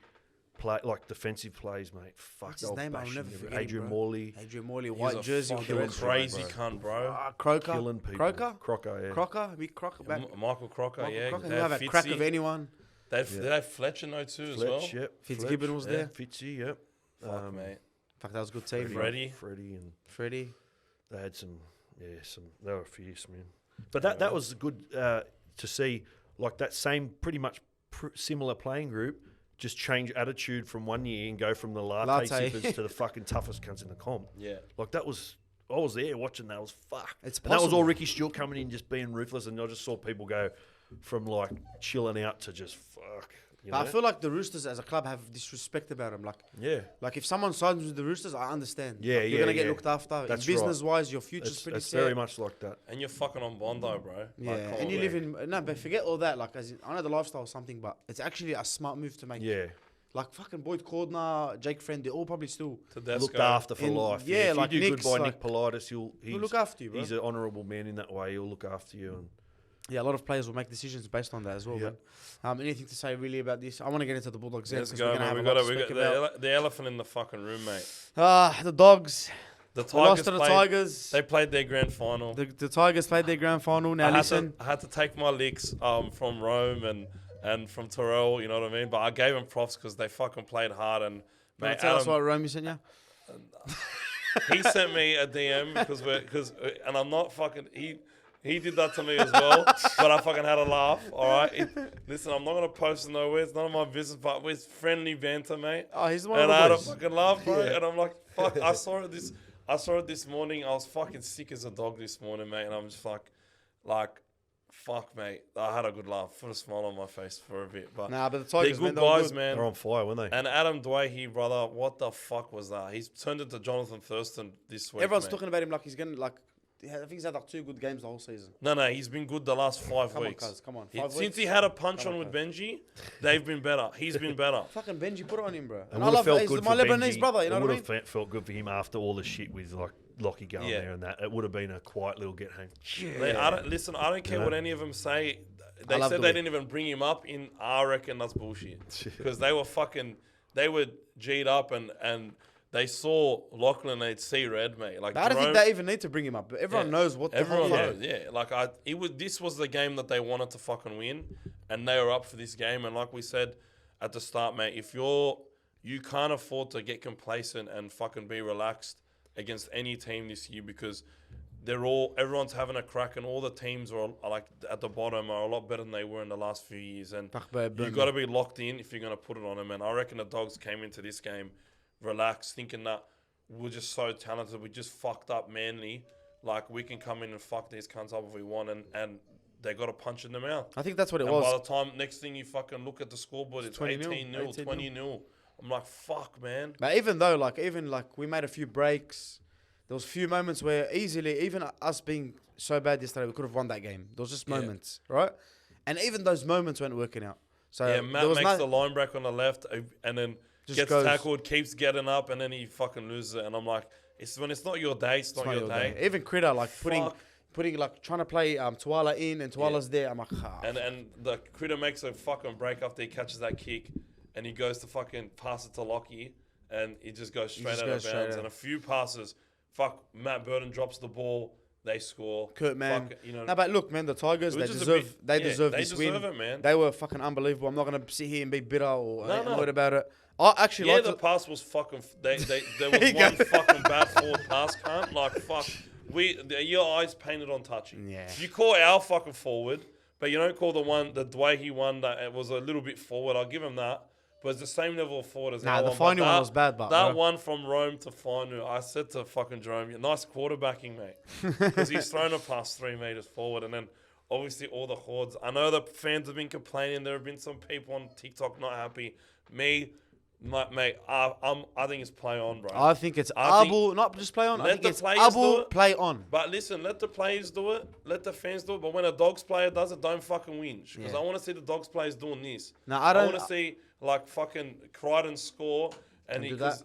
defensive plays, mate. Fuck, What's his they were name? I'll bashing never everyone. forget him, Adrian bro. Morley. Adrian Morley, He's white a jersey with the fucking red stripe, crazy bro. cunt, bro. Croker. Killing people. Croker? Crocker, yeah. Crocker? Big Crocker back. Michael Crocker, Michael yeah. Crocker, They he'll have had a crack of Fitzy. anyone. They had Fletcher no too as well. Fletch, yep. Fitzgibbon was there. Fitzy, yep. Fuck, mate. Fuck, that was a good team. Freddie. Freddie, and Freddie. they had they were fierce, man. But that was good to see, like that same pretty much similar playing group just change attitude from one year and go from the latte sippers to the fucking toughest cunts in the comp. Yeah. Like I was there watching that. I was fuck. It's And that was all possible. Ricky Stewart coming in just being ruthless, and I just saw people go from like chilling out to just fuck. You know? But I feel like the Roosters as a club have disrespect about them. yeah. Like if someone signs with the Roosters, I understand. Yeah, Like, you're gonna get yeah. looked after. That's Business wise, your future's It's, pretty it's set. very much like that. And you're fucking on Bondi, bro. Yeah, Like, come and on, you man. live in but forget all that. Like, as in, I know the lifestyle is something, but it's actually a smart move to make. Yeah. Like fucking Boyd Cordner, Jake Friend, they're all probably still Tedesco. Looked after for And life. yeah, If like you do Nick's, good by like- Nick Politis, he'll he's look after you, bro. He's an honourable man in that way. He'll look after you. And Yeah, a lot of players will make decisions based on that as well. Yeah. Man. Anything to say really about this? I want to get into the Bulldogs. Let's because go, we're gonna man. have We a lot got to we speak got about. the elephant in the fucking room, mate. The Dogs. The We lost Tigers to the played. Tigers. They played their grand final. The Tigers played their grand final. Now listen, I had to take my licks from Rome and from Terrell, you know what I mean? But I gave them props because they fucking played hard. And mate, tell us Adam, what Romeo sent you. he sent me a DM and I'm not fucking he did that to me as well, but I fucking had a laugh. All right, listen, I'm not gonna post it nowhere. It's none of my business, but it's friendly banter, mate. Oh, he's one And I of had the a boys. fucking laugh, bro. And I'm like, fuck. I saw it this morning. I was fucking sick as a dog this morning, mate. And I'm just like, fuck, mate. I had a good laugh. Put a smile on my face for a bit. But Nah, but the they're Tigers, good man, they were guys, good. man. they're on fire, weren't they? And Adam Dwayne, brother, what the fuck was that? He's turned into Jonathan Thurston this week. Everyone's mate. talking about him like he's gonna like. I think he's had like 2 good games the whole season. No, he's been good the last 5 Come on, weeks. cuz, come on. He- 5 since weeks? he had a punch Come on on, with Benji, they've been better. He's been better. Fucking Benji, put it on him, bro. It And I would have love felt he's good my for Lebanese Benji. brother. You know it what I would mean? have felt good for him after all the shit with like Lockie going Yeah. there and that. It would have been a quiet little get home. I don't care You know? what any of them say. They love said the they way- didn't even bring him up in. I reckon that's bullshit. Because they were G'd up and they saw Lachlan, they'd see red, mate. Like But I don't think Jerome- they even need to bring him up. Everyone Yeah. knows what the Everyone hell. knows, yeah. Like this was the game that they wanted to fucking win, and they were up for this game. And like we said at the start, mate, if you can't afford to get complacent and fucking be relaxed against any team this year because everyone's having a crack, and all the teams are like at the bottom are a lot better than they were in the last few years. And Fuck, bro, you got to be locked in if you're going to put it on them. And I reckon the Dogs came into this game relaxed, thinking that we're just so talented. We just fucked up Manly. Like, we can come in and fuck these cunts up if we want. And they got a punch in the mouth. I think that's what it And was. by the time, next thing you fucking look at the scoreboard, it's 20-0, 18-0, 20-0. I'm like, fuck, man. But even though, like, we made a few breaks, there was a few moments where easily, even us being so bad yesterday, we could have won that game. There was just Yeah. moments, right? And even those moments weren't working out. So Yeah, Matt there was makes the line break on the left and then Just gets goes- tackled, keeps getting up, and then he fucking loses it. And I'm like, when it's not your day, it's not your day. Even Critter, like Fuck. putting like trying to play Tuala in and Tuala's there. I'm like, And the Critter makes a fucking break after he catches that kick, and he goes to fucking pass it to Lockie, and he just goes straight out of bounds. And a few passes, Matt Burton drops the ball, they score. Kurt, man. Fuck, you know, No, but look, man, the Tigers, Which they is a deserve, bit- they yeah, deserve they this deserve win. it, man. They were fucking unbelievable. I'm not gonna sit here and be bitter or No. annoyed about it. I actually yeah, like the to, pass was fucking. There There was you one go. fucking bad forward pass, cunt. Like fuck, your eyes painted on touching. Yeah. You call our fucking forward, but you don't call the way he won that it was a little bit forward. I'll give him that. But it's the same level of forward as Nah, our the one. final But one was bad, but that bro. one from Rome to final, I said to fucking Jerome, nice quarterbacking, mate, because he's thrown a pass 3 meters forward, and then obviously all the Khods. I know the fans have been complaining. There have been some people on TikTok not happy. Mate, I think it's play on, bro. I think it's I think- Abu, not just play on. I Let think the it's players do Abu it. play on. But listen, let the players do it. Let the fans do it. But when a Dogs player does it, don't fucking whinge. Because Yeah. I want to see the Dogs players doing this. No, I don't- want to see like fucking Crichton score and he do that.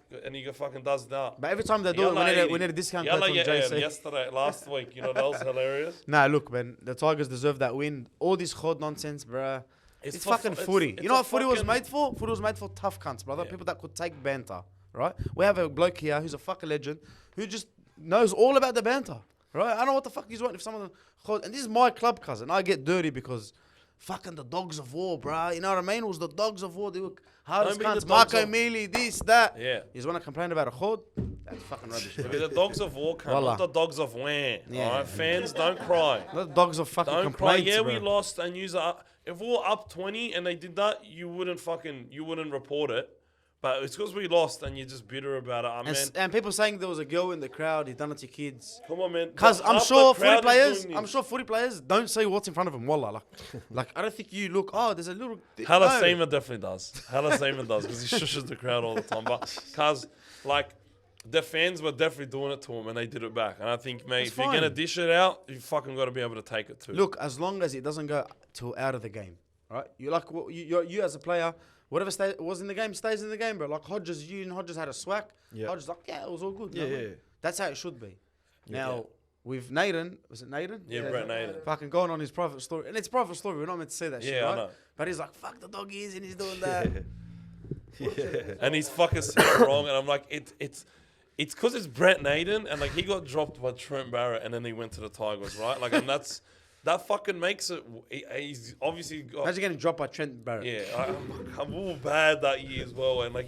fucking does that. But every time they do it, we need a discount code from JC. Last week, you know, that was hilarious. Nah, look, man, the Tigers deserve that win. All this Khod nonsense, bruh. It's for fucking fu- footy. it's You know a what footy was fucking- made for? Footy was made for tough cunts, brother. Yeah. People that could take banter, right? We have a bloke here who's a fucking legend who just knows all about the banter, right? I don't know what the fuck he's wanting if someone Khod. And this is my club cousin. I get dirty because fucking the Dogs of War, bruh. You know what I mean? It was the Dogs of War. They were hard as Don't be the cunts. Dogs Marco of- Mealy, this, that. Yeah. You just want to complain about a Khod? That's fucking rubbish, It'll bro. be the Dogs of War, cunt, Wallah. not the Dogs of Wham. Yeah. All right, fans, don't cry. Not the Dogs of fucking Don't cry. complaints, Yeah, bro. we lost and use if we were up 20 and they did that, you wouldn't report it. But it's because we lost and you're just bitter about it. I mean, And people saying there was a girl in the crowd, he done it to kids. come on, man. Because I'm Half the sure crowd is doing this. footy players don't say what's in front of them. Wallah, like I don't think you look. Oh, there's a little. Halasima definitely does. Halasima does because he shushes the crowd all the time. But because like the fans were definitely doing it to him and they did it back. And I think, mate, That's if you're gonna fine. dish it out, you fucking got to be able to take it too. Look, as long as it doesn't go till out of the game, right? You like you as a player, whatever was in the game stays in the game, bro. Like Hodges, you and Hodges had a swag. Yeah. Hodges like, yeah, it was all good. Yeah, no, yeah. That's how it should be. Now with Naden, was it Naden? Yeah, Brett Naden. Fucking going on his private story, and it's private story. We're not meant to say that shit, Yeah, I right? know. But he's like, fuck the doggies, and he's doing that. And he's fucking said it wrong, and I'm like, it's because it's Brett Naden, and like he got dropped by Trent Barrett, and then he went to the Tigers, right? Like, and that fucking makes it. He's obviously got. Imagine getting dropped by Trent Barrett. Yeah, I'm all bad that year as well, and like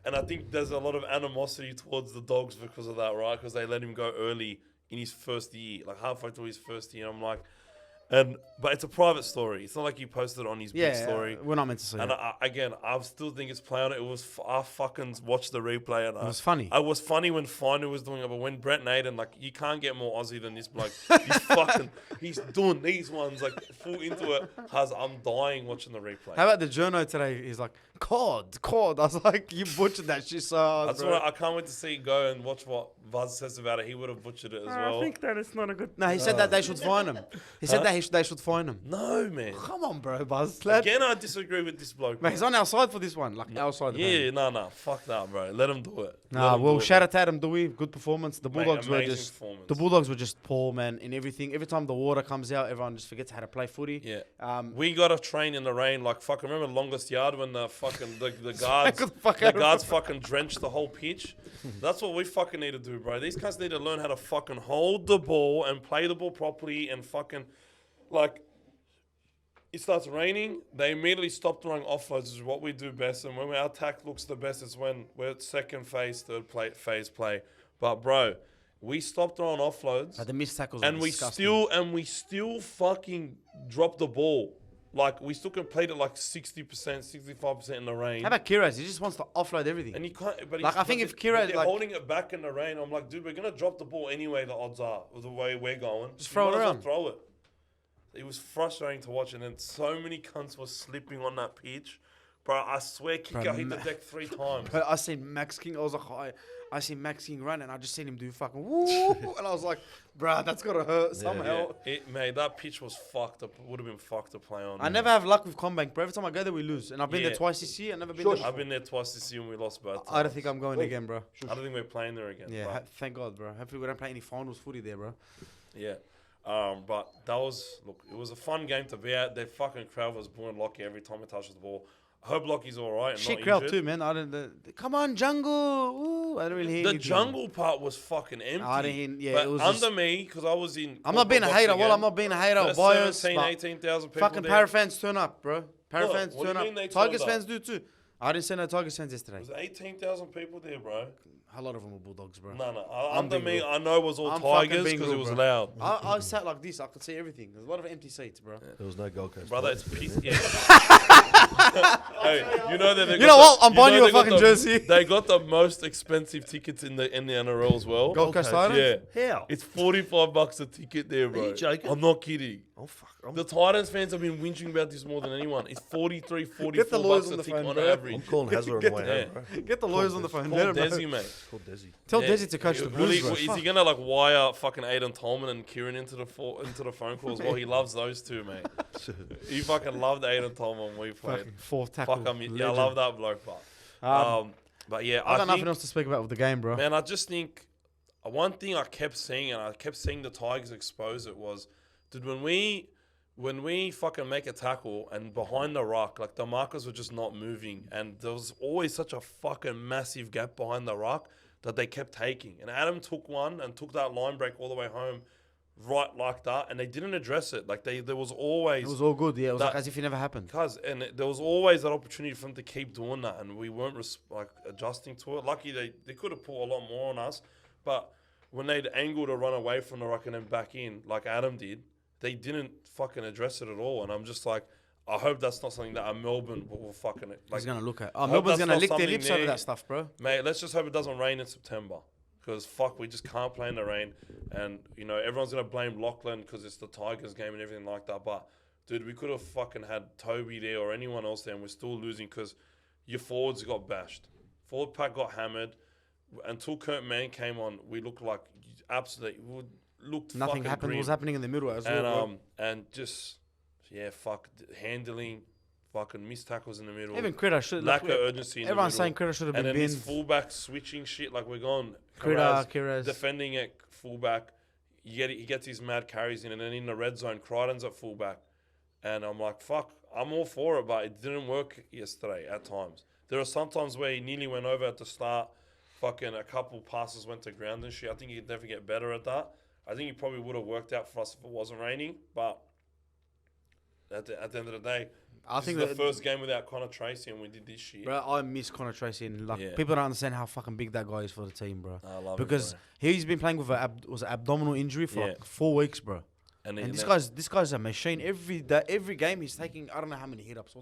and I think there's a lot of animosity towards the Dogs because of that, right? Because they let him go early in his first year, like halfway through his first year. I'm like, but it's a private story. It's not like he posted on his big story. We're not meant to say And that. I still think it's play on it. It was I fucking watched the replay and It was funny. I was funny when Finder was doing it, but when Brett Naden, like you can't get more Aussie than this bloke. He's doing these ones like full into it. I'm dying watching the replay. How about the journo today? He's like, Khod. I was like, you butchered that shit so hard, That's bro. what I can't wait to see it go and watch what Buzz says about it. He would have butchered it as well. I think that it's not a good. No, he said that they should fine him. He said that they should fine him. No, man. Come on, bro, Buzz. Lad. Again, I disagree with this bloke. Man, he's on our side for this one. Like, our side. Yeah, no. Fuck that, bro. Let him do it. Nah, well, shout out to Adam Dewey. Good performance. The Mate, Bulldogs were amazing just performance. the Bulldogs were just poor, man, in everything. Every time the water comes out, everyone just forgets how to play footy. Yeah. We got to train in the rain. Like, fuck, remember longest yard when the fucking, the guards, the fuck out of guards fucking drenched the whole pitch? That's what we fucking need to do, bro. These guys need to learn how to fucking hold the ball and play the ball properly and fucking, like, it starts raining, they immediately stop throwing offloads, which is what we do best. And when our attack looks the best, it's when we're at second phase, phase play. But bro, we stopped throwing offloads, But the missed tackles and were we disgusting. still fucking dropped the ball. Like we still completed like 60%, 65% in the rain. How about Kiraz? He just wants to offload everything. And you can't. But Like, I think if Kira, they're like- holding it back in the rain, I'm like, dude, we're gonna drop the ball anyway. The odds are with the way we're going. Just You throw it might as well around. Throw it. It was frustrating to watch, and then so many cunts were slipping on that pitch. Bro, I swear, Kicker hit the deck 3 times. But I seen Max King. I was like, I seen Max King run, and I just seen him do fucking woo, and I was like, bruh, that's gotta hurt somehow. Mate, that pitch was fucked up. Would have been fucked to play on. I never have luck with Combank, bro. Every time I go there, we lose, and I've been there twice this year. I've never been there. I've been there twice this year and we lost both. I don't think I'm going again, bro. I don't think we're playing there again. Yeah, thank God, bro. Hopefully we don't play any finals footy there, bro. Yeah. But that was, look, it was a fun game to be at. Their fucking crowd was booing Lockie every time he touches the ball. I hope Lockie's all right and Shit not crowd injured. too, man. I didn't. Come on, jungle. Ooh, I didn't really hear The anything. jungle part was fucking empty. I didn't hear. But it was under just, me, because I was in. I'm not being a corporate hater. box Well, again, I'm not being a hater. there's Bias. 17, but 18,000 people fucking there. Para fans turn up, bro. Para Look, fans what do turn you up. mean they Tigers turned fans up? do too. I didn't see no Tigers fans yesterday. There's 18,000 people there, bro. A lot of them were Bulldogs, bro. No. I'm Under being me, real. I know it was all I'm fucking Tigers being because real, it was bro. loud. I sat like this. I could see everything. There's a lot of empty seats, bro. There was no Gold Coast. Brother, it's peace. Yeah. Hey, you know that they You know what? I'm buying you a they got fucking jersey. They got the most expensive tickets in the NRL as well. Gold Coast Okay, Titans? Yeah. How? It's $45 a ticket there, bro. you joking? I'm not kidding. Oh fuck! The Titans fans have been whinging about this more than anyone. It's 43, 44 Get the lawyers bucks on a the ticket phone, on bro. average. I'm calling Hazard on the way Yeah. home, bro. Get the lawyers on the phone. Call Let 'em know. Desi, mate. It's called Desi. Tell Yeah. Desi to coach the Blues, bro. Is he Fuck. gonna like wire fucking Aiden Tolman and Kieran into the phone calls? Well, he loves those two, mate. He fucking loved Aiden Tolman when we played. Fucking fourth tackle. Fuck, yeah, I legend. love that bloke, but yeah, I got nothing think, else to speak about with the game, bro. man, I just think one thing I kept seeing, and I kept seeing the Tigers expose it, was, dude, when we fucking make a tackle and behind the ruck, like the markers were just not moving, and there was always such a fucking massive gap behind the ruck that they kept taking. And Adam took one and took that line break all the way home, right like that, and they didn't address it. Like there was always. It was all good, yeah. It was that- like as if it never happened. There was always that opportunity for them to keep doing that, and we weren't adjusting to it. Lucky they could have put a lot more on us, but when they'd angle to run away from the ruck and then back in, like Adam did, they didn't fucking address it at all. And I'm just like, I hope that's not something that Melbourne will fucking like. He's gonna look at. I hope Melbourne's that's gonna not lick their something lips over there. that stuff, bro. Mate, let's just hope it doesn't rain in September. Because, fuck, we just can't play in the rain. And, you know, everyone's going to blame Lachlan because it's the Tigers game and everything like that. But, dude, we could have fucking had Toby there or anyone else there, and we're still losing because your forwards got bashed. Forward pack got hammered. Until Kurt Mann came on, we looked like absolutely... looked Nothing fucking happened. grim. What was happening in the middle as well, bro. And just, yeah, fuck, handling... Fucking missed tackles in the middle. Even Critter should. Lack of urgency in the middle. Everyone's saying Critter should have And been then this binned. fullback switching shit, like we're going Critter. defending at fullback. He gets his mad carries in, and then in the red zone, Crichton's at fullback. And I'm like, fuck, I'm all for it, but it didn't work yesterday at times. There are some times where he nearly went over at the start. Fucking a couple passes went to ground and shit. I think he could definitely get better at that. I think he probably would have worked out for us if it wasn't raining, but at the end of the day, I think the that, first game without Connor Tracy, and we did this shit. bro, I miss Connor Tracy. And like, Yeah. people don't understand how fucking big that guy is for the team, bro. I love Because it, he's been playing with an abdominal injury for like 4 weeks, bro. And And this guy's a machine. Every game he's taking, I don't know how many hit ups.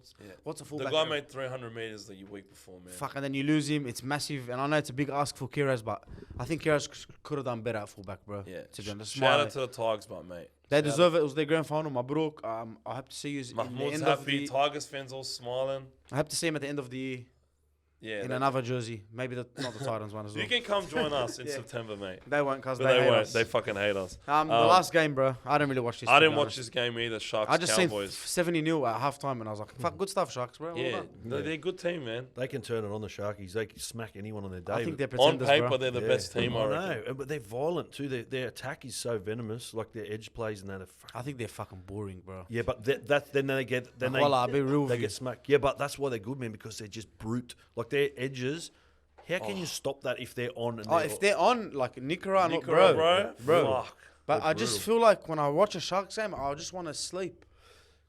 What's a the fullback? guy rate? made 300 meters the week before, man. Fuck, and then you lose him. It's massive, and I know it's a big ask for Kiraz, but I think Kiraz could have done better at fullback, bro. Yeah. To be honest, Shout out to the Tigers, but mate. they deserve it. It was their grand final. Mabruk. I hope to see you in the Mahmoud's end of happy. the. Tigers fans all smiling. I hope to see him at the end of the year Yeah. in another jersey. Maybe not the Titans one as well. You can come join us in September, mate. They won't, cause But they hate won't. us. They fucking hate us. The last game, bro. I didn't really watch this. I to didn't be watch honest. this game either. Sharks, I just seen Cowboys. 70-0 at halftime, and I was like, "Fuck, good stuff, Sharks, bro." Well Yeah, done. they're a good team, man. They can turn it on the Sharkies. They can smack anyone on their day. I think they're On pretenders, paper, bro. they're the best team, I I reckon. know, but they're violent too. Their attack is so venomous. Like their edge plays and that. I think they're fucking boring, bro. Yeah, but then they get Well, I'll be real with they you. get smacked. Yeah, but that's why they're good, man, because they're just brute. Like their edges. How can you stop that if they're on? And If they're on, like Nicara, not Nicara, bro. Fuck. But They're I just brutal. feel like when I watch a Sharks game, I just want to sleep.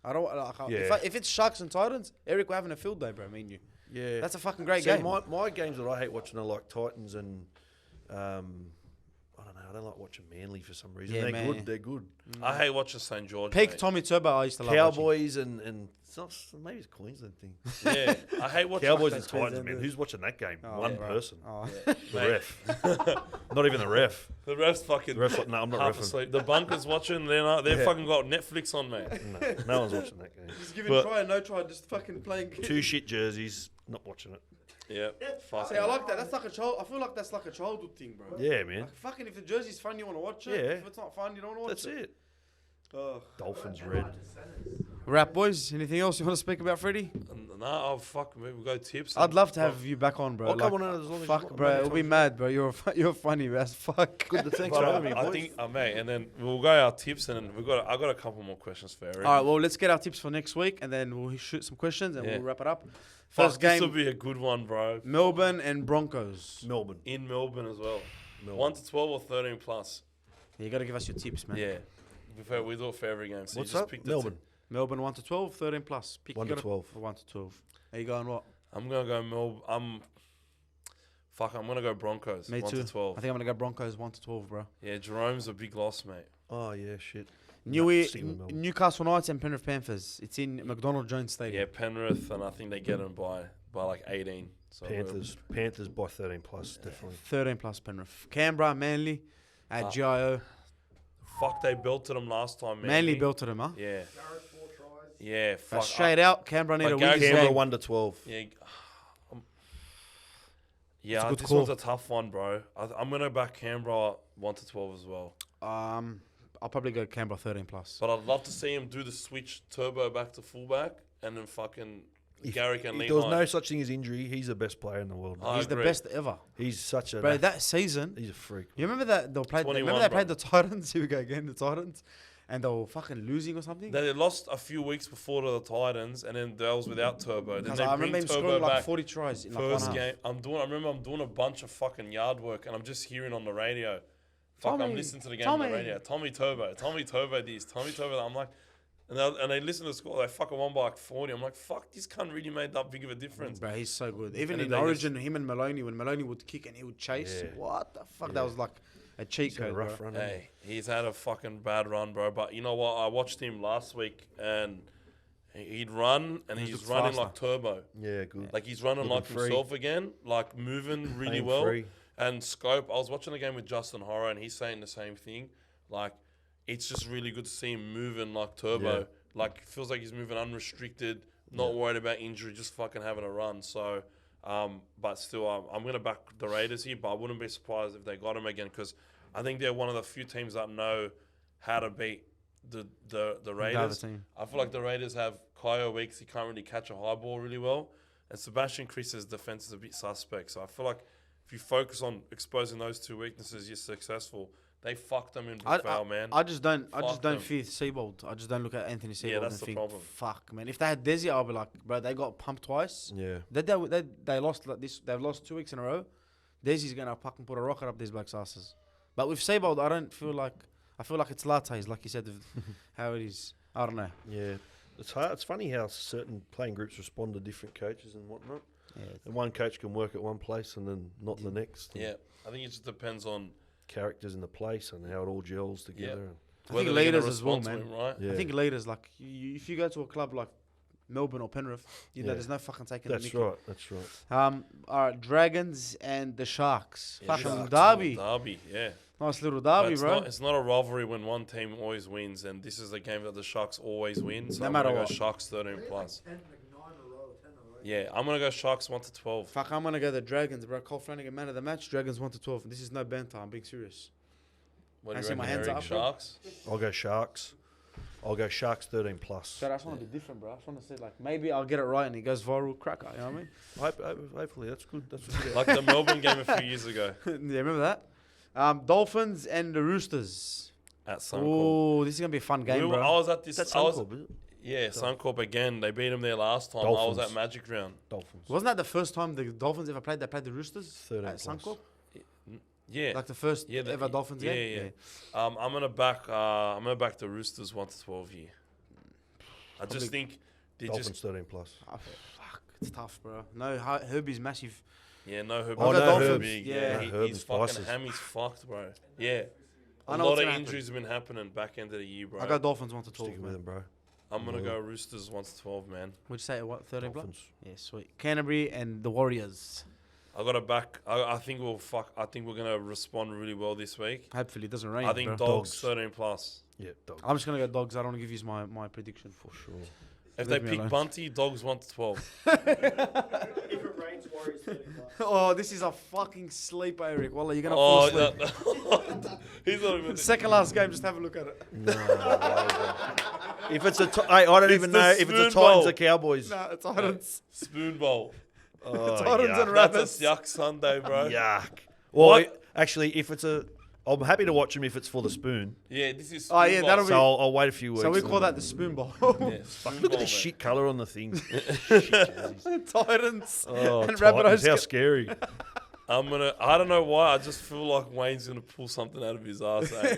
I don't like. Yeah. If it's Sharks and Titans, Eric, we're having a field day, bro. Me and you. Yeah, That's a fucking great See, game. My games that I hate watching are like Titans and I don't know. I don't like watching Manly for some reason. Yeah, They're man. good. They're good. I hate watching St George. Peak mate. Tommy Turbo, I used to love watching. Cowboys and it's not, maybe it's a Queensland thing. Yeah, I hate watching Cowboys that's and Titans, Queensland, man. dude. Who's watching that game? Oh, One bro. person. Oh. The ref. Not even the ref. The refs fucking. The ref's like, no, I'm not half refing. asleep. The bunkers watching. They're Yeah. fucking got Netflix on, mate. No one's watching that game. Just giving But- try and no try, just fucking playing. Two shit jerseys, not watching it. Yeah, fuck. See, I like that. That's like a child. I feel like that's like a childhood thing, bro. Yeah, man. Like, fucking, if the jersey's fun, you want to watch it. Yeah. If it's not fun, you don't want to watch That's it. it. Oh. Dolphins red. Rap boys. Anything else you want to speak about, Freddie? No, oh fuck, we go tips. I'd love to have you back on, bro. I'll come on as long as you Fuck, want, bro. mate. It'll be mad, bro. You're funny, bro. That's fuck. Good. Thanks But for having me, I boys. think, mate, and then we'll go our tips, and then I got a couple more questions for Eric. All right, well, let's get our tips for next week, and then we'll shoot some questions, and Yeah. we'll wrap it up. Fuck, First this will game, be a good one, bro. Melbourne and Broncos. Melbourne. In Melbourne as well. Melbourne. 1 to 12 or 13 plus. You got to give us your tips, man. Yeah. We do it for every game. So What's you just up? pick the Melbourne. Melbourne 1 to 12, 13 plus. Pick 1 you to gotta- 12. 1 to 12. Are you going what? I'm gonna go I'm gonna go Broncos. Me 1 too. to 12. I think I'm gonna go Broncos 1 to 12, bro. Yeah, Jerome's a big loss, mate. Oh, yeah, shit. Newey, Melbourne. Newcastle Knights and Penrith Panthers. It's in McDonald Jones Stadium. Yeah, Penrith, and I think they get them by like 18. So Panthers by 13 plus, definitely. 13 plus Penrith. Canberra, Manly at GIO. Fuck, they belted them last time, man. Manly belted them, huh? Yeah, Garrett, 4 tries. yeah. But Fuck. straight out, Canberra need but a win. Gareth this Canberra game. 1 to 12. Yeah. It's a Yeah, good this call. one's a tough one, bro. I'm gonna back Canberra 1 to 12 as well. I'll probably go Canberra 13 plus. But I'd love to see him do the switch turbo back to fullback and then fucking Garrick and If Lee. there was no such thing as injury, he's the best player in the world. I He's the agree. best ever. He's such a... Bro, that season, he's a freak. you remember that they played? 21, Remember they bro. played the Titans? Here we go again, the Titans, and they were fucking losing or something. They lost a few weeks before to the Titans, and then that was without Turbo. Then 'Cause they I bring remember him Turbo scoring like back 40 tries in like first one game. half. I remember I'm doing a bunch of fucking yard work, and I'm just hearing on the radio. Fuck, I'm Tommy, listening to the game on Tommy. the radio. Tommy Turbo this, Tommy Turbo that. I'm like, and they listen to the score. They fucking won by like 40. I'm like, fuck, this cunt really made that big of a difference. Bro, he's so good. Even And in then they Origin, him and Maloney, when Maloney would kick and he would chase, Yeah. what the fuck? Yeah. That was like a cheat He's had a code, rough bro. run. hasn't Hey, he's had a fucking bad run, bro. But you know what? I watched him last week, and he'd run, and He he's looks running faster. like Turbo. he? Yeah, good. Like he's running Looking like free. himself again, like moving really Playing well. free. And Scope, I was watching the game with Justin Horror, and he's saying the same thing. Like, it's just really good to see him moving like Turbo. Yeah. Like, feels like he's moving unrestricted, not worried about injury, just fucking having a run. So, but still, I'm going to back the Raiders here, but I wouldn't be surprised if they got him again, because I think they're one of the few teams that know how to beat the Raiders. team. I feel like the Raiders have Kyo Weeks. He can't really catch a high ball really well. And Sebastian Chris's defense is a bit suspect. So I feel like if you focus on exposing those two weaknesses, you're successful. They fucked them in big foul, man. I just don't Fuck them. fear Seabold. I just don't look at Anthony Seabold that's and the think, problem. fuck, man. If they had Desi, I'll be like, bro, they got pumped twice. Yeah. They lost like this. They've lost 2 weeks in a row. Desi's gonna fucking put a rocket up these blokes' asses. But with Seabold, I don't feel like. I feel like it's lattes, like you said, of how it is. I don't know. Yeah. It's hard. It's funny how certain playing groups respond to different coaches and whatnot. Yeah. And one coach can work at one place and then not the next. and Yeah, I think it just depends on characters in the place and how it all gels together. I whether think they're gonna leaders as well, respond to man. him, right? Yeah. I think leaders, like, if you go to a club like Melbourne or Penrith, you know, Yeah. there's no fucking taking That's the mickey. right. That's right. All right, Dragons and the Sharks. Yeah, Fucking Sharks, derby. Derby, yeah. Nice little But derby, it's bro. it's not a rivalry when one team always wins, and this is a game that the Sharks always win. So No I'm matter gonna what. go Sharks 13 plus. 10 in a row, 10 in a row. Yeah, I'm gonna go Sharks 1 to 12. Fuck, I'm gonna go the Dragons, bro. Cole Flanagan, man of the match. Dragons 1 to 12. This is no banter. I'm being serious. What I do see you my reckon, hands Eric? up, bro. Sharks. I'll go Sharks. I'll go Sharks 13 plus. So I just want to be different, bro. I just want to say, like, maybe I'll get it right and it goes viral cracker. You know what Hopefully, that's good. That's good. Like the Melbourne game a few years ago I mean? Yeah, remember that? Dolphins and the Roosters. at Suncorp. Oh, this is gonna be a fun game, I bro. was at this. That's I was, Suncorp, is it? yeah, Suncorp again. They beat them there last time. I was Dolphins. at Magic Round. Dolphins. Wasn't that the first time the Dolphins ever played? They played the Roosters 13 at plus. Suncorp, Yeah, like the first Yeah, ever Dolphins yeah, game. yeah. I'm gonna back. I'm gonna back the Roosters 1 to 12 here. I just think they Dolphins just 13 plus. Oh, fuck, it's tough, bro. No, Herbie's massive. yeah no Herb. Oh, no, Dolphins Herbs. big. Yeah. Yeah, No, Herb his is fucking priceless. hammy's fucked, bro. Yeah, I A know lot what's of gonna happen. injuries have been happening back end of the year, bro. I got Dolphins 1 to 12. Sticking with them, bro. I'm going to go Roosters 1 to 12, man. Would you say what? 13 plus? Dolphins. Yeah, sweet. Canterbury and the Warriors. I got a back. I think I think we're going to respond really well this week. Hopefully it doesn't rain. I think bro. dogs Dogs. 13 plus. Yeah, dog. I'm just gonna go dogs. I don't want to give you my prediction. For sure. If Leave they me pick alone. Bunty, dogs 1 to 12. If it rains, Warriors 30 plus. Oh, this is a fucking sleeper, Eric. Wallah, you're gonna fall asleep. He's not even. Second last game, just have a look at it. No, if it's a, I don't It's even the know if it's a spoon Titans bowl. or Cowboys. Nah, it's Titans. Spoon bowl. Oh, Titans yuck. and That's Rabbits. a yuck Sunday, bro. Yuck. Well, What? actually, if it's a, I'm happy to watch them if it's for the spoon. Yeah, this is. Oh, yeah, spoon that'll bowl. be- So I'll wait a few weeks. So we and call then- that the spoon bowl. Yeah, spoon Look at bowl, the shit colour on the things. Titans Oh, and Titans, how Rabbitohs. scary. I don't know why. I just feel like Wayne's gonna pull something out of his ass. Eh?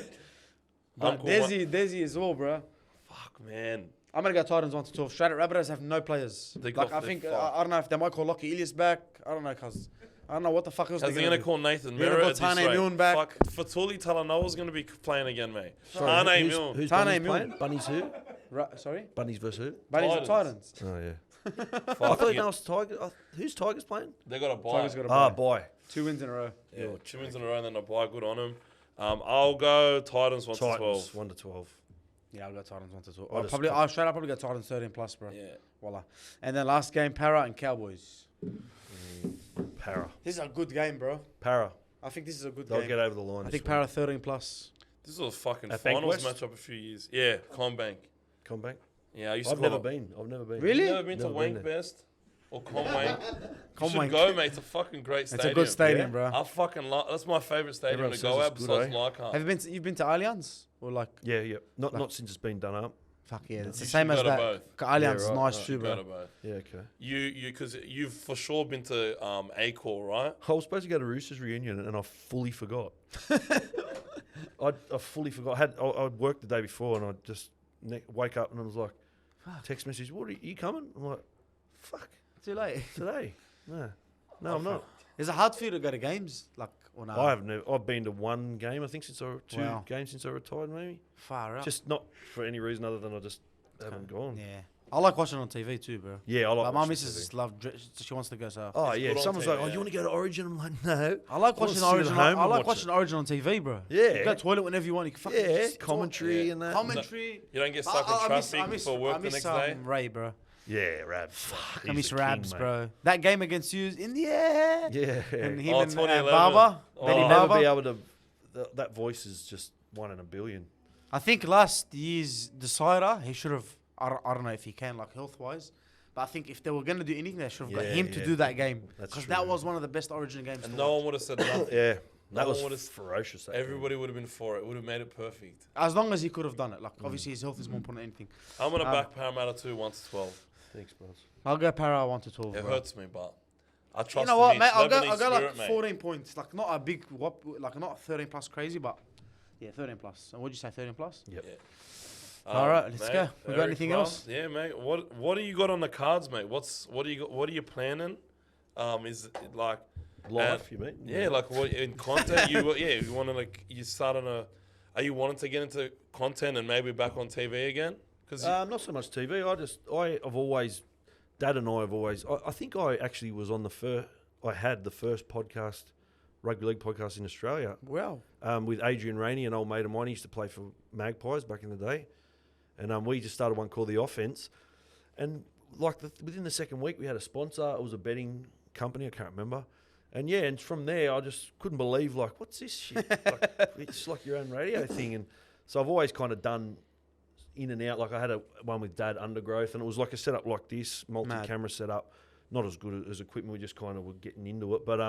But Uncle Desi as well, bro. Fuck, man. I'm gonna go Titans 1 to 12. Straight up, Rabbitohs have no players. They Like got- I they think fucked. I don't know if they might call Lockie Ilias back. I don't know, cause I don't know what the fuck else How's they're he gonna do. call Nathan They're gonna Merritt call at this Tane rate? Milne back. Fuck, Fatuli Talanoa's gonna be playing again, mate. Sorry, Tane who's, Milne. who's Tane Bunnies Milne. playing? Bunnies who? Sorry, Bunnies versus who? Bunnies and Titans. Titans. Oh, yeah. I Fuck, thought yeah. that was Tigers. Who's Tigers playing? They got a bye. Tigers got a Ah, bye. boy. 2 wins in a row. Yeah, 2 wins in a row and then a bye. Good on him. I'll go Titans 1 to Titans, 12. 1 to 12. Yeah, I'll go Titans 1 to 12. I I'll just probably, can't- I'll straight up probably go Titans 13 plus, bro. Yeah. Voila. And then last game, Para and Cowboys. Para. This is a good game, bro. Para. I think this is a good They'll game. get over the line. I this think week. Para 13 plus. This was a fucking At Bank finals West? matchup a few years. Yeah, Combank. Come back. Yeah, I used to I've call never it- been. I've never been. Really? You never been to Never Wank been there. Best? Or Comwank? You should Comwank. go, mate. It's a fucking great It's stadium. a good stadium, Yeah. bro. I fucking love. That's my favorite stadium Everyone to go says at it's good, besides eh? Leichhardt. Have you been? You've been to Allianz or like? Yeah, yeah. Not Like- not since it's been done up. Fuck yeah, it's the You same should as go to that. both. Allianz Yeah, is right, nice right. too, Go bro. to both. Yeah, okay. Because you've for sure been to Acor, right? I was supposed to go to Roosters reunion and I fully forgot. I fully forgot. I worked the day before and I just wake up and I was like, text message, what are you coming? I'm like, fuck, Too late. today? No, I'm not. Is it hard for you to go to games? Like, or no? I've been to one game, I think, two Wow. games since I retired, maybe. Far out. Just not for any reason other than I just haven't gone. Yeah. I like watching on TV too, bro. Yeah, I like Like my watching missus TV. just love. She wants to go, so. Oh, It's yeah. good on Someone's TV, like, oh, yeah. you want to go to Origin? I'm like, no. I like wanna watching sit at Origin. home I and like watch watching Origin on TV, bro. Yeah. You go to toilet whenever you want. You can fucking Yeah, just commentary talk. and that. Commentary. You don't get But stuck in I traffic miss for work I the miss, next day. Ray, bro. Yeah, Rabs. I miss Rabs, bro. That game against you is in the air. Yeah. And him Oh, and 2011. Barber. Oh. Benny You'll never Barber. be able to. That voice is just 1 in a billion. I think last year's decider, he should have. I don't know if he can, like health wise, but I think if they were gonna do anything, they should have got Yeah, him to yeah. do that game That's because true. that was one of the best Origin games. And to no watch. one would have said nothing. Yeah. No That one was would've- ferocious. That game. Everybody would have been for it. Would have made it perfect. As long as he could have done it, like obviously his health is more important than anything. I'm gonna Um, back Parramatta 2 1 to 12. Thanks, bros. I'll go Para 1 to 12. It bro. hurts me, but I trust. You know what, the mate? I'll Lebanese go like spirit, mate. 14 points, like not a big whop, like not 13 plus crazy, but yeah, 13 plus. And what'd you say, 13 plus? Yep. Yeah. All right, let's mate, go. We got Eric anything Grothe? else? Yeah, mate. What do you got on the cards, mate? What do you got? What are you planning? Is it like Life, you mean? yeah, like what in content you you want to like you starting to are you wanting to get into content and maybe back on TV again? Because Not so much TV. I've always, Dad and I have always. I think I actually was on the first. I had the first podcast, rugby league podcast in Australia, Wow. with Adrian Rainey, an old mate of mine. He used to play for Magpies back in the day, and we just started one called The Offense, and like within the second week we had a sponsor. It was a betting company. I can't remember. And yeah, and from there I just couldn't believe like, what's this shit? Like, it's like your own radio thing, and so I've always kind of done in and out. Like I had one with Dad, Undergrowth, and it was like a setup like this, multi-camera setup. Not as good as equipment. We just kind of were getting into it, but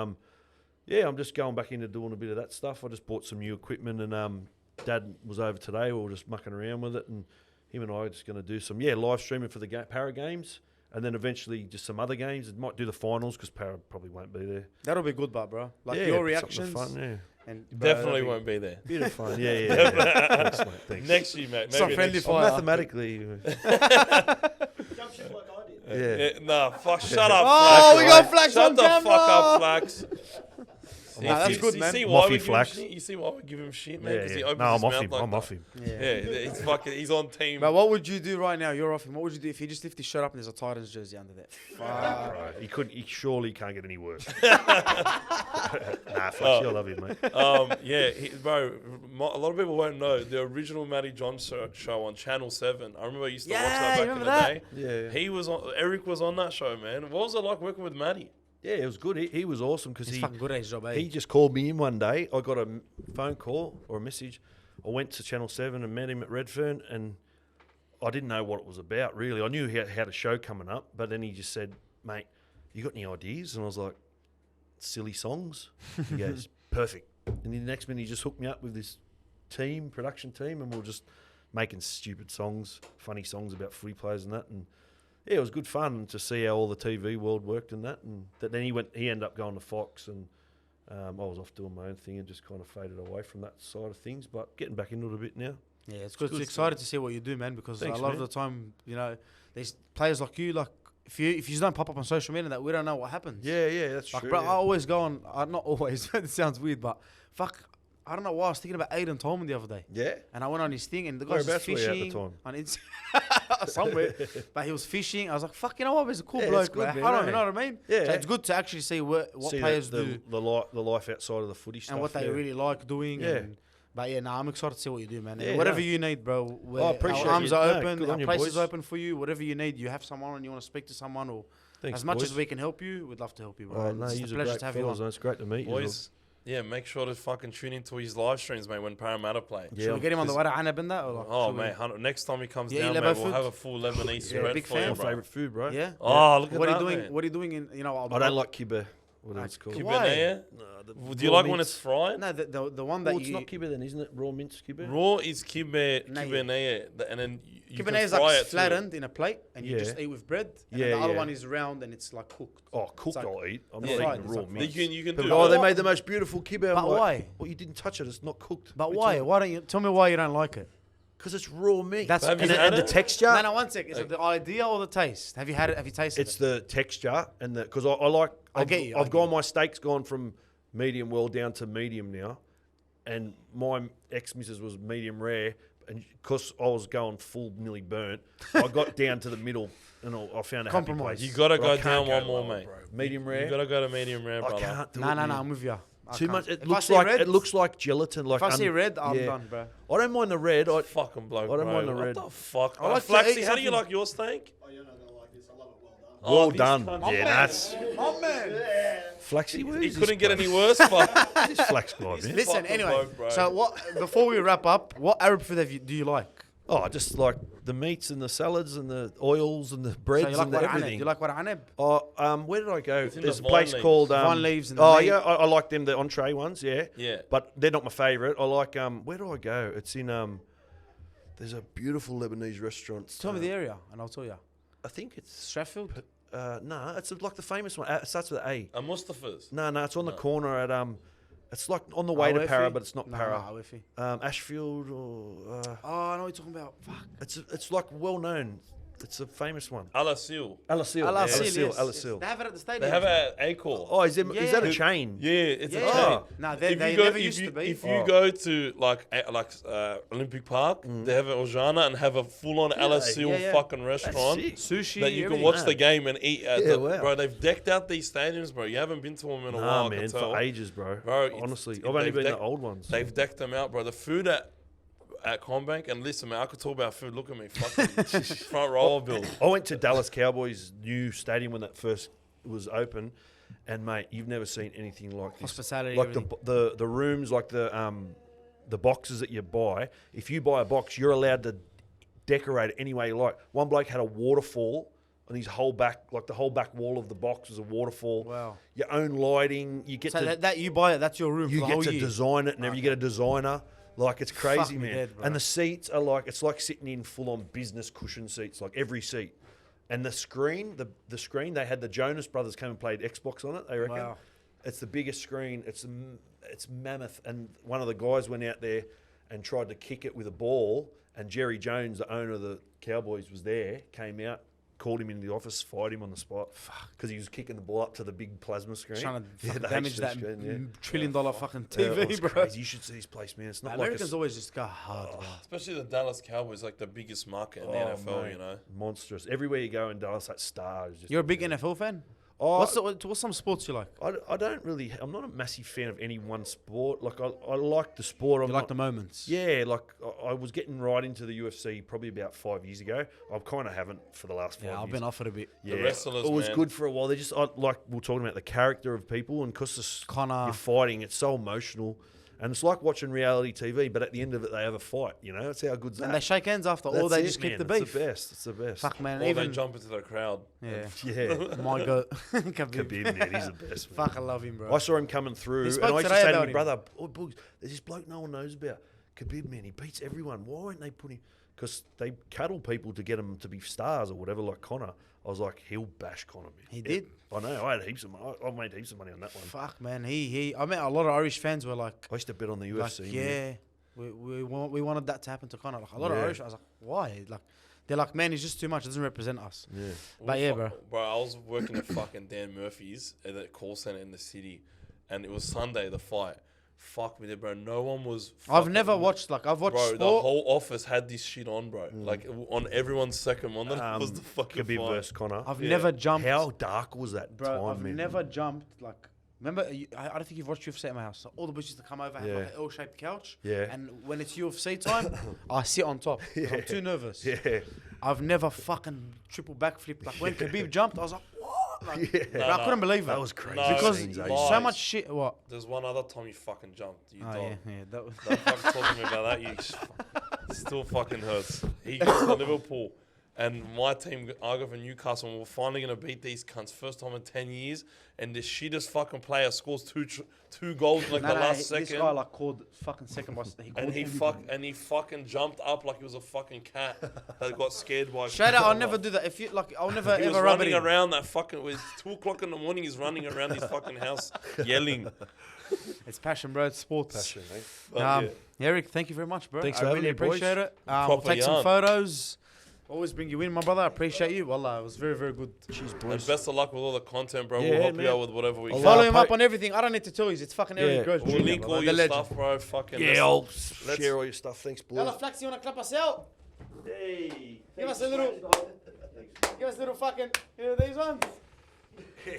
yeah, I'm just going back into doing a bit of that stuff. I just bought some new equipment, and Dad was over today. We were just mucking around with it, and him and I are just going to do some live streaming for the Para games. And then eventually just some other games. It might do the finals because Para probably won't be there. That'll be good, but bro, like Yeah, your something reactions. fun, yeah. And bro, definitely that'll be- won't be there. Bit of fun, yeah. Thanks, mate, thanks. Next year, mate. It's not Maybe friendly next fire. year. Mathematically, Jump ship like I did. yeah. Nah, fuck. Shut up. Oh, Flax, we mate. got Flax Shut on the camera. fuck up, Flax. Nah, that's good, man. You see why Moffy we give him Flax. shit? You see why we give him shit, man? Yeah, Because he yeah. opens No, I'm his off mouth him. like I'm that. off him. Yeah, he's on team. But what would you do right now? You're off him. What would you do if he just lift his shirt up and there's a Titans jersey under there? Right. He surely can't get any worse. Nah, Flaxy, I love you, mate. Bro, a lot of people won't know the original Matty John show on Channel 7. I remember I used to watch that back in the day. Yeah. He was on. Eric was on that show, man. What was it like working with Matty? Yeah, it was good. He was awesome because He's he fucking good at his job, eh? he just called me in one day. I got a phone call or a message. I went to Channel 7 and met him at Redfern, and I didn't know what it was about, really. I knew he had a show coming up, but then he just said, mate, you got any ideas? And I was like, silly songs? He goes, perfect. And then the next minute he just hooked me up with this production team, and we were just making stupid songs, funny songs about footy players and that. And yeah, it was good fun to see how all the TV world worked and that. And then he ended up going to Fox, and I was off doing my own thing and just kind of faded away from that side of things, but getting back into it a bit now. Yeah, it's good. It's exciting to see what you do, man, because Thanks, a lot man. of the time, you know, there's players like you, like, if you just don't pop up on social media, that we don't know what happens. Yeah, that's Like, true. bro, yeah. I always go on, not always, it sounds weird, but fuck, I don't know why, I was thinking about Aiden Tolman the other day. Yeah? And I went on his thing, and the guy was Whereabouts were you at the fishing time? on somewhere, but he was fishing. I was like, "Fuck, you know what? He's a cool Yeah, bloke, it's good, man. man, I don't, eh? you know what I mean? Yeah. So it's good to actually see what See players the, do the life outside of the footy stuff. and what they yeah. really like doing. Yeah. But yeah, I'm excited to see what you do, man. Yeah, Whatever no. you need, bro. I appreciate our arms you. are No, open, good our on you, place boys. is open for you. Whatever you need, you have someone and you want to speak to someone, or Thanks, as much boys. as we can help you, we'd love to help you, bro. Oh, And no, it's you're a pleasure great to have you fellas. on. It's great to meet you. Boys, yeah, make sure to fucking tune into his live streams, mate, when Parramatta play. Yeah. Should we get him on the Wada Anab and that? Or like, Oh, should we- man, next time he comes Yeah, down, Lebo mate, we'll food. have a full Lebanese spread big for fan. you, My bro. favourite food, bro. Yeah. Oh, look at What are that, you doing? man. What are you doing in? You know, I don't like kibbe. What else called? Kibbe. Kibbeh. No, Do you like when it's fried? No, the one that Well, it's you. not kibbe then, isn't it? Raw minced kibbe? Raw is kibbeh, Nah, and then you Kibbe can is fry like it too. flattened in a plate, and you Yeah. just eat with bread. And Yeah, then the other yeah. one is round, and it's like cooked. Oh, cooked like- I'll eat. I'm Yeah. not Fried, eating it's raw like fried. meat. You can do Oh, they it. made the most beautiful kibbe. I'm But like, why? Well, you didn't touch it. It's not cooked. But why? Why don't you tell me why you don't like it? Because it's raw meat. That's Have you and had and the it? texture. No, 1 sec. Is it the idea or the taste? Have you had it? Have you tasted It's it? the texture and the because I like. I get you, I I've get gone. you. My steak's gone from medium well down to medium now, and my ex-missus was medium rare, and because I was going full nearly burnt, I got down to the middle, and I found a happy Compromise. place. You gotta But I go can't down one go more, lower, mate. bro. Medium You rare. gotta go to medium rare, I brother. can't do No, it. no, no. man. I'm with you. I Too can't. much. It If I looks see like red, it looks like gelatin. Like If I see un- red, I'm yeah. done, bro. I don't mind the red. I Fucking bloke, I don't bro. mind the red. What the fuck? I like to Flaxy, eat how do you something- like your steak? Oh, you're not gonna like this. I love it well done. Oh, well this done. cunt- Yeah, that's My man. Flaxy. Where He is couldn't this get bloke? any worse, fuck. This flax guy, man. Listen, fucking anyway. bloke, bro. So what? Before we wrap up, what Arab food do you like? Oh, just like the meats and the salads and the oils and the breads So you like and the Wada Anab? everything. You like Wada Anab? Oh, where did I go? It's in There's the a place vine called Vine leaves and the oh meat. yeah, I like them. The entree ones, yeah. Yeah. But they're not my favourite. I like where do I go? It's in There's a beautiful Lebanese restaurant. Tell me the area, and I'll tell you. I think it's Strathfield. no, it's like the famous one. It starts with A. Mustafa's. No, it's on the corner at It's like on the way to Awefi? Para, but it's not No, Para. no, Awefi. Ashfield or Oh, I know what you're talking about. Fuck. it's like well known. It's a famous one. Alasil. Alasil. Al Asil, Alasil. yes. Alasil. They have it at the stadium. They have a Acor. Oh, is that Yeah. a chain? Yeah, it's Yeah. a chain. No, If they you never if used you, to be. If you go to like Olympic Park, they have an Ojana and have a full-on Alasil yeah, yeah. fucking restaurant sick. Sushi. that you can everything. watch the game and eat at. Yeah, wow. Bro, they've decked out these stadiums, bro. You haven't been to them in a while, Nah, I can man, tell. for ages, bro. Bro, it's- Honestly, it- I've only they've been to decked- old ones. They've decked them out, bro. The food at Combank, and listen, man, I could talk about food. Look at me, fucking front rower build. I went to Dallas Cowboys' new stadium when that first was open, and mate, you've never seen anything like this. Hospitality, like everything. the rooms, like the boxes that you buy. If you buy a box, you're allowed to decorate it any way you like. One bloke had a waterfall on his whole back, like the whole back wall of the box was a waterfall. Wow. Your own lighting, you get So to that you buy it, that's your room you for the get whole to year. design it, and you get a designer. Like it's crazy, Fuck me man. dead, bro. And the seats are like it's like sitting in full on business cushion seats, like every seat. And the screen, the screen, they had the Jonas Brothers come and played Xbox on it. They reckon Wow. it's the biggest screen. It's mammoth. And one of the guys went out there and tried to kick it with a ball. And Jerry Jones, the owner of the Cowboys, was there. Came out, called him into the office, fired him on the spot because he was kicking the ball up to the big plasma screen. Trying to Yeah, fucking the damage HD that screen, yeah. $1 trillion fucking Yeah, TV, it was bro. crazy. You should see this place, man. It's not like Americans always just go hard, bro. Especially the Dallas Cowboys, like the biggest market in the NFL, mate, you know. monstrous. Everywhere you go in Dallas, that star is just. You're a big NFL fan? Oh, What's some sports you like? I don't really. I'm not a massive fan of any one sport. Like I like the sport. You like the moments? Yeah, like I was getting right into the UFC probably about 5 years ago. I kind of haven't for the last 5 years. Yeah, I've been off it a bit. Yeah, The wrestlers, it was man. good for a while. They just like we were talking about the character of people, and because Connor. you're fighting, it's so emotional, and it's like watching reality TV. But at the end of it, they have a fight. You know, that's how good's that. And they shake hands after, or That's they it, just keep man. the beef. It's the best. It's the best. Fuck, man. Or even they jump into the crowd. yeah. Yeah, My God, Khabib. Khabib, man, he's the best. Man. Fuck, I love him, bro. I saw him coming through, He and spoke I used to today say to about my him. brother, "Oh, Boogs, there's this bloke no one knows about, Khabib, man. He beats everyone. Why won't they put him? Because they cuddle people to get them to be stars or whatever, like Connor." I was like, he'll bash Connor, man. He did? I know. I had heaps of money. I made heaps of money on that one. Fuck, man. I met a lot of Irish fans were like, I used to bet on the like, UFC. man. yeah, we wanted that to happen to Connor. Like a lot of Yeah. Irish. I was like, why? Like, they're like, man, he's just too much. It doesn't represent us. Yeah. But yeah, bro. Bro, I was working at fucking Dan Murphy's at that call center in the city, and it was Sunday, the fight. Fuck me there, bro. No one was. I've fucking- never watched, like, I've watched Bro, the sport. whole office had this shit on, bro. Like on everyone's second one. That was the fucking Khabib fight. versus Connor. I've yeah. never jumped. How dark was that Bro, time, I've man? never jumped, like, remember, I don't think you've watched UFC at my house. So all the boys used to come over, have Yeah. like an L-shaped couch. Yeah. And when it's UFC time, I sit on top. 'Cause I'm too nervous. Yeah. I've never fucking triple backflip. Like, when Khabib jumped, I was like, what? Like, Yeah. bro, I couldn't believe it. That was crazy. No, because scenes, eh? lies. so much shit. What? There's one other time you fucking jumped. You Oh, done. yeah. That was Don't fucking talk to me about that. You still fucking hurts. He goes to Liverpool, and my team, I go for Newcastle, and we're finally gonna beat these cunts. First time in 10 years, and the shittest fucking player scores two goals in like the last This second. guy like called fucking second boss. And he fucking jumped up like he was a fucking cat that got scared by. Straight out, I'll never do that. If you like, I'll never He was ever rub it running in. around that fucking. It was 2:00 in the morning. He's running around his fucking house yelling. It's passion, bro. It's sports. Passion, mate. Yeah. Eric, thank you very much, bro. Thanks I for having really me, boys. appreciate it. We'll Proper take some yarn. photos. Always bring you in, my brother. I appreciate you. Wallah, it was very, very good. Cheers, And boys. best of luck with all the content, bro. Yeah, We'll help man. you out with whatever we I'll can. Follow Yeah, him po- up on everything. I don't need to tell you. It's fucking Eric Yeah. Grothe We'll Jr., link brother, all the your legend. stuff, bro. Fucking. Yeah, I'll let's- share all your stuff. Thanks, boys. Yalla, Flax, you want to clap us out? Hey. Give us a little fucking, you know, these ones.